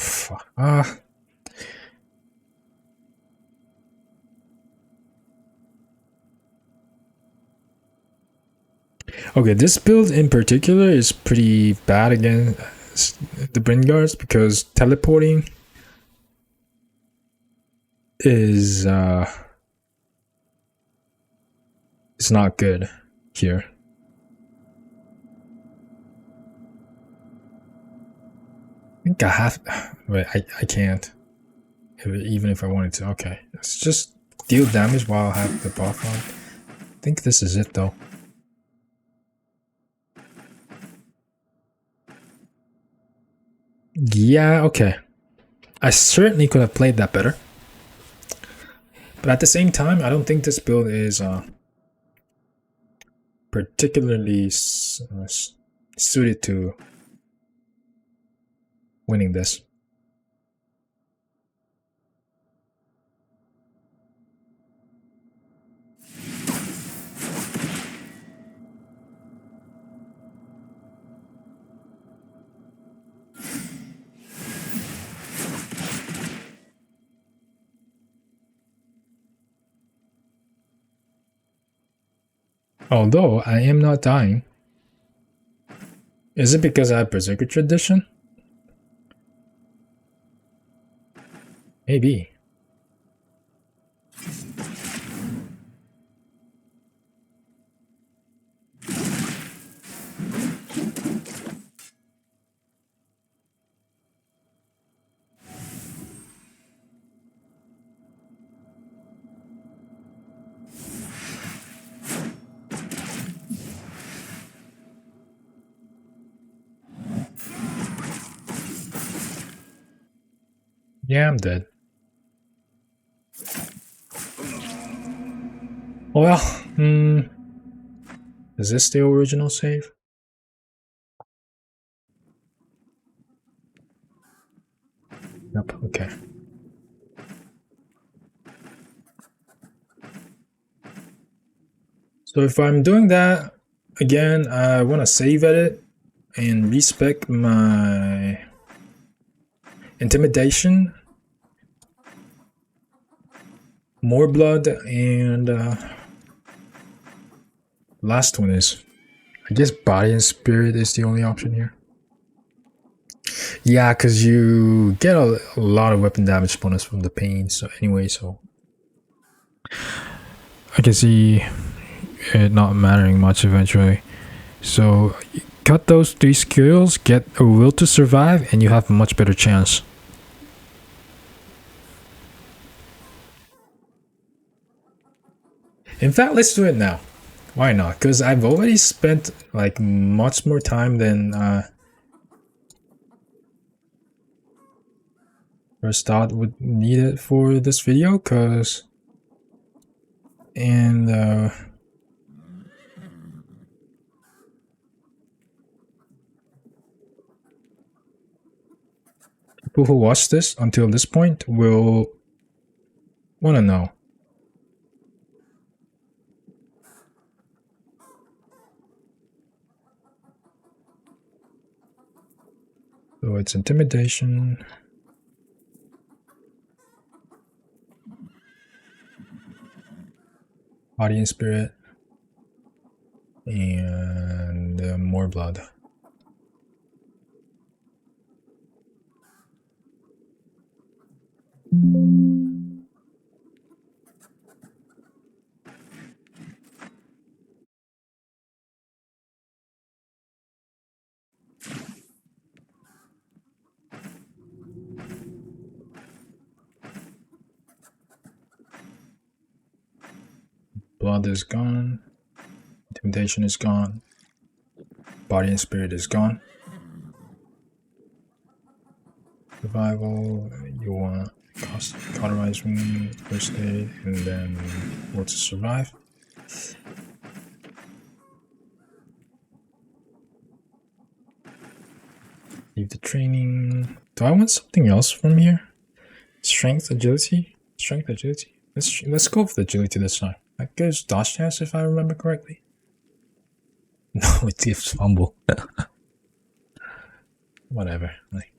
okay, this build in particular is pretty bad against the Brynn guards because teleporting is it's not good here. I think I have. Wait, I can't. Even if I wanted to. Okay, let's just deal damage while I have the buff on. I think this is it though. Yeah, okay. I certainly could have played that better. But at the same time, I don't think this build is particularly suited to winning this. Although I am not dying. Is it because I have Berserker Tradition? Maybe. Yeah, I'm dead. Well, is this the original save? Nope, okay. So if I'm doing that, again, I want to save edit and respec my Intimidation, more blood, and last one is, I guess Body and Spirit is the only option here. Yeah, because you get a lot of weapon damage bonus from the pain, so anyway, so I can see it not mattering much eventually. So cut those 3 skills, get a will to survive, and you have a much better chance. In fact, let's do it now. Why not? Because I've already spent like much more time than first thought would need it for this video. Cause and people who watch this until this point will want to know. So it's Intimidation, Body and Spirit, and more blood. Blood is gone. Intimidation is gone. Body and spirit is gone. Survival, you want cauterize wound, first aid, and then will to survive. Leave the training. Do I want something else from here? Strength, agility? Strength, agility. Let's go with agility this time. That gives dodge chance if I remember correctly. No, it gives fumble. Whatever. Like,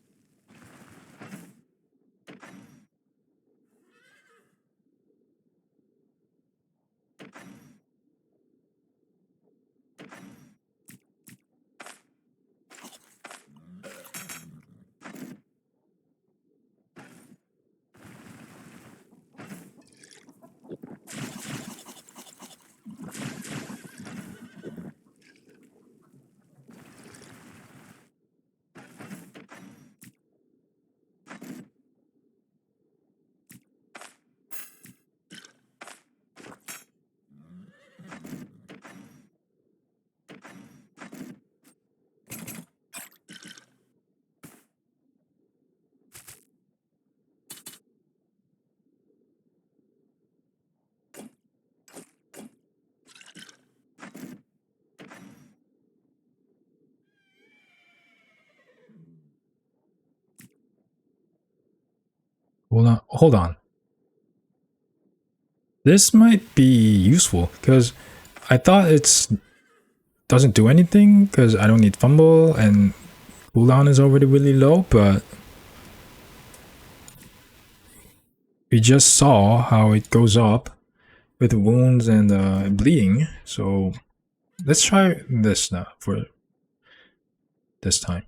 hold on. This might be useful because I thought it's doesn't do anything because I don't need fumble and cooldown is already really low, but we just saw how it goes up with wounds and bleeding. So let's try this now for this time.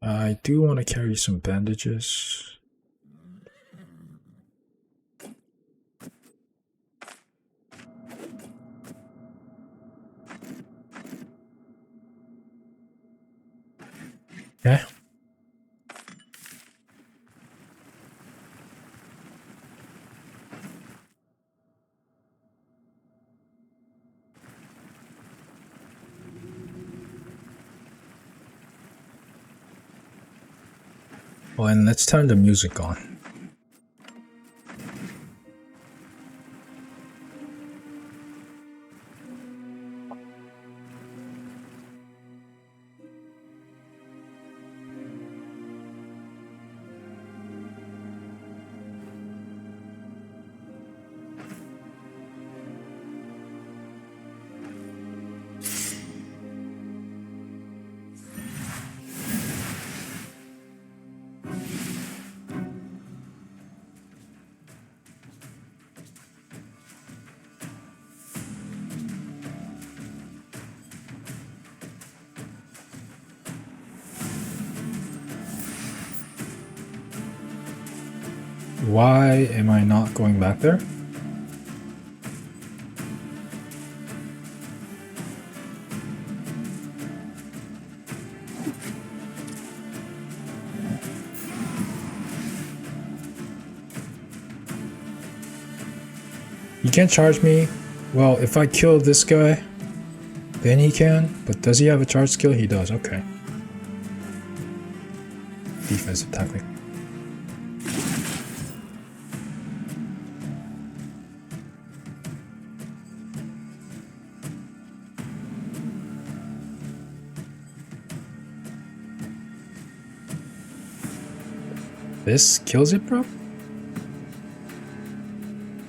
I do want to carry some bandages. Okay. Well, and let's turn the music on. Why am I not going back there? He can't charge me. Well, if I kill this guy, then he can. But does he have a charge skill? He does. Okay. Defensive tactic. This kills it, bro?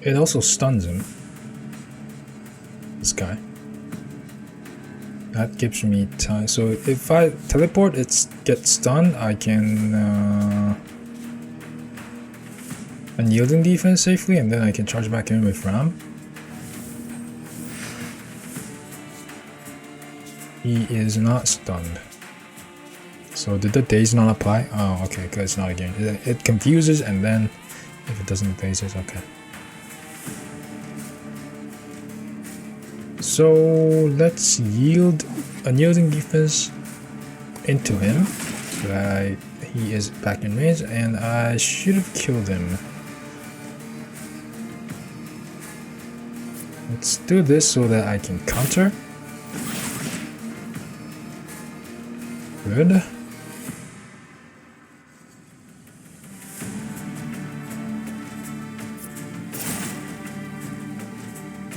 It also stuns him. This guy. That gives me time. So if I teleport, it gets stunned. I can unyielding defense safely, and then I can charge back in with Ram. He is not stunned. So did the daze not apply? Oh, okay, because it's not a game. It confuses, and then if it doesn't daze, it's okay. So let's yield unyielding defense into him so that he is back in range, and I should have killed him. Let's do this so that I can counter. Good.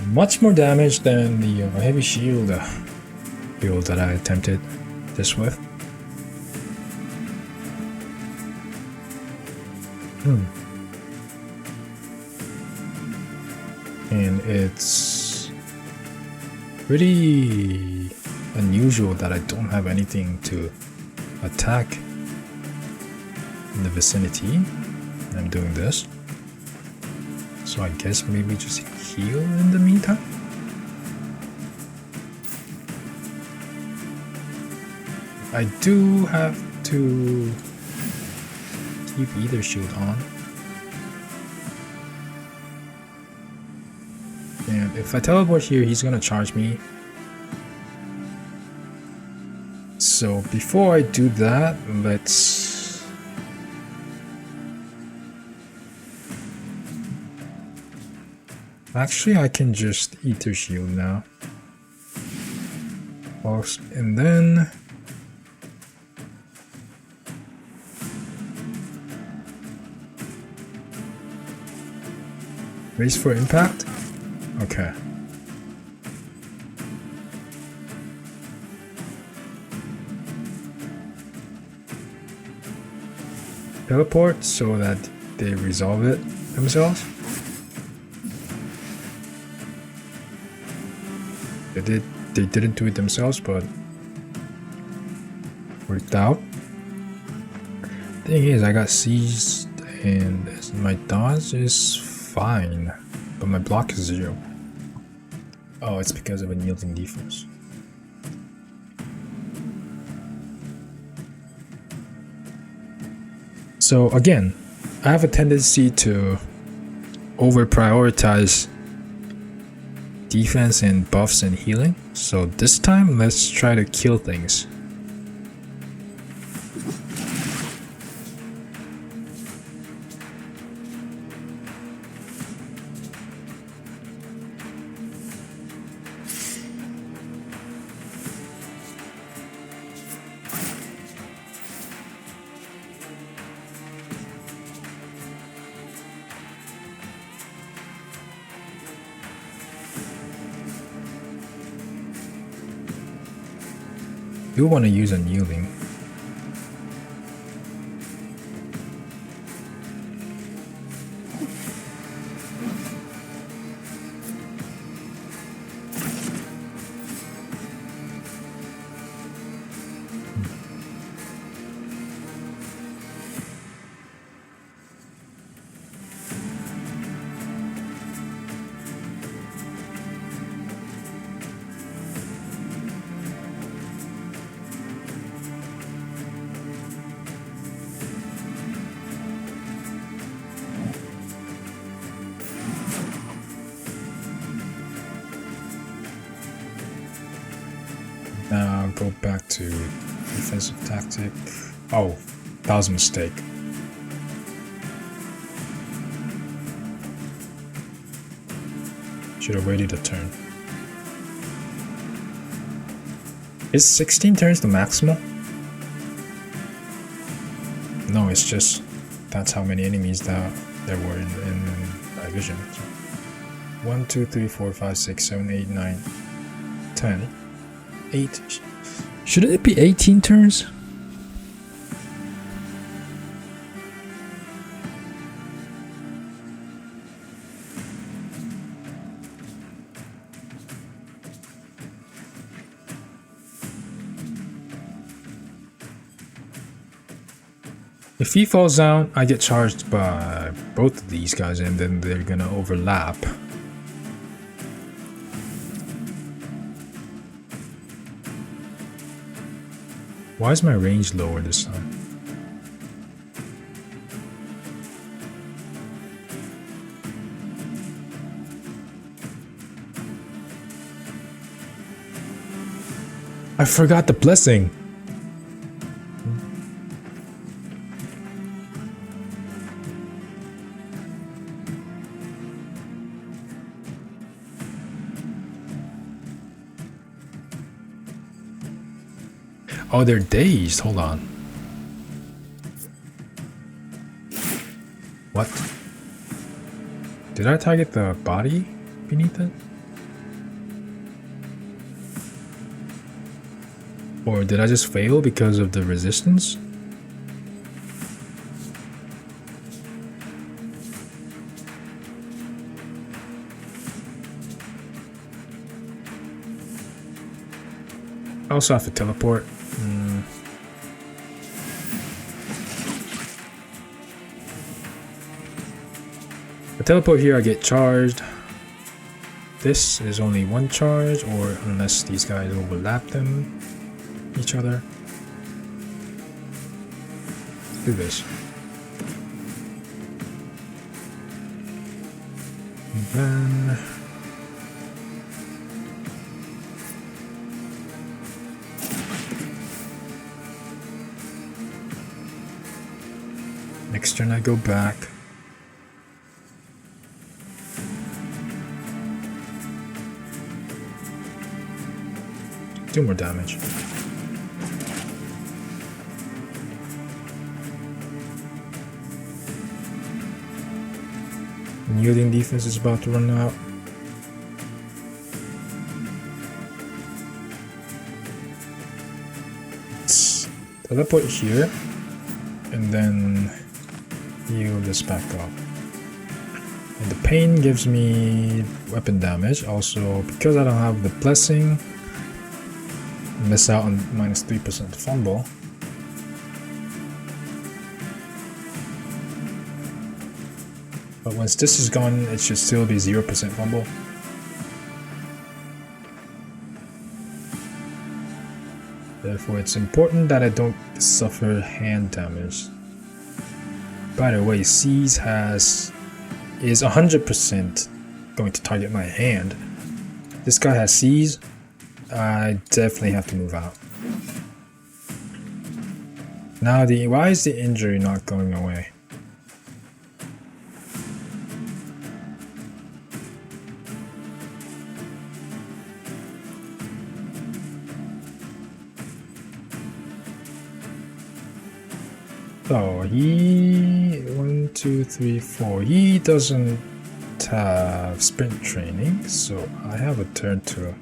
Much more damage than the heavy shield build that I attempted this with. And it's pretty unusual that I don't have anything to attack in the vicinity. I'm doing this. So I guess maybe just heal in the meantime? I do have to keep either shield on. And if I teleport here, he's gonna charge me. So before I do that, let's... Actually, I can just Ether Shield now. And then... Race for impact? Okay. Teleport so that they resolve it themselves. They didn't do it themselves, but worked out. Thing is, I got seized and my dodge is fine, but my block is 0. Oh, it's because of a yielding defense. So again, I have a tendency to over prioritize defense and buffs and healing. So this time, let's try to kill things. You want to use unyielding. Now go back to defensive tactic. Oh, that was a mistake. Should have waited a turn. Is 16 turns the maximum? No, it's just that's how many enemies that there were in my vision. So 1, 2, 3, 4, 5, 6, 7, 8, 9, 10. 8. Shouldn't it be 18 turns? If he falls down, I get charged by both of these guys and then they're gonna overlap. Why is my range lower this time? I forgot the blessing. Oh, they're dazed. Hold on. What? Did I target the body beneath it? Or did I just fail because of the resistance? I also have to teleport. I teleport here, I get charged. This is only one charge, or unless these guys overlap each other. Let's do this. And then next turn I go back. Do more damage. Yielding defense is about to run out. Let's teleport here and then heal this back up. And the pain gives me weapon damage. Also, because I don't have the blessing, miss out on -3% fumble. But once this is gone, it should still be 0% fumble. Therefore, it's important that I don't suffer hand damage. By the way, Seize is 100% going to target my hand. This guy has Seize. I definitely have to move out. Now, why is the injury not going away? So he 1, 2, 3, 4. He doesn't have sprint training, so I have a turn to.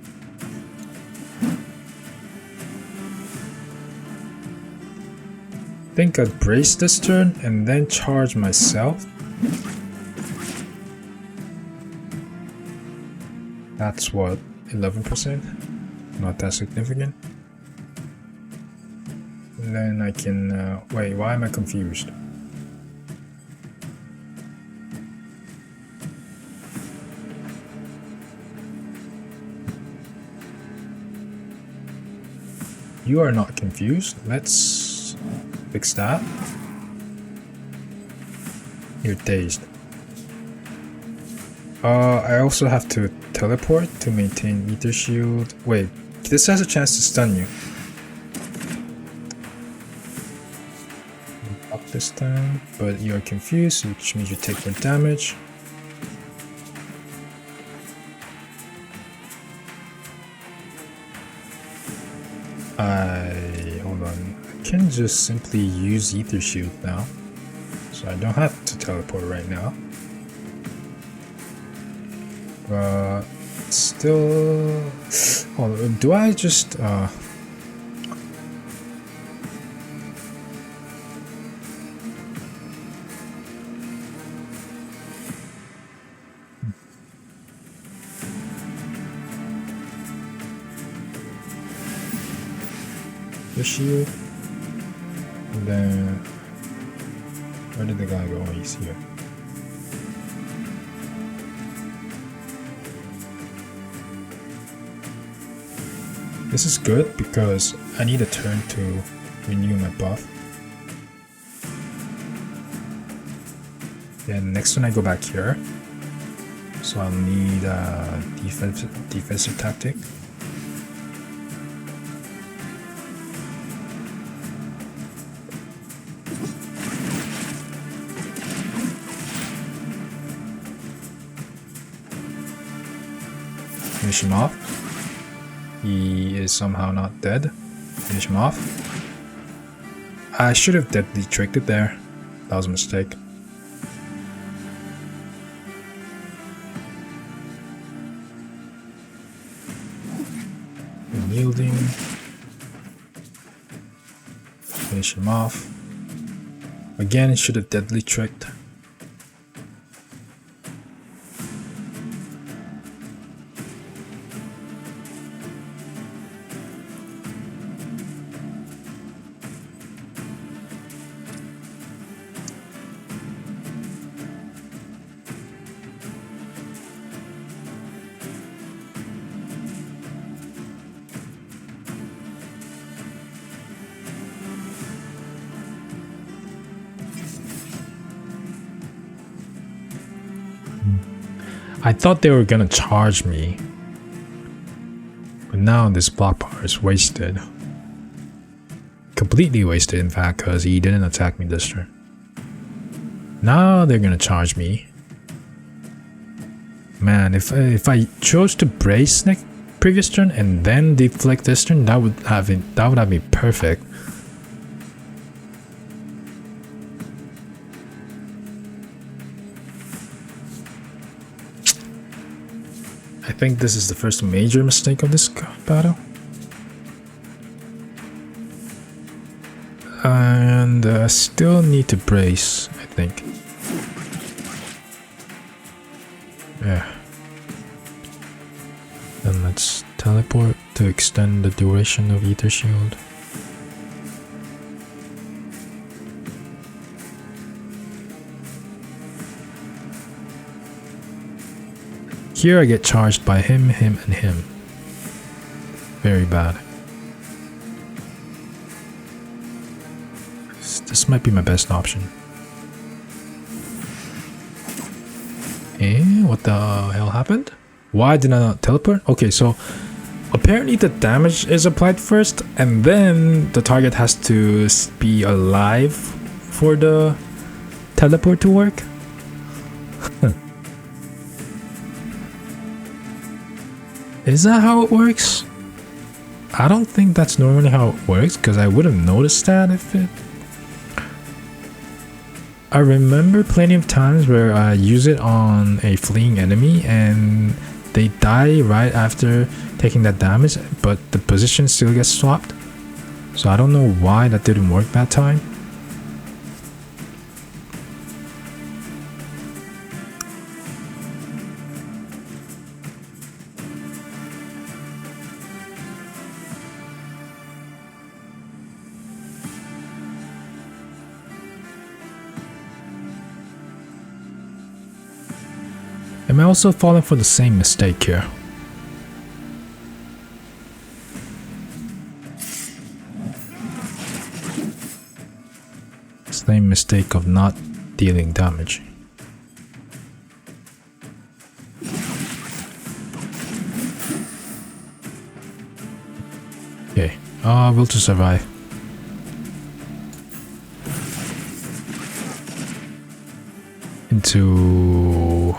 I think I'd brace this turn and then charge myself. That's what, 11%? Not that significant. And then I can, wait, why am I confused? You are not confused. Let's fix that. You're dazed. I also have to teleport to maintain Ether Shield. Wait, this has a chance to stun you. Up this time, but you're confused, which means you take more damage. Hold on. I can just simply use Ether Shield now, so I don't have to teleport right now. But still, hold on, do I just the shield, and then where did the guy go? Oh, he's here. This is good because I need a turn to renew my buff. Then next when I go back here, so I'll need a defensive tactic. Finish him off. He is somehow not dead. Finish him off. I should have deadly tricked it there. That was a mistake. Unyielding. Finish him off. Again, should have deadly tricked. I thought they were gonna charge me, but now this block power is wasted. Completely wasted, in fact, because he didn't attack me this turn. Now they're gonna charge me. Man, if I chose to brace next previous turn and then deflect this turn, that would have been perfect. I think this is the first major mistake of this battle. And I still need to brace, I think. Yeah. Then let's teleport to extend the duration of Aether Shield. Here I get charged by him, and him. Very bad. This might be my best option. And what the hell happened? Why did I not teleport? Okay, so apparently the damage is applied first, and then the target has to be alive for the teleport to work. Is that how it works? I don't think that's normally how it works, because I would have noticed that if it... I remember plenty of times where I use it on a fleeing enemy and they die right after taking that damage, but the position still gets swapped. So I don't know why that didn't work that time. Am I also falling for the same mistake here? Same mistake of not dealing damage. Okay, will to survive. Into...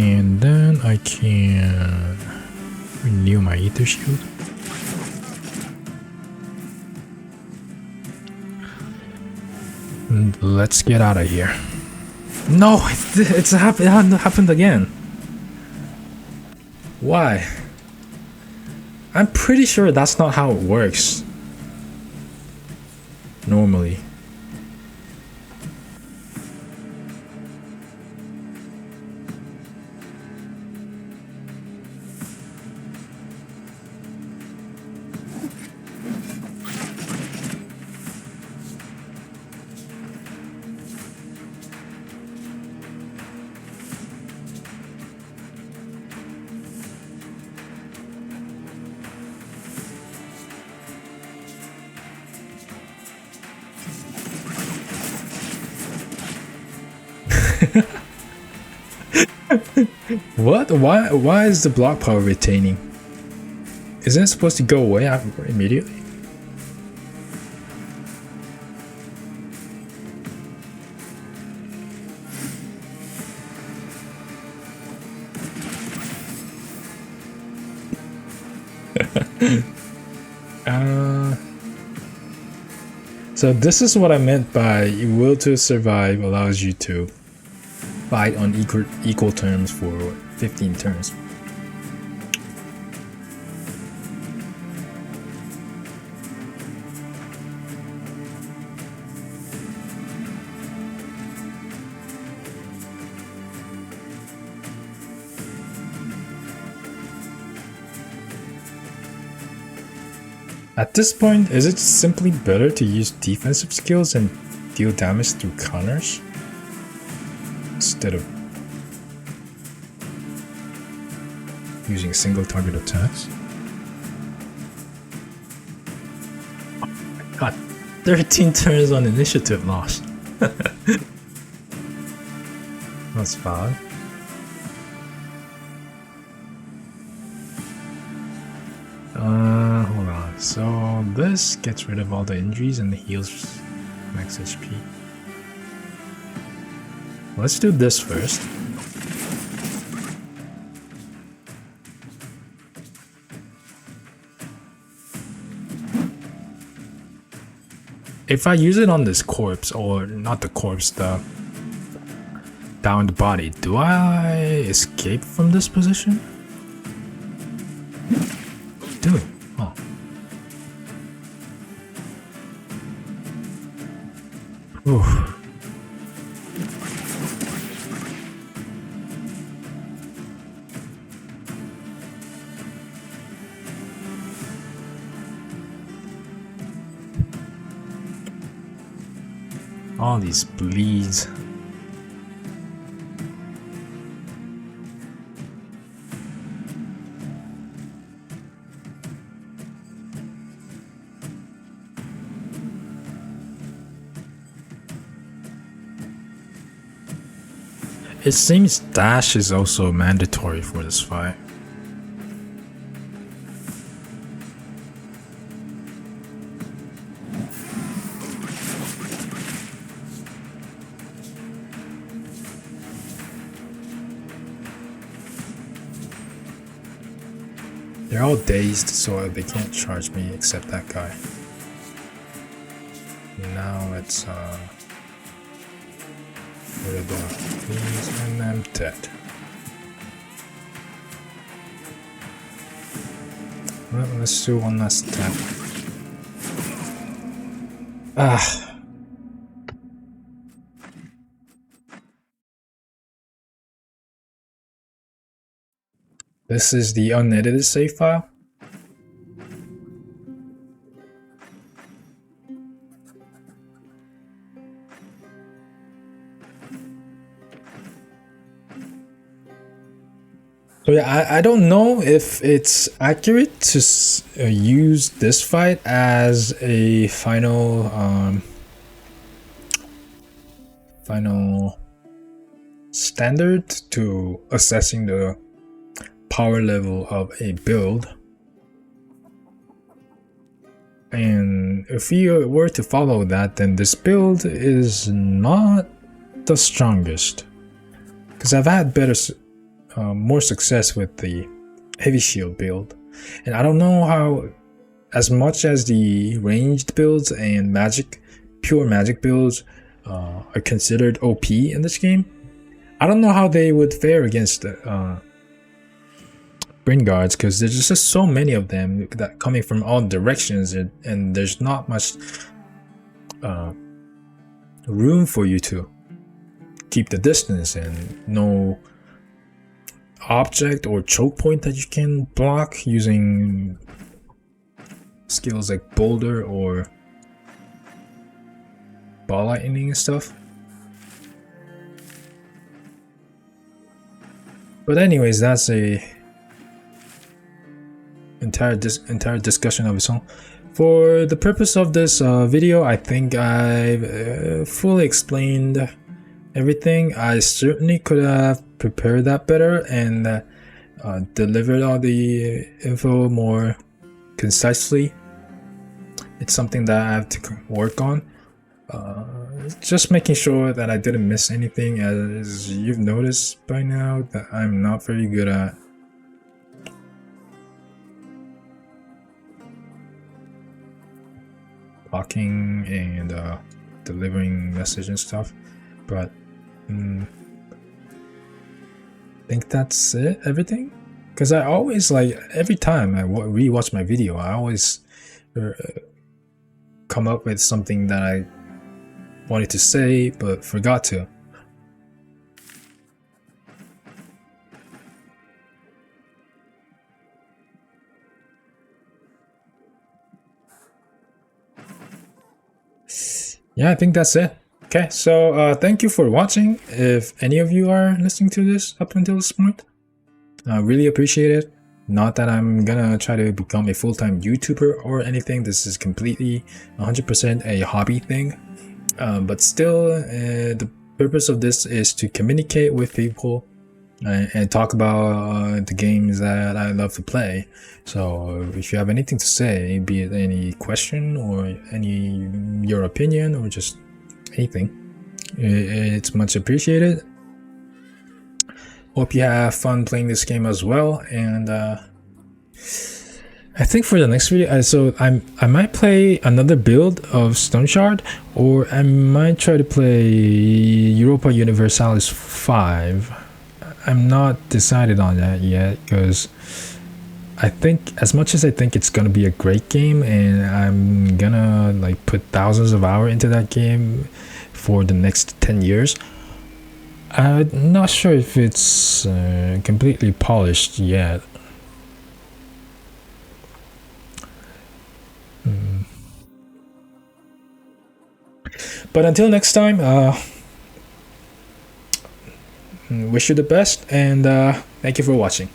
And then I can renew my Aether Shield. And let's get out of here. No, it happened again. Why? I'm pretty sure that's not how it works normally. What? Why is the block power retaining? Isn't it supposed to go away immediately? So this is what I meant by will to survive allows you to fight on equal terms for 15 turns. At this point, is it simply better to use defensive skills and deal damage through counters instead of using single target attacks? Oh my god, 13 turns on initiative lost. That's bad. Hold on. So this gets rid of all the injuries and heals max HP. Let's do this first. If I use it on this corpse, or not the corpse, the bound body, do I escape from this position? Doing? Oh. Oof. All these bleeds. It seems dash is also mandatory for this fight. They're all dazed, so they can't charge me except that guy. Now let's rid of these, and I'm dead. Well, let's do one last attack. Ah. This is the unedited save file. So yeah, I don't know if it's accurate to use this fight as a final standard to assessing the power level of a build. And if you were to follow that, then this build is not the strongest, because I've had better more success with the heavy shield build, and I don't know how, as much as the ranged builds and pure magic builds are considered OP in this game, I don't know how they would fare against Brynn guards, because there's just so many of them that coming from all directions, and there's not much room for you to keep the distance, and no object or choke point that you can block using skills like boulder or ball lightning and stuff. But anyways, that's a entire discussion of its own. For the purpose of this video, I think I've fully explained everything. I certainly could have prepared that better and delivered all the info more concisely. It's something that I have to work on. Just making sure that I didn't miss anything, as you've noticed by now that I'm not very good at talking and delivering message and stuff. But I think that's it, everything. Because I always, like, every time I rewatch my video, I always come up with something that I wanted to say but forgot to. Yeah, I think that's it. Okay, so thank you for watching. If any of you are listening to this up until this point, I really appreciate it. Not that I'm gonna try to become a full-time YouTuber or anything. This is completely 100% a hobby thing. But still, the purpose of this is to communicate with people and talk about the games that I love to play. So if you have anything to say, be it any question or your opinion or just anything, it's much appreciated. Hope you have fun playing this game as well. And I think for the next video, so I might play another build of Stoneshard, or I might try to play Europa Universalis 5. I'm not decided on that yet, because I think, as much as I think it's gonna be a great game and I'm gonna like put thousands of hours into that game for the next 10 years, I'm not sure if it's completely polished yet. But until next time, wish you the best, and thank you for watching.